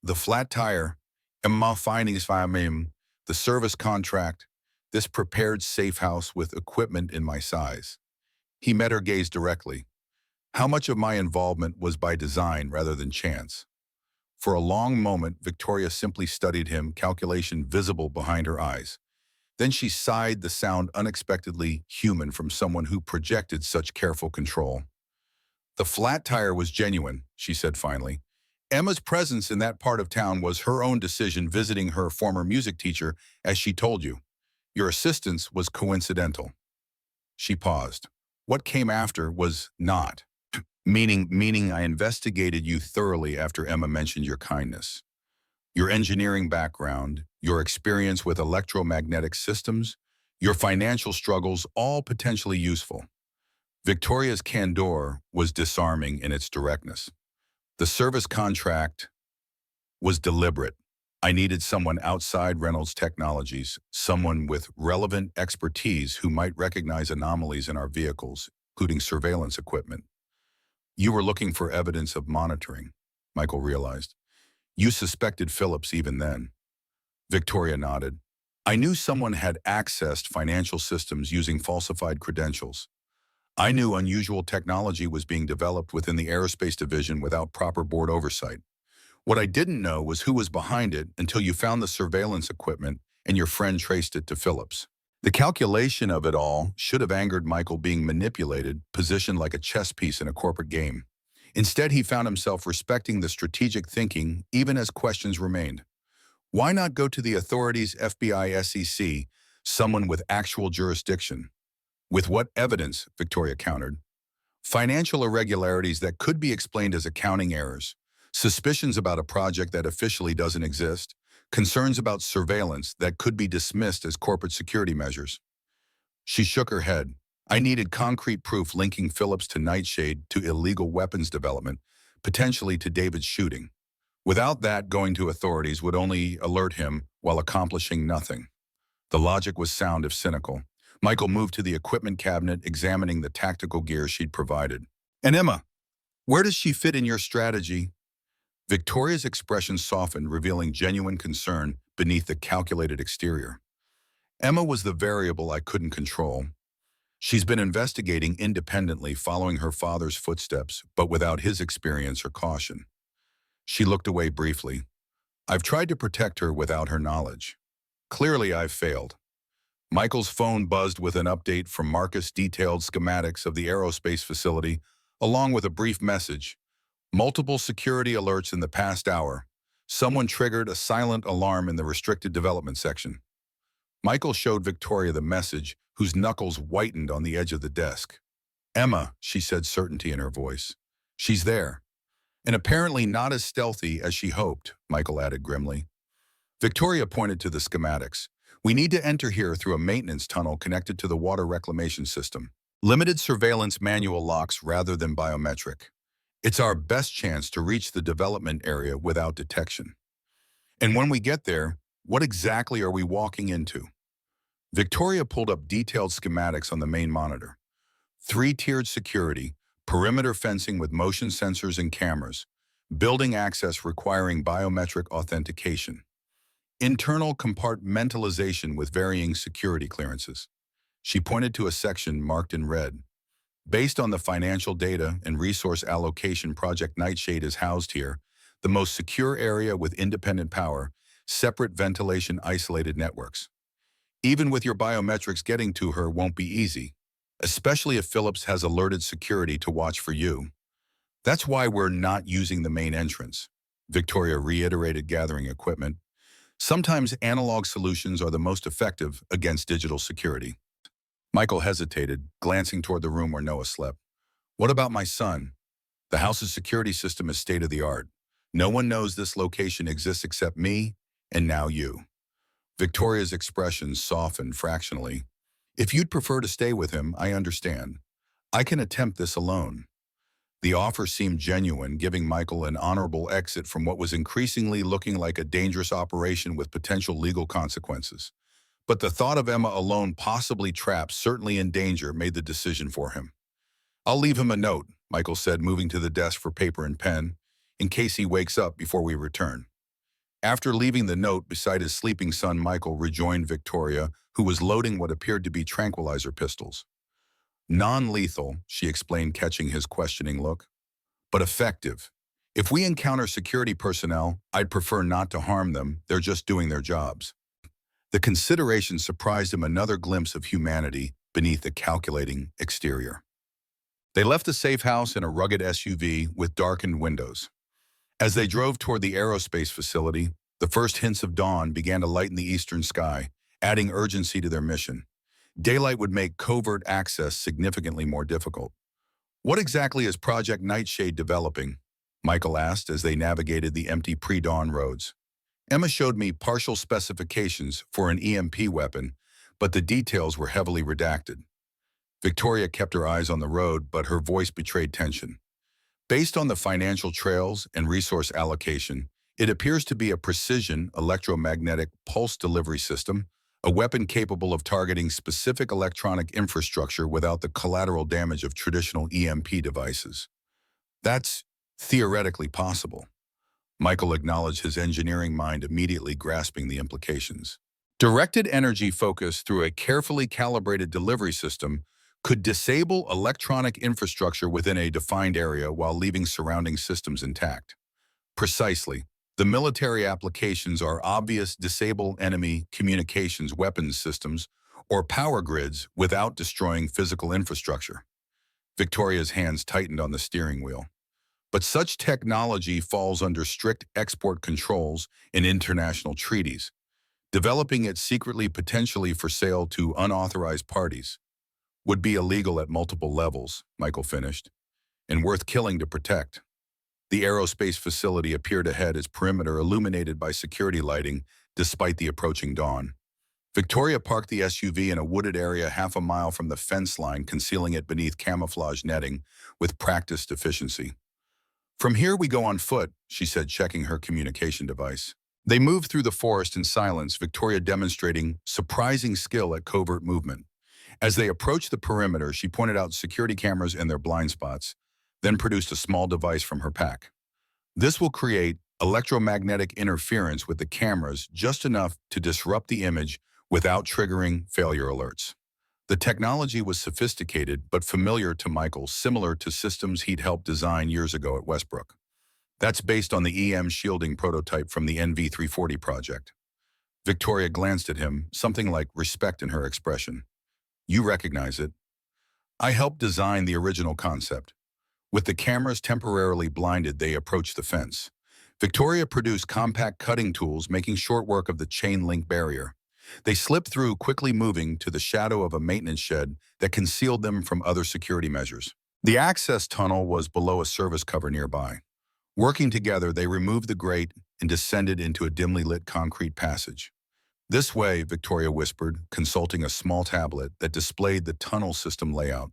The flat tire, and my findings the service contract, this prepared safe house with equipment in my size. He met her gaze directly. How much of my involvement was by design rather than chance? For a long moment, Victoria simply studied him, calculation visible behind her eyes. Then she sighed, the sound unexpectedly human from someone who projected such careful control. The flat tire was genuine, she said finally. Emma's presence in that part of town was her own decision, visiting her former music teacher, as she told you. Your assistance was coincidental. She paused. What came after was not. Meaning I investigated you thoroughly after Emma mentioned your kindness. Your engineering background, your experience with electromagnetic systems, your financial struggles, all potentially useful. Victoria's candor was disarming in its directness. The service contract was deliberate. I needed someone outside Reynolds Technologies, someone with relevant expertise who might recognize anomalies in our vehicles, including surveillance equipment. You were looking for evidence of monitoring, Michael realized. You suspected Phillips even then. Victoria nodded. I knew someone had accessed financial systems using falsified credentials. I knew unusual technology was being developed within the aerospace division without proper board oversight. What I didn't know was who was behind it until you found the surveillance equipment and your friend traced it to Phillips. The calculation of it all should have angered Michael, being manipulated, positioned like a chess piece in a corporate game. Instead, he found himself respecting the strategic thinking even as questions remained. Why not go to the authorities, FBI, SEC, someone with actual jurisdiction? With what evidence? Victoria countered. Financial irregularities that could be explained as accounting errors, suspicions about a project that officially doesn't exist, concerns about surveillance that could be dismissed as corporate security measures. She shook her head. I needed concrete proof linking Phillips to Nightshade, to illegal weapons development, potentially to David's shooting. Without that, going to authorities would only alert him while accomplishing nothing. The logic was sound if cynical. Michael moved to the equipment cabinet, examining the tactical gear she'd provided. And Emma, where does she fit in your strategy? Victoria's expression softened, revealing genuine concern beneath the calculated exterior. Emma was the variable I couldn't control. She's been investigating independently, following her father's footsteps, but without his experience or caution. She looked away briefly. I've tried to protect her without her knowledge. Clearly, I've failed. Michael's phone buzzed with an update from Marcus, detailed schematics of the aerospace facility, along with a brief message. Multiple security alerts in the past hour. Someone triggered a silent alarm in the restricted development section. Michael showed Victoria the message, whose knuckles whitened on the edge of the desk. Emma, she said, certainty in her voice. She's there. And apparently not as stealthy as she hoped, Michael added grimly. Victoria pointed to the schematics. We need to enter here through a maintenance tunnel connected to the water reclamation system. Limited surveillance manual locks rather than biometric. It's our best chance to reach the development area without detection. And when we get there, what exactly are we walking into? Victoria pulled up detailed schematics on the main monitor. 3-tiered security, perimeter fencing with motion sensors and cameras, building access requiring biometric authentication, internal compartmentalization with varying security clearances. She pointed to a section marked in red. Based on the financial data and resource allocation, Project Nightshade is housed here, the most secure area with independent power, separate ventilation, isolated networks. Even with your biometrics, getting to her won't be easy, especially if Phillips has alerted security to watch for you. That's why we're not using the main entrance, Victoria reiterated, gathering equipment. Sometimes analog solutions are the most effective against digital security. Michael hesitated, glancing toward the room where Noah slept. What about my son? The house's security system is state-of-the-art. No one knows this location exists except me, and now you. Victoria's expression softened fractionally. If you'd prefer to stay with him, I understand. I can attempt this alone. The offer seemed genuine, giving Michael an honorable exit from what was increasingly looking like a dangerous operation with potential legal consequences. But the thought of Emma alone, possibly trapped, certainly in danger, made the decision for him. I'll leave him a note, Michael said, moving to the desk for paper and pen, in case he wakes up before we return. After leaving the note beside his sleeping son, Michael rejoined Victoria, who was loading what appeared to be tranquilizer pistols. Non-lethal, she explained, catching his questioning look, but effective. If we encounter security personnel, I'd prefer not to harm them. They're just doing their jobs. The consideration surprised him, another glimpse of humanity beneath the calculating exterior. They left the safe house in a rugged SUV with darkened windows. As they drove toward the aerospace facility, the first hints of dawn began to lighten the eastern sky, adding urgency to their mission. Daylight would make covert access significantly more difficult. What exactly is Project Nightshade developing? Michael asked as they navigated the empty pre-dawn roads. Emma showed me partial specifications for an EMP weapon, but the details were heavily redacted. Victoria kept her eyes on the road, but her voice betrayed tension. Based on the financial trails and resource allocation, it appears to be a precision electromagnetic pulse delivery system, a weapon capable of targeting specific electronic infrastructure without the collateral damage of traditional EMP devices. That's theoretically possible. Michael acknowledged, his engineering mind immediately grasping the implications. Directed energy focus through a carefully calibrated delivery system could disable electronic infrastructure within a defined area while leaving surrounding systems intact. Precisely. The military applications are obvious: disable enemy communications, weapons systems, or power grids without destroying physical infrastructure. Victoria's hands tightened on the steering wheel. But such technology falls under strict export controls and international treaties. Developing it secretly, potentially for sale to unauthorized parties, would be illegal at multiple levels, Michael finished, and worth killing to protect. The aerospace facility appeared ahead, its perimeter illuminated by security lighting despite the approaching dawn. Victoria parked the SUV in a wooded area half a mile from the fence line, concealing it beneath camouflage netting with practiced efficiency. From here we go on foot, she said, checking her communication device. They moved through the forest in silence, Victoria demonstrating surprising skill at covert movement. As they approached the perimeter, she pointed out security cameras in their blind spots, then produced a small device from her pack. This will create electromagnetic interference with the cameras just enough to disrupt the image without triggering failure alerts. The technology was sophisticated but familiar to Michael, similar to systems he'd helped design years ago at Westbrook. That's based on the EM shielding prototype from the NV340 project. Victoria glanced at him, something like respect in her expression. You recognize it. I helped design the original concept. With the cameras temporarily blinded, they approached the fence. Victoria produced compact cutting tools, making short work of the chain link barrier. They slipped through, quickly moving to the shadow of a maintenance shed that concealed them from other security measures. The access tunnel was below a service cover nearby. Working together, they removed the grate and descended into a dimly lit concrete passage. This way, Victoria whispered, consulting a small tablet that displayed the tunnel system layout.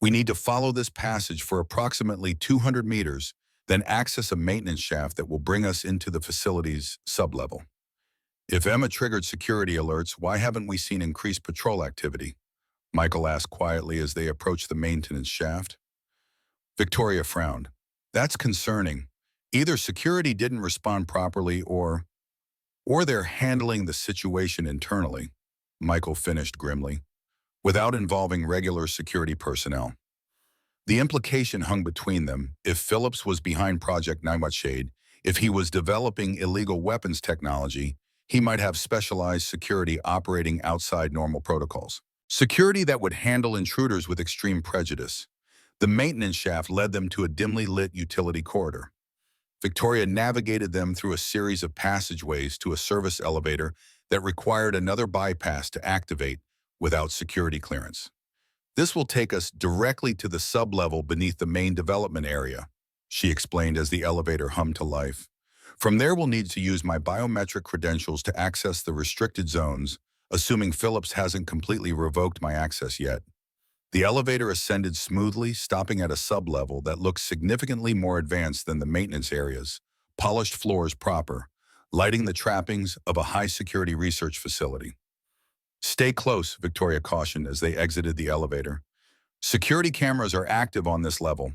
We need to follow this passage for approximately 200 meters, then access a maintenance shaft that will bring us into the facility's sublevel. If Emma triggered security alerts, why haven't we seen increased patrol activity? Michael asked quietly as they approached the maintenance shaft. Victoria frowned. That's concerning. Either security didn't respond properly or they're handling the situation internally, Michael finished grimly, without involving regular security personnel. The implication hung between them. If Phillips was behind Project Nightshade, if he was developing illegal weapons technology, he might have specialized security operating outside normal protocols. Security that would handle intruders with extreme prejudice. The maintenance shaft led them to a dimly lit utility corridor. Victoria navigated them through a series of passageways to a service elevator that required another bypass to activate without security clearance. This will take us directly to the sublevel beneath the main development area, she explained as the elevator hummed to life. From there, we'll need to use my biometric credentials to access the restricted zones, assuming Phillips hasn't completely revoked my access yet. The elevator ascended smoothly, stopping at a sublevel that looked significantly more advanced than the maintenance areas, polished floors proper, lighting the trappings of a high-security research facility. Stay close, Victoria cautioned as they exited the elevator. Security cameras are active on this level.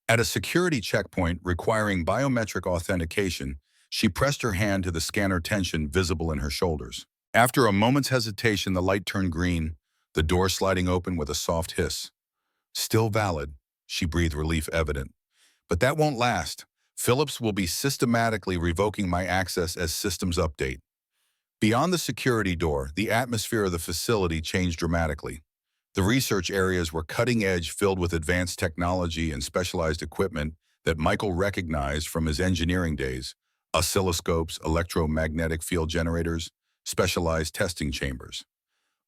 At a security checkpoint requiring biometric authentication, she pressed her hand to the scanner, tension visible in her shoulders. After a moment's hesitation, the light turned green, the door sliding open with a soft hiss. Still valid, she breathed, relief evident. But that won't last. Phillips will be systematically revoking my access as systems update. Beyond the security door, the atmosphere of the facility changed dramatically. The research areas were cutting edge, filled with advanced technology and specialized equipment that Michael recognized from his engineering days: oscilloscopes, electromagnetic field generators, specialized testing chambers.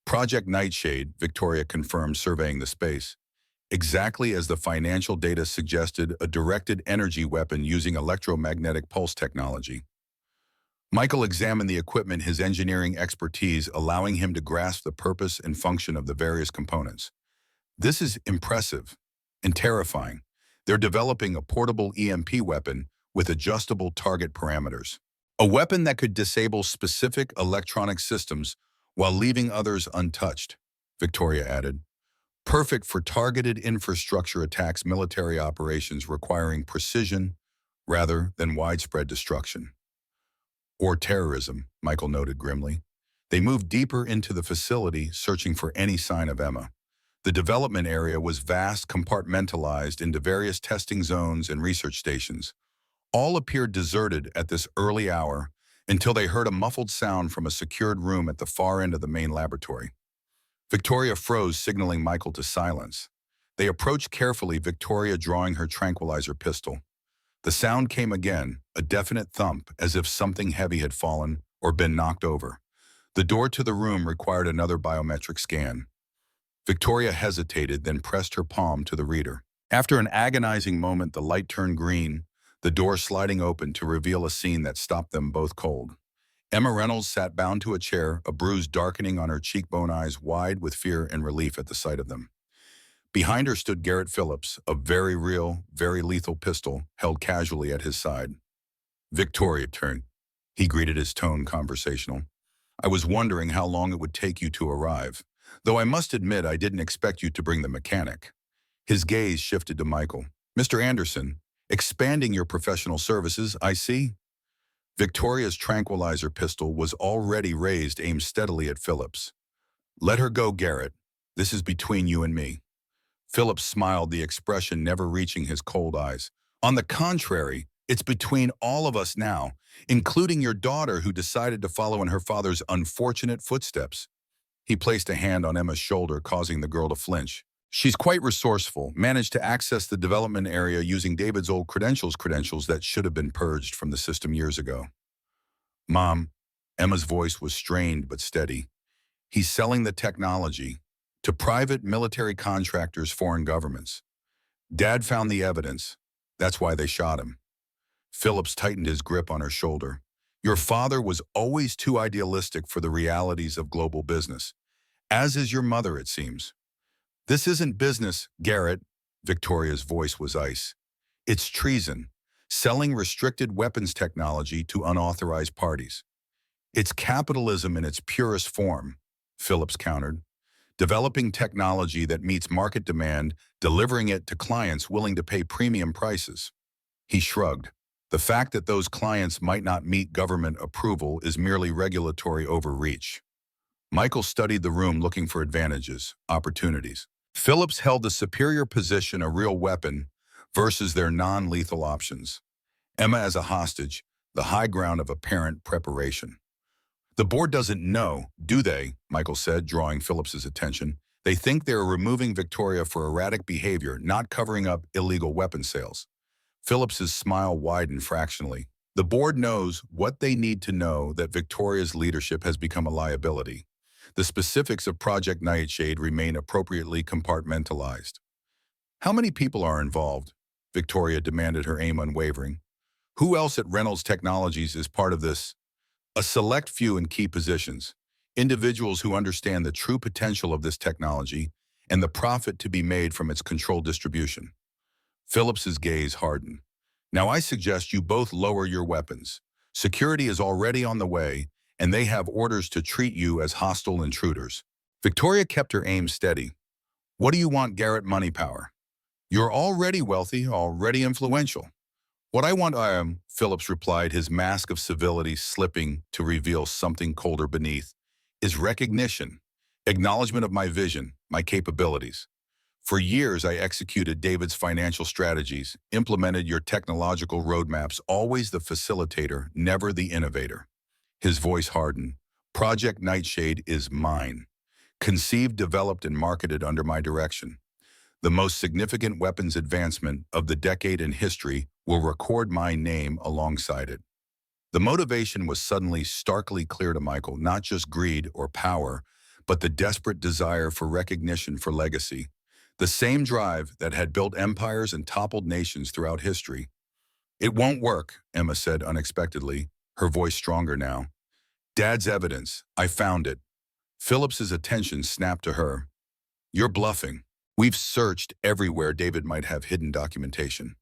Project Nightshade, Victoria confirmed, surveying the space. Exactly as the financial data suggested, a directed energy weapon using electromagnetic pulse technology. Michael examined the equipment, his engineering expertise allowing him to grasp the purpose and function of the various components. This is impressive and terrifying. They're developing a portable EMP weapon with adjustable target parameters. A weapon that could disable specific electronic systems while leaving others untouched, Victoria added. Perfect for targeted infrastructure attacks, military operations requiring precision rather than widespread destruction. Or terrorism, Michael noted grimly. They moved deeper into the facility, searching for any sign of Emma. The development area was vast, compartmentalized into various testing zones and research stations. All appeared deserted at this early hour until they heard a muffled sound from a secured room at the far end of the main laboratory. Victoria froze, signaling Michael to silence. They approached carefully, Victoria drawing her tranquilizer pistol. The sound came again, a definite thump, as if something heavy had fallen or been knocked over. The door to the room required another biometric scan. Victoria hesitated, then pressed her palm to the reader. After an agonizing moment, the light turned green, the door sliding open to reveal a scene that stopped them both cold. Emma Reynolds sat bound to a chair, a bruise darkening on her cheekbone, eyes wide with fear and relief at the sight of them. Behind her stood Garrett Phillips, a very real, very lethal pistol held casually at his side. Victoria turned. He greeted, his tone conversational. I was wondering how long it would take you to arrive. Though I must admit I didn't expect you to bring the mechanic. His gaze shifted to Michael. Mr. Anderson, expanding your professional services, I see. Victoria's tranquilizer pistol was already raised, aimed steadily at Phillips. Let her go, Garrett. This is between you and me. Phillips smiled, the expression never reaching his cold eyes. On the contrary, it's between all of us now, including your daughter who decided to follow in her father's unfortunate footsteps. He placed a hand on Emma's shoulder, causing the girl to flinch. She's quite resourceful, managed to access the development area using David's old credentials that should have been purged from the system years ago. Mom, Emma's voice was strained but steady. He's selling the technology to private military contractors, foreign governments. Dad found the evidence. That's why they shot him. Phillips tightened his grip on her shoulder. Your father was always too idealistic for the realities of global business, as is your mother, it seems. This isn't business, Garrett. Victoria's voice was ice. It's treason, selling restricted weapons technology to unauthorized parties. It's capitalism in its purest form, Phillips countered. Developing technology that meets market demand, delivering it to clients willing to pay premium prices. He shrugged. The fact that those clients might not meet government approval is merely regulatory overreach. Michael studied the room, looking for advantages, opportunities. Phillips held the superior position, a real weapon, versus their non-lethal options. Emma as a hostage, the high ground of apparent preparation. The board doesn't know, do they? Michael said, drawing Phillips's attention. They think they're removing Victoria for erratic behavior, not covering up illegal weapon sales. Phillips's smile widened fractionally. The board knows what they need to know, that Victoria's leadership has become a liability. The specifics of Project Nightshade remain appropriately compartmentalized. How many people are involved? Victoria demanded, her aim unwavering. Who else at Reynolds Technologies is part of this? A select few in key positions. Individuals who understand the true potential of this technology and the profit to be made from its controlled distribution. Phillips's gaze hardened. Now I suggest you both lower your weapons. Security is already on the way, and they have orders to treat you as hostile intruders. Victoria kept her aim steady. What do you want, Garrett? Money power. You're already wealthy, already influential. What I want, Phillips replied, his mask of civility slipping to reveal something colder beneath, is recognition, acknowledgement of my vision, my capabilities. For years, I executed David's financial strategies, implemented your technological roadmaps, always the facilitator, never the innovator. His voice hardened. Project Nightshade is mine. Conceived, developed, and marketed under my direction. The most significant weapons advancement of the decade in history will record my name alongside it. The motivation was suddenly starkly clear to Michael, not just greed or power, but the desperate desire for recognition, for legacy. The same drive that had built empires and toppled nations throughout history. It won't work, Emma said unexpectedly, her voice stronger now. Dad's evidence. I found it. Phillips's attention snapped to her. You're bluffing. We've searched everywhere David might have hidden documentation.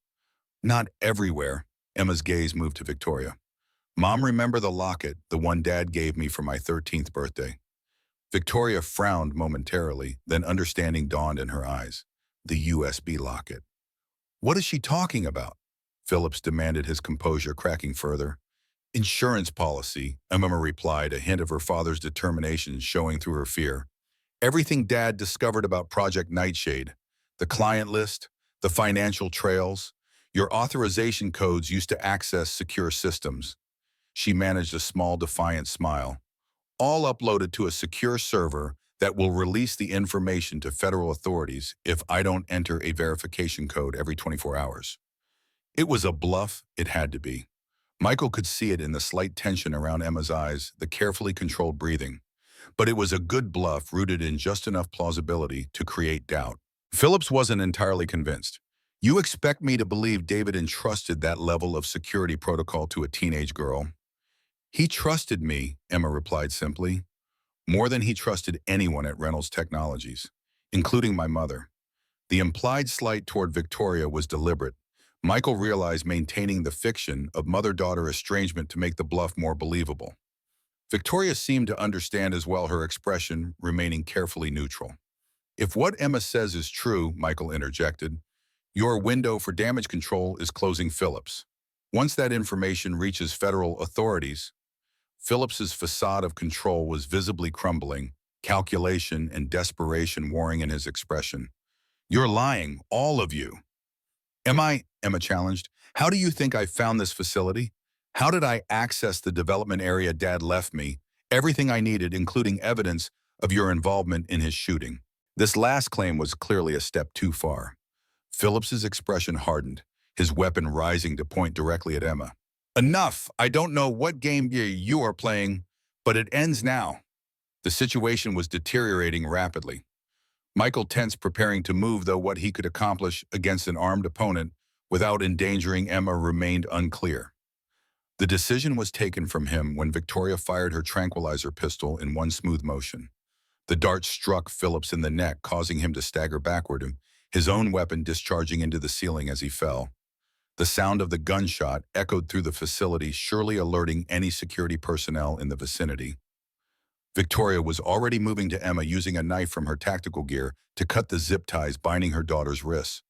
Not everywhere. Emma's gaze moved to Victoria. Mom, remember the locket, the one Dad gave me for my 13th birthday? Victoria frowned momentarily, then understanding dawned in her eyes. The USB locket. What is she talking about? Phillips demanded, his composure cracking further. Insurance policy, Emma replied, a hint of her father's determination showing through her fear. Everything Dad discovered about Project Nightshade, the client list, the financial trails, your authorization codes used to access secure systems. She managed a small, defiant smile. All uploaded to a secure server that will release the information to federal authorities if I don't enter a verification code every 24 hours. It was a bluff, it had to be. Michael could see it in the slight tension around Emma's eyes, the carefully controlled breathing. But it was a good bluff rooted in just enough plausibility to create doubt. Phillips wasn't entirely convinced. You expect me to believe David entrusted that level of security protocol to a teenage girl? He trusted me, Emma replied simply, more than he trusted anyone at Reynolds Technologies, including my mother. The implied slight toward Victoria was deliberate. Michael realized maintaining the fiction of mother-daughter estrangement to make the bluff more believable. Victoria seemed to understand as well, her expression remaining carefully neutral. If what Emma says is true, Michael interjected, your window for damage control is closing Phillips. Once that information reaches federal authorities, Phillips's facade of control was visibly crumbling, calculation and desperation warring in his expression. You're lying, all of you. Am I? Emma challenged. How do you think I found this facility? How did I access the development area Dad left me? Everything I needed, including evidence of your involvement in his shooting. This last claim was clearly a step too far. Phillips's expression hardened, his weapon rising to point directly at Emma. Enough! I don't know what game you are playing, but it ends now. The situation was deteriorating rapidly. Michael tensed, preparing to move, though what he could accomplish against an armed opponent without endangering Emma remained unclear. The decision was taken from him when Victoria fired her tranquilizer pistol in one smooth motion. The dart struck Phillips in the neck, causing him to stagger backward, his own weapon discharging into the ceiling as he fell. The sound of the gunshot echoed through the facility, surely alerting any security personnel in the vicinity. Victoria was already moving to Emma, using a knife from her tactical gear to cut the zip ties binding her daughter's wrists.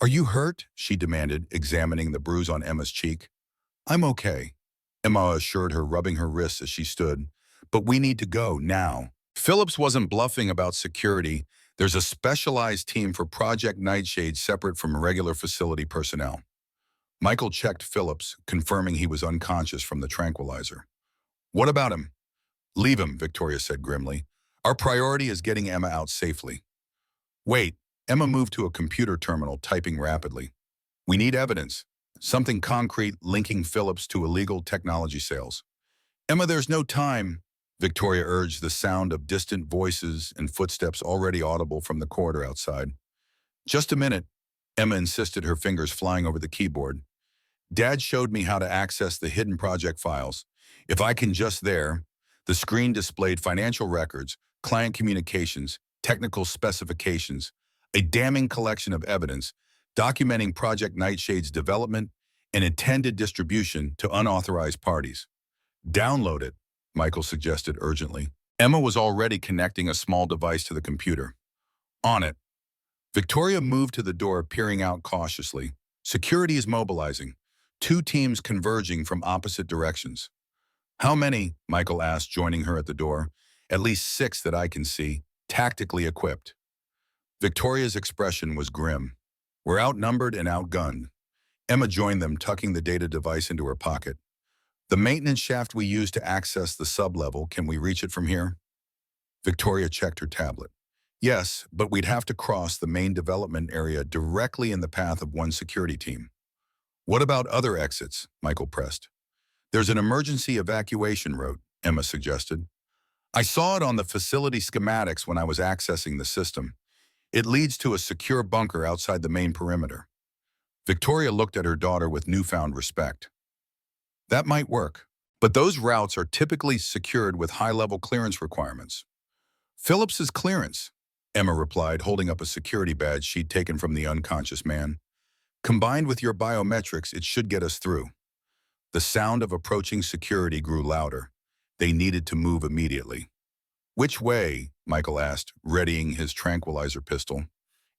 Are you hurt? She demanded, examining the bruise on Emma's cheek. I'm okay, Emma assured her, rubbing her wrists as she stood. But we need to go now. Phillips wasn't bluffing about security. There's a specialized team for Project Nightshade separate from regular facility personnel. Michael checked Phillips, confirming he was unconscious from the tranquilizer. What about him? Leave him, Victoria said grimly. Our priority is getting Emma out safely. Wait, Emma moved to a computer terminal, typing rapidly. We need evidence. Something concrete linking Phillips to illegal technology sales. Emma, there's no time, Victoria urged, the sound of distant voices and footsteps already audible from the corridor outside. Just a minute, Emma insisted, her fingers flying over the keyboard. Dad showed me how to access the hidden project files. If I can just there, the screen displayed financial records, client communications, technical specifications, a damning collection of evidence documenting Project Nightshade's development and intended distribution to unauthorized parties. Download it, Michael suggested urgently. Emma was already connecting a small device to the computer. On it. Victoria moved to the door, peering out cautiously. Security is mobilizing, 2 teams converging from opposite directions. How many? Michael asked, joining her at the door. At least 6 that I can see, tactically equipped. Victoria's expression was grim. We're outnumbered and outgunned. Emma joined them, tucking the data device into her pocket. The maintenance shaft we use to access the sub-level, can we reach it from here? Victoria checked her tablet. Yes, but we'd have to cross the main development area directly in the path of one security team. What about other exits? Michael pressed. There's an emergency evacuation route, Emma suggested. I saw it on the facility schematics when I was accessing the system. It leads to a secure bunker outside the main perimeter. Victoria looked at her daughter with newfound respect. That might work, but those routes are typically secured with high-level clearance requirements. Phillips's clearance, Emma replied, holding up a security badge she'd taken from the unconscious man. Combined with your biometrics, it should get us through. The sound of approaching security grew louder. They needed to move immediately. Which way? Michael asked, readying his tranquilizer pistol.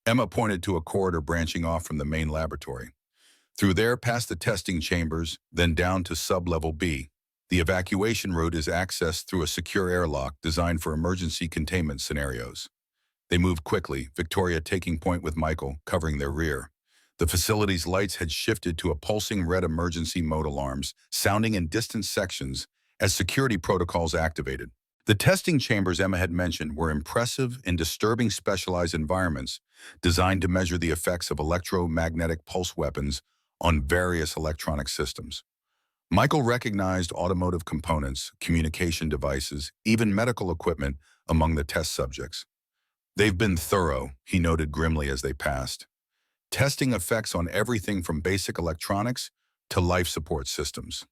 Emma pointed to a corridor branching off from the main laboratory. Through there, past the testing chambers, then down to sub-level B. The evacuation route is accessed through a secure airlock designed for emergency containment scenarios. They moved quickly, Victoria taking point with Michael, covering their rear. The facility's lights had shifted to a pulsing red emergency mode alarms, sounding in distant sections as security protocols activated. The testing chambers Emma had mentioned were impressive and disturbing specialized environments designed to measure the effects of electromagnetic pulse weapons on various electronic systems. Michael recognized automotive components, communication devices, even medical equipment among the test subjects. They've been thorough, he noted grimly as they passed. Testing effects on everything from basic electronics to life support systems.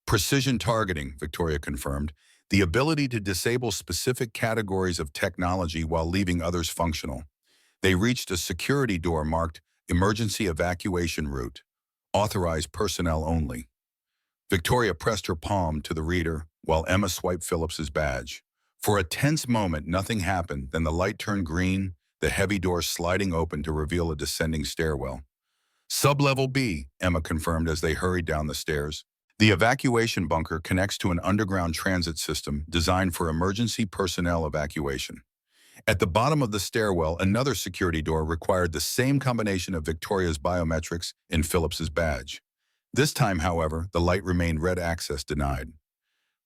Precision targeting, Victoria confirmed, the ability to disable specific categories of technology while leaving others functional. They reached a security door marked Emergency Evacuation Route, authorized personnel only. Victoria pressed her palm to the reader, while Emma swiped Phillips's badge. For a tense moment, nothing happened, then the light turned green, the heavy door sliding open to reveal a descending stairwell. Sublevel B, Emma confirmed as they hurried down the stairs. The evacuation bunker connects to an underground transit system designed for emergency personnel evacuation. At the bottom of the stairwell, another security door required the same combination of Victoria's biometrics and Phillips's badge. This time, however, the light remained red, access denied.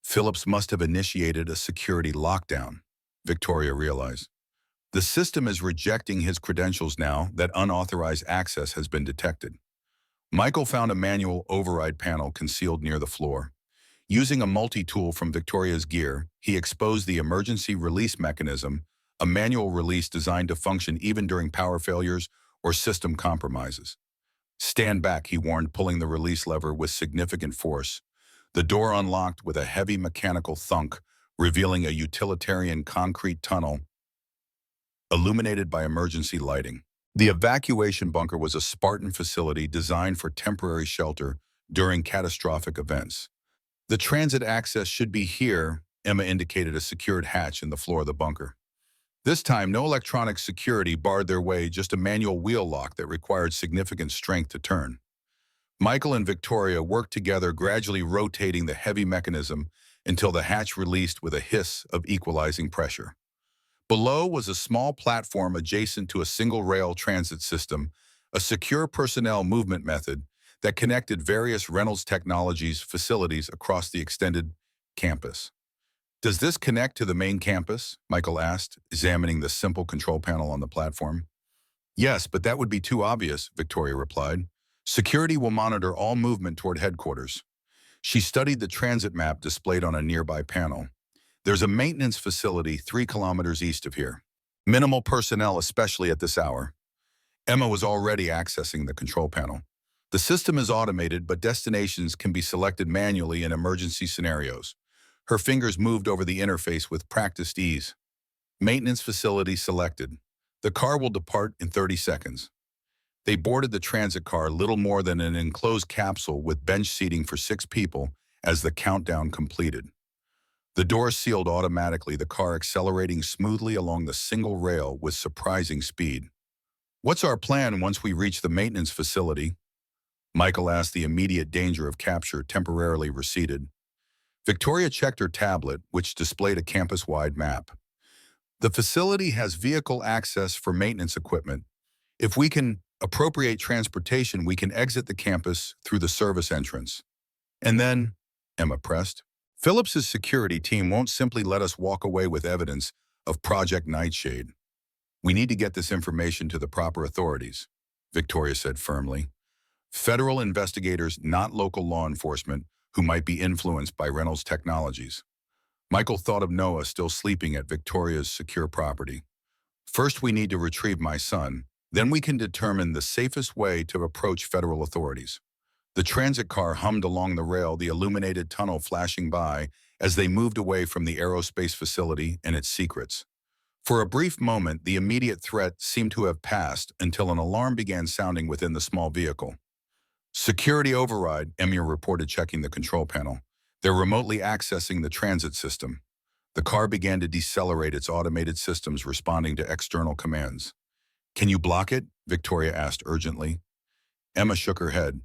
Phillips must have initiated a security lockdown, Victoria realized. The system is rejecting his credentials now that unauthorized access has been detected. Michael found a manual override panel concealed near the floor. Using a multi-tool from Victoria's gear, he exposed the emergency release mechanism, a manual release designed to function even during power failures or system compromises. "Stand back," he warned, pulling the release lever with significant force. The door unlocked with a heavy mechanical thunk, revealing a utilitarian concrete tunnel illuminated by emergency lighting. The evacuation bunker was a Spartan facility designed for temporary shelter during catastrophic events. "The transit access should be here," Emma indicated a secured hatch in the floor of the bunker. This time, no electronic security barred their way, just a manual wheel lock that required significant strength to turn. Michael and Victoria worked together, gradually rotating the heavy mechanism until the hatch released with a hiss of equalizing pressure. Below was a small platform adjacent to a single-rail transit system, a secure personnel movement method that connected various Reynolds Technologies facilities across the extended campus. "Does this connect to the main campus?" Michael asked, examining the simple control panel on the platform. "Yes, but that would be too obvious," Victoria replied. "Security will monitor all movement toward headquarters." She studied the transit map displayed on a nearby panel. "There's a maintenance facility 3 kilometers east of here. Minimal personnel, especially at this hour." Emma was already accessing the control panel. "The system is automated, but destinations can be selected manually in emergency scenarios." Her fingers moved over the interface with practiced ease. "Maintenance facility selected. The car will depart in 30 seconds." They boarded the transit car, little more than an enclosed capsule with bench seating for 6 people, as the countdown completed. The door sealed automatically, the car accelerating smoothly along the single rail with surprising speed. "What's our plan once we reach the maintenance facility?" Michael asked. The immediate danger of capture temporarily receded. Victoria checked her tablet, which displayed a campus-wide map. "The facility has vehicle access for maintenance equipment. If we can appropriate transportation, we can exit the campus through the service entrance." "And then," Emma pressed, "Phillips's security team won't simply let us walk away with evidence of Project Nightshade. We need to get this information to the proper authorities," Victoria said firmly. "Federal investigators, not local law enforcement, who might be influenced by Reynolds Technologies." Michael thought of Noah still sleeping at Victoria's secure property. "First, we need to retrieve my son. Then we can determine the safest way to approach federal authorities." The transit car hummed along the rail, the illuminated tunnel flashing by as they moved away from the aerospace facility and its secrets. For a brief moment, the immediate threat seemed to have passed until an alarm began sounding within the small vehicle. "Security override," Emma reported, checking the control panel. "They're remotely accessing the transit system." The car began to decelerate, its automated systems responding to external commands. "Can you block it?" Victoria asked urgently. Emma shook her head.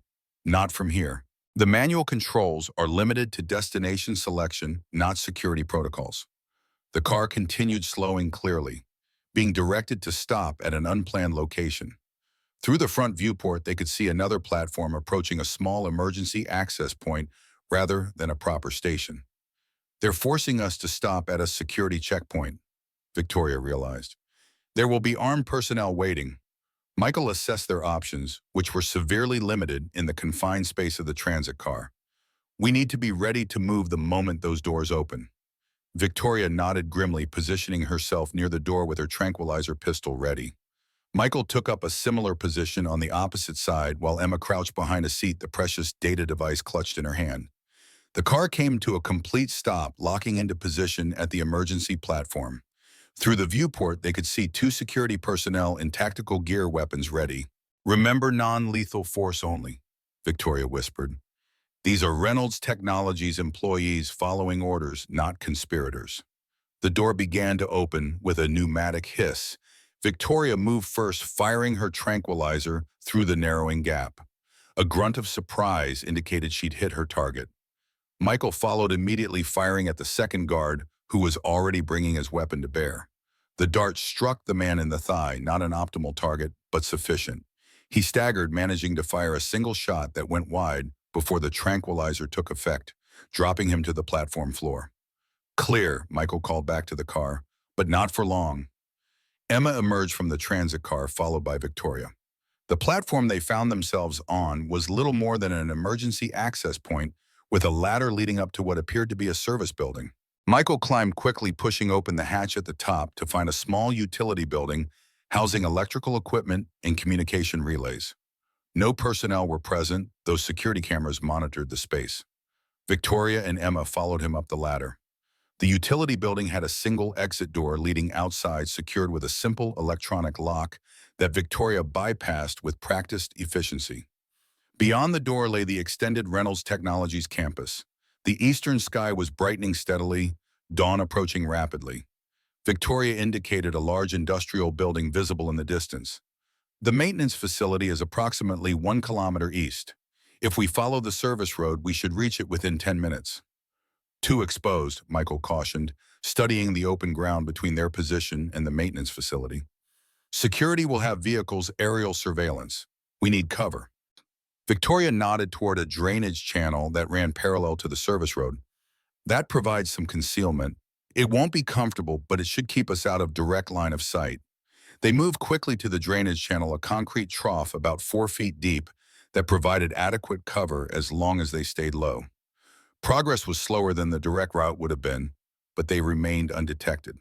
"Not from here. The manual controls are limited to destination selection, not security protocols." The car continued, slowing clearly, being directed to stop at an unplanned location. Through the front viewport, they could see another platform approaching, a small emergency access point rather than a proper station. "They're forcing us to stop at a security checkpoint," Victoria realized. "There will be armed personnel waiting." Michael assessed their options, which were severely limited in the confined space of the transit car. "We need to be ready to move the moment those doors open." Victoria nodded grimly, positioning herself near the door with her tranquilizer pistol ready. Michael took up a similar position on the opposite side while Emma crouched behind a seat, the precious data device clutched in her hand. The car came to a complete stop, locking into position at the emergency platform. Through the viewport, they could see 2 security personnel in tactical gear, weapons ready. "Remember, non-lethal force only," Victoria whispered. These are Reynolds Technologies employees following orders, not conspirators. The door began to open with a pneumatic hiss. Victoria moved first, firing her tranquilizer through the narrowing gap. A grunt of surprise indicated she'd hit her target. Michael followed immediately, firing at the second guard, who was already bringing his weapon to bear. The dart struck the man in the thigh, not an optimal target, but sufficient. He staggered, managing to fire a single shot that went wide before the tranquilizer took effect, dropping him to the platform floor. Clear, Michael called back to the car, but not for long. Emma emerged from the transit car, followed by Victoria. The platform they found themselves on was little more than an emergency access point with a ladder leading up to what appeared to be a service building. Michael climbed quickly, pushing open the hatch at the top to find a small utility building housing electrical equipment and communication relays. No personnel were present, though security cameras monitored the space. Victoria and Emma followed him up the ladder. The utility building had a single exit door leading outside, secured with a simple electronic lock that Victoria bypassed with practiced efficiency. Beyond the door lay the extended Reynolds Technologies campus. The eastern sky was brightening steadily, dawn approaching rapidly. Victoria indicated a large industrial building visible in the distance. The maintenance facility is approximately 1 kilometer east. If we follow the service road, we should reach it within 10 minutes. Too exposed, Michael cautioned, studying the open ground between their position and the maintenance facility. Security will have vehicles, aerial surveillance. We need cover. Victoria nodded toward a drainage channel that ran parallel to the service road. That provides some concealment. It won't be comfortable, but it should keep us out of direct line of sight. They moved quickly to the drainage channel, a concrete trough about 4 feet deep that provided adequate cover as long as they stayed low. Progress was slower than the direct route would have been, but they remained undetected.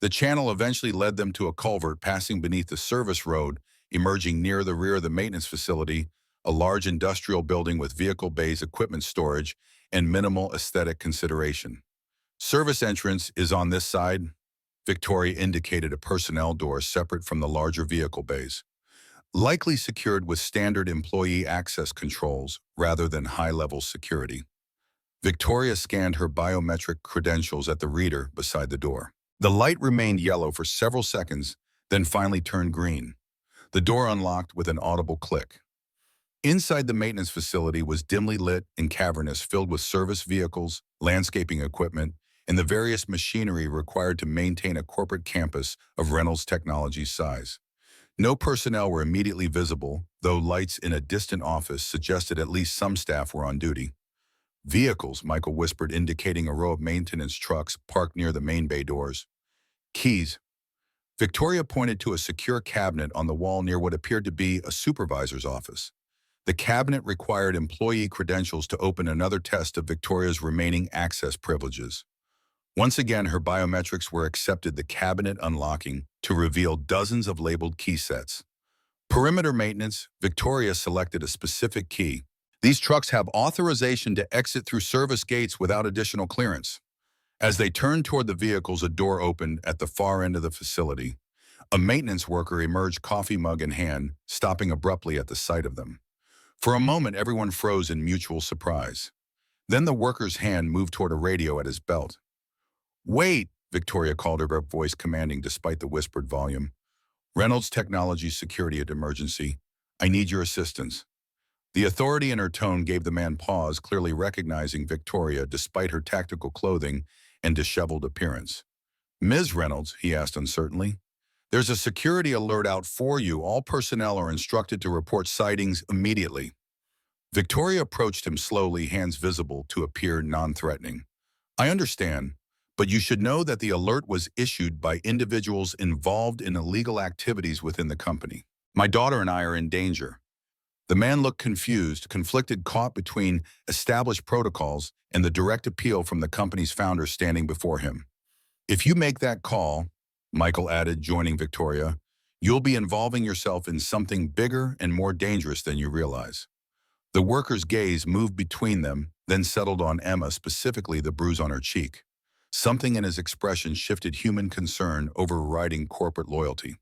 The channel eventually led them to a culvert passing beneath the service road, emerging near the rear of the maintenance facility, a large industrial building with vehicle bays, equipment storage, and minimal aesthetic consideration. Service entrance is on this side. Victoria indicated a personnel door separate from the larger vehicle bays, likely secured with standard employee access controls rather than high-level security. Victoria scanned her biometric credentials at the reader beside the door. The light remained yellow for several seconds, then finally turned green. The door unlocked with an audible click. Inside the maintenance facility was dimly lit and cavernous, filled with service vehicles, landscaping equipment, and the various machinery required to maintain a corporate campus of Reynolds Technologies size. No personnel were immediately visible, though lights in a distant office suggested at least some staff were on duty. Vehicles, Michael whispered, indicating a row of maintenance trucks parked near the main bay doors. Keys. Victoria pointed to a secure cabinet on the wall near what appeared to be a supervisor's office. The cabinet required employee credentials to open another test of Victoria's remaining access privileges. Once again, her biometrics were accepted, the cabinet unlocking to reveal dozens of labeled key sets. Perimeter maintenance, Victoria selected a specific key. These trucks have authorization to exit through service gates without additional clearance. As they turned toward the vehicles, a door opened at the far end of the facility. A maintenance worker emerged, coffee mug in hand, stopping abruptly at the sight of them. For a moment, everyone froze in mutual surprise. Then the worker's hand moved toward a radio at his belt. "Wait," Victoria called, her voice commanding despite the whispered volume. "Reynolds Technologies Security at Emergency. I need your assistance." The authority in her tone gave the man pause, clearly recognizing Victoria despite her tactical clothing and disheveled appearance. "Ms. Reynolds," he asked uncertainly, "there's a security alert out for you. All personnel are instructed to report sightings immediately." Victoria approached him slowly, hands visible to appear non-threatening. "I understand, but you should know that the alert was issued by individuals involved in illegal activities within the company. My daughter and I are in danger." The man looked confused, conflicted, caught between established protocols and the direct appeal from the company's founder standing before him. "If you make that call," Michael added, joining Victoria, "you'll be involving yourself in something bigger and more dangerous than you realize." The worker's gaze moved between them, then settled on Emma, specifically the bruise on her cheek. Something in his expression shifted human concern overriding corporate loyalty.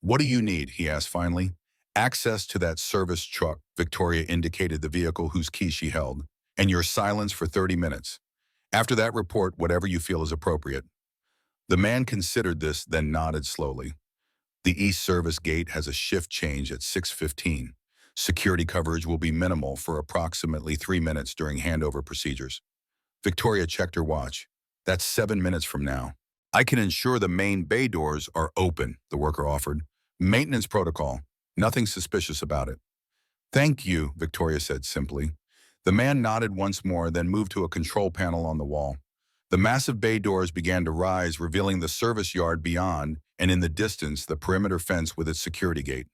"What do you need?" he asked finally. "Access to that service truck," Victoria indicated the vehicle whose key she held. and your silence for 30 minutes. After that, report whatever you feel is appropriate." The man considered this, then nodded slowly. "The East Service Gate has a shift change at 6:15. Security coverage will be minimal for approximately 3 minutes during handover procedures." Victoria checked her watch. "That's 7 minutes from now." "I can ensure the main bay doors are open," the worker offered. "Maintenance protocol. Nothing suspicious about it." "Thank you," Victoria said simply. The man nodded once more, then moved to a control panel on the wall. The massive bay doors began to rise, revealing the service yard beyond, and in the distance, the perimeter fence with its security gate.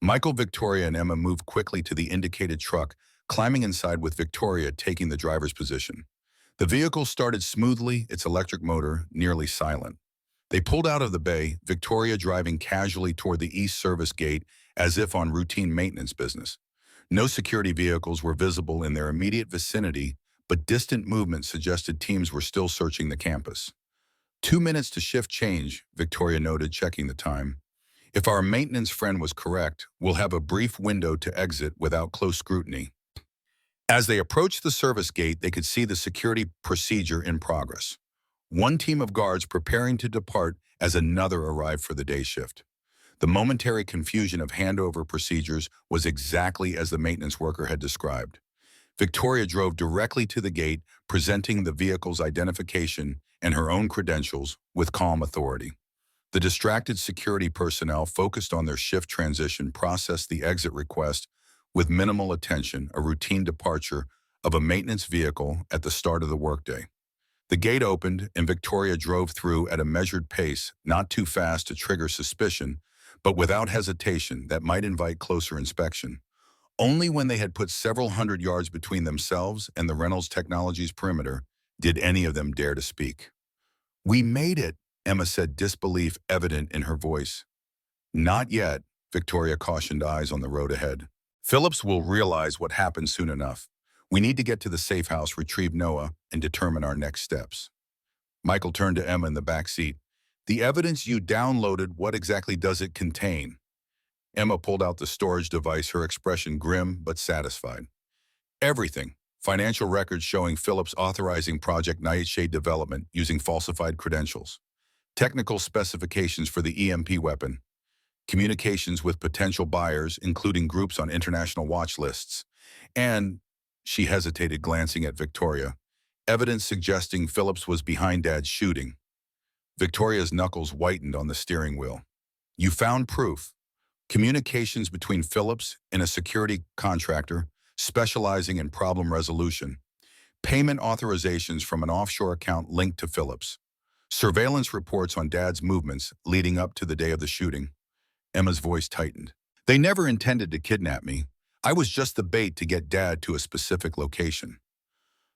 Michael, Victoria, and Emma moved quickly to the indicated truck, climbing inside with Victoria taking the driver's position. The vehicle started smoothly, its electric motor nearly silent. They pulled out of the bay, Victoria driving casually toward the East Service Gate as if on routine maintenance business. No security vehicles were visible in their immediate vicinity, but distant movement suggested teams were still searching the campus. 2 minutes to shift change, Victoria noted, checking the time. If our maintenance friend was correct, we'll have a brief window to exit without close scrutiny. As they approached the service gate, they could see the security procedure in progress. One team of guards preparing to depart as another arrived for the day shift. The momentary confusion of handover procedures was exactly as the maintenance worker had described. Victoria drove directly to the gate, presenting the vehicle's identification and her own credentials with calm authority. The distracted security personnel focused on their shift transition processed the exit request with minimal attention, a routine departure of a maintenance vehicle at the start of the workday. The gate opened and Victoria drove through at a measured pace, not too fast to trigger suspicion, but without hesitation that might invite closer inspection. Only when they had put several hundred yards between themselves and the Reynolds Technologies perimeter did any of them dare to speak. "We made it," Emma said, disbelief evident in her voice. "Not yet," Victoria cautioned, eyes on the road ahead. "Phillips will realize what happened soon enough. We need to get to the safe house, retrieve Noah, and determine our next steps." Michael turned to Emma in the back seat. "The evidence you downloaded, what exactly does it contain?" Emma pulled out the storage device, her expression grim but satisfied. "Everything. Financial records showing Phillips authorizing Project Nightshade development using falsified credentials. Technical specifications for the EMP weapon. Communications with potential buyers, including groups on international watch lists. And," she hesitated, glancing at Victoria, "evidence suggesting Phillips was behind Dad's shooting." Victoria's knuckles whitened on the steering wheel. "You found proof. Communications between Phillips and a security contractor specializing in problem resolution. Payment authorizations from an offshore account linked to Phillips. Surveillance reports on Dad's movements leading up to the day of the shooting." Emma's voice tightened. "They never intended to kidnap me. I was just the bait to get Dad to a specific location."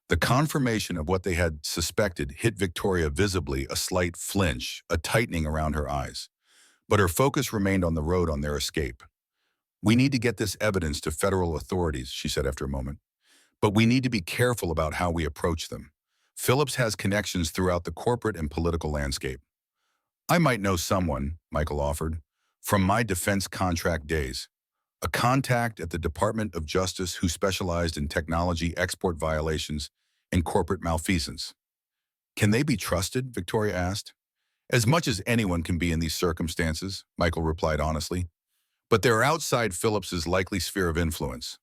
The confirmation of what they had suspected hit Victoria visibly, a slight flinch, a tightening around her eyes. But her focus remained on the road on their escape. "We need to get this evidence to federal authorities," she said after a moment. "But we need to be careful about how we approach them. Phillips has connections throughout the corporate and political landscape." "I might know someone," Michael offered, "from my defense contract days. A contact at the Department of Justice who specialized in technology export violations and corporate malfeasance." "Can they be trusted?" Victoria asked. "As much as anyone can be in these circumstances," Michael replied honestly. "But they're outside Phillips's likely sphere of influence."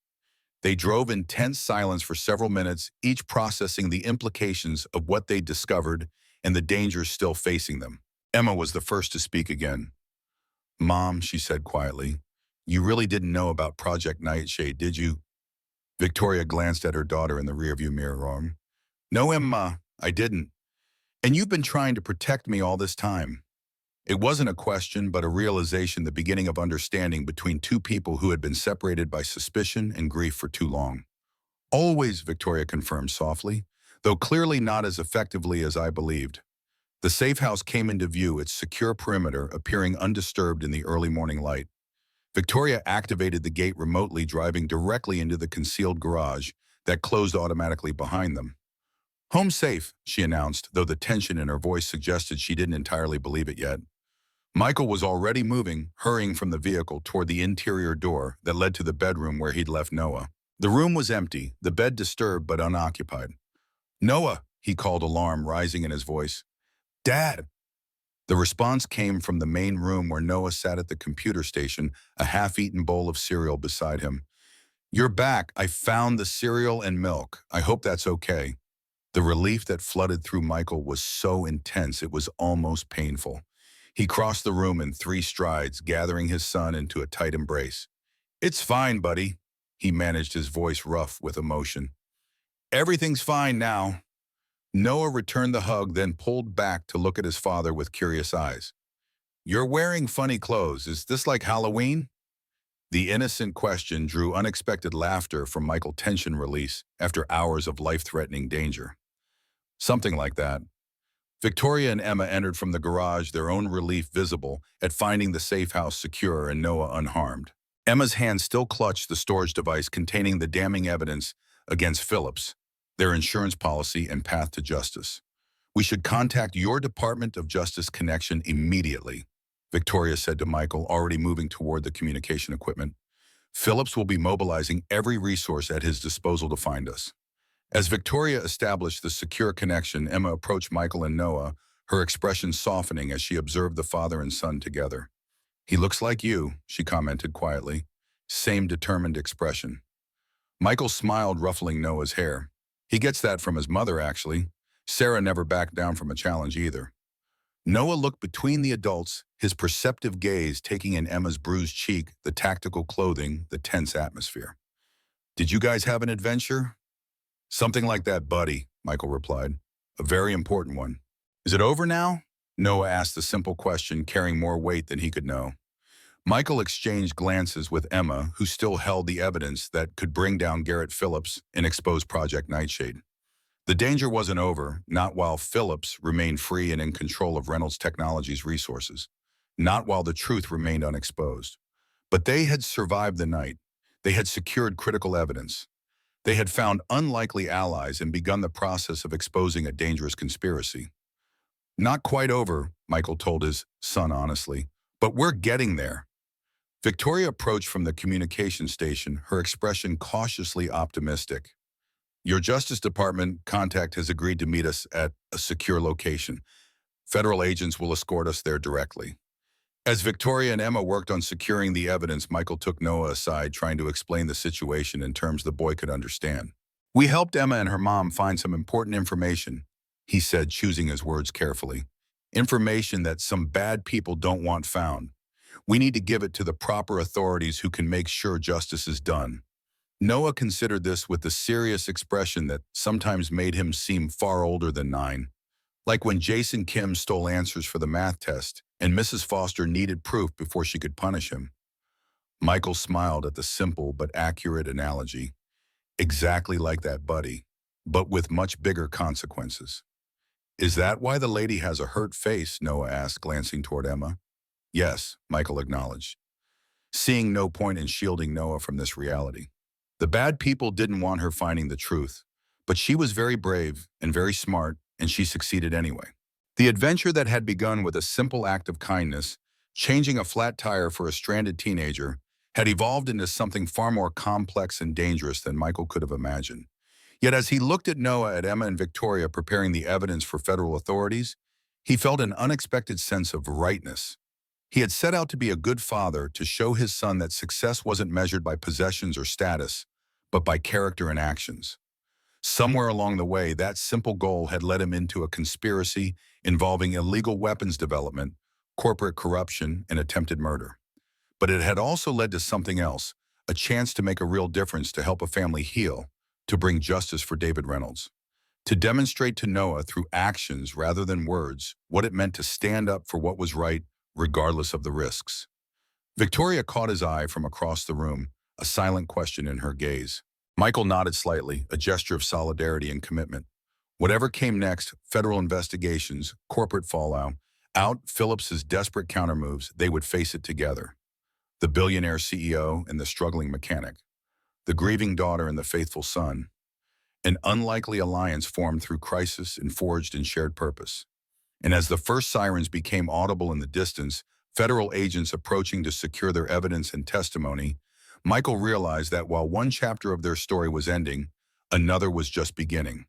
They drove in tense silence for several minutes, each processing the implications of what they'd discovered and the dangers still facing them. Emma was the first to speak again. "Mom," she said quietly, "you really didn't know about Project Nightshade, did you?" Victoria glanced at her daughter in the rearview mirror. "No, Emma, I didn't. And you've been trying to protect me all this time." It wasn't a question, but a realization, the beginning of understanding between two people who had been separated by suspicion and grief for too long. "Always," Victoria confirmed softly, though clearly not as effectively as I believed. The safe house came into view, its secure perimeter appearing undisturbed in the early morning light. Victoria activated the gate remotely, driving directly into the concealed garage that closed automatically behind them. "Home safe," she announced, though the tension in her voice suggested she didn't entirely believe it yet. Michael was already moving, hurrying from the vehicle toward the interior door that led to the bedroom where he'd left Noah. The room was empty, the bed disturbed but unoccupied. "Noah," he called, alarm rising in his voice. "Dad!" The response came from the main room where Noah sat at the computer station, a half-eaten bowl of cereal beside him. "You're back. I found the cereal and milk. I hope that's okay." The relief that flooded through Michael was so intense it was almost painful. He crossed the room in 3 strides, gathering his son into a tight embrace. "It's fine, buddy." He managed, his voice rough with emotion. "Everything's fine now." Noah returned the hug, then pulled back to look at his father with curious eyes. "You're wearing funny clothes. Is this like Halloween?" The innocent question drew unexpected laughter from Michael, tension release after hours of life-threatening danger. "Something like that." Victoria and Emma entered from the garage, their own relief visible at finding the safe house secure and Noah unharmed. Emma's hand still clutched the storage device containing the damning evidence against Phillips, their insurance policy and path to justice. "We should contact your Department of Justice connection immediately," Victoria said to Michael, already moving toward the communication equipment. "Phillips will be mobilizing every resource at his disposal to find us." As Victoria established the secure connection, Emma approached Michael and Noah, her expression softening as she observed the father and son together. "He looks like you," she commented quietly. Same determined expression. Michael smiled, ruffling Noah's hair. "He gets that from his mother, actually. Sarah never backed down from a challenge either." Noah looked between the adults, his perceptive gaze taking in Emma's bruised cheek, the tactical clothing, the tense atmosphere. "Did you guys have an adventure?" "Something like that, buddy," Michael replied. "A very important one." "Is it over now?" Noah asked the simple question, carrying more weight than he could know. Michael exchanged glances with Emma, who still held the evidence that could bring down Garrett Phillips and expose Project Nightshade. The danger wasn't over, not while Phillips remained free and in control of Reynolds Technologies' resources, not while the truth remained unexposed. But they had survived the night. They had secured critical evidence. They had found unlikely allies and begun the process of exposing a dangerous conspiracy. "Not quite over," Michael told his son honestly, "but we're getting there." Victoria approached from the communication station, her expression cautiously optimistic. "Your Justice Department contact has agreed to meet us at a secure location. Federal agents will escort us there directly." As Victoria and Emma worked on securing the evidence, Michael took Noah aside, trying to explain the situation in terms the boy could understand. "We helped Emma and her mom find some important information," he said, choosing his words carefully. "Information that some bad people don't want found. We need to give it to the proper authorities who can make sure justice is done." Noah considered this with the serious expression that sometimes made him seem far older than 9. Like when Jason Kim stole answers for the math test and Mrs. Foster needed proof before she could punish him. Michael smiled at the simple but accurate analogy. "Exactly like that, buddy, but with much bigger consequences." "Is that why the lady has a hurt face?" Noah asked, glancing toward Emma. "Yes," Michael acknowledged, seeing no point in shielding Noah from this reality. The bad people didn't want her finding the truth, but she was very brave and very smart, and she succeeded anyway. The adventure that had begun with a simple act of kindness, changing a flat tire for a stranded teenager, had evolved into something far more complex and dangerous than Michael could have imagined. Yet as he looked at Noah, at Emma and Victoria preparing the evidence for federal authorities, he felt an unexpected sense of rightness. He had set out to be a good father, to show his son that success wasn't measured by possessions or status, but by character and actions. Somewhere along the way, that simple goal had led him into a conspiracy involving illegal weapons development, corporate corruption, and attempted murder. But it had also led to something else, a chance to make a real difference, to help a family heal, to bring justice for David Reynolds, to demonstrate to Noah through actions rather than words what it meant to stand up for what was right, regardless of the risks. Victoria caught his eye from across the room, a silent question in her gaze. Michael nodded slightly, a gesture of solidarity and commitment. Whatever came next, federal investigations, corporate fallout, Phillips's desperate countermoves, they would face it together. The billionaire CEO and the struggling mechanic, the grieving daughter and the faithful son. An unlikely alliance formed through crisis and forged in shared purpose. And as the first sirens became audible in the distance, federal agents approaching to secure their evidence and testimony, Michael realized that while one chapter of their story was ending, another was just beginning.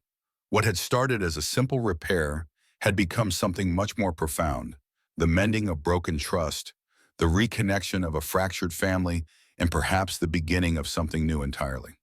What had started as a simple repair had become something much more profound: the mending of broken trust, the reconnection of a fractured family, and perhaps the beginning of something new entirely.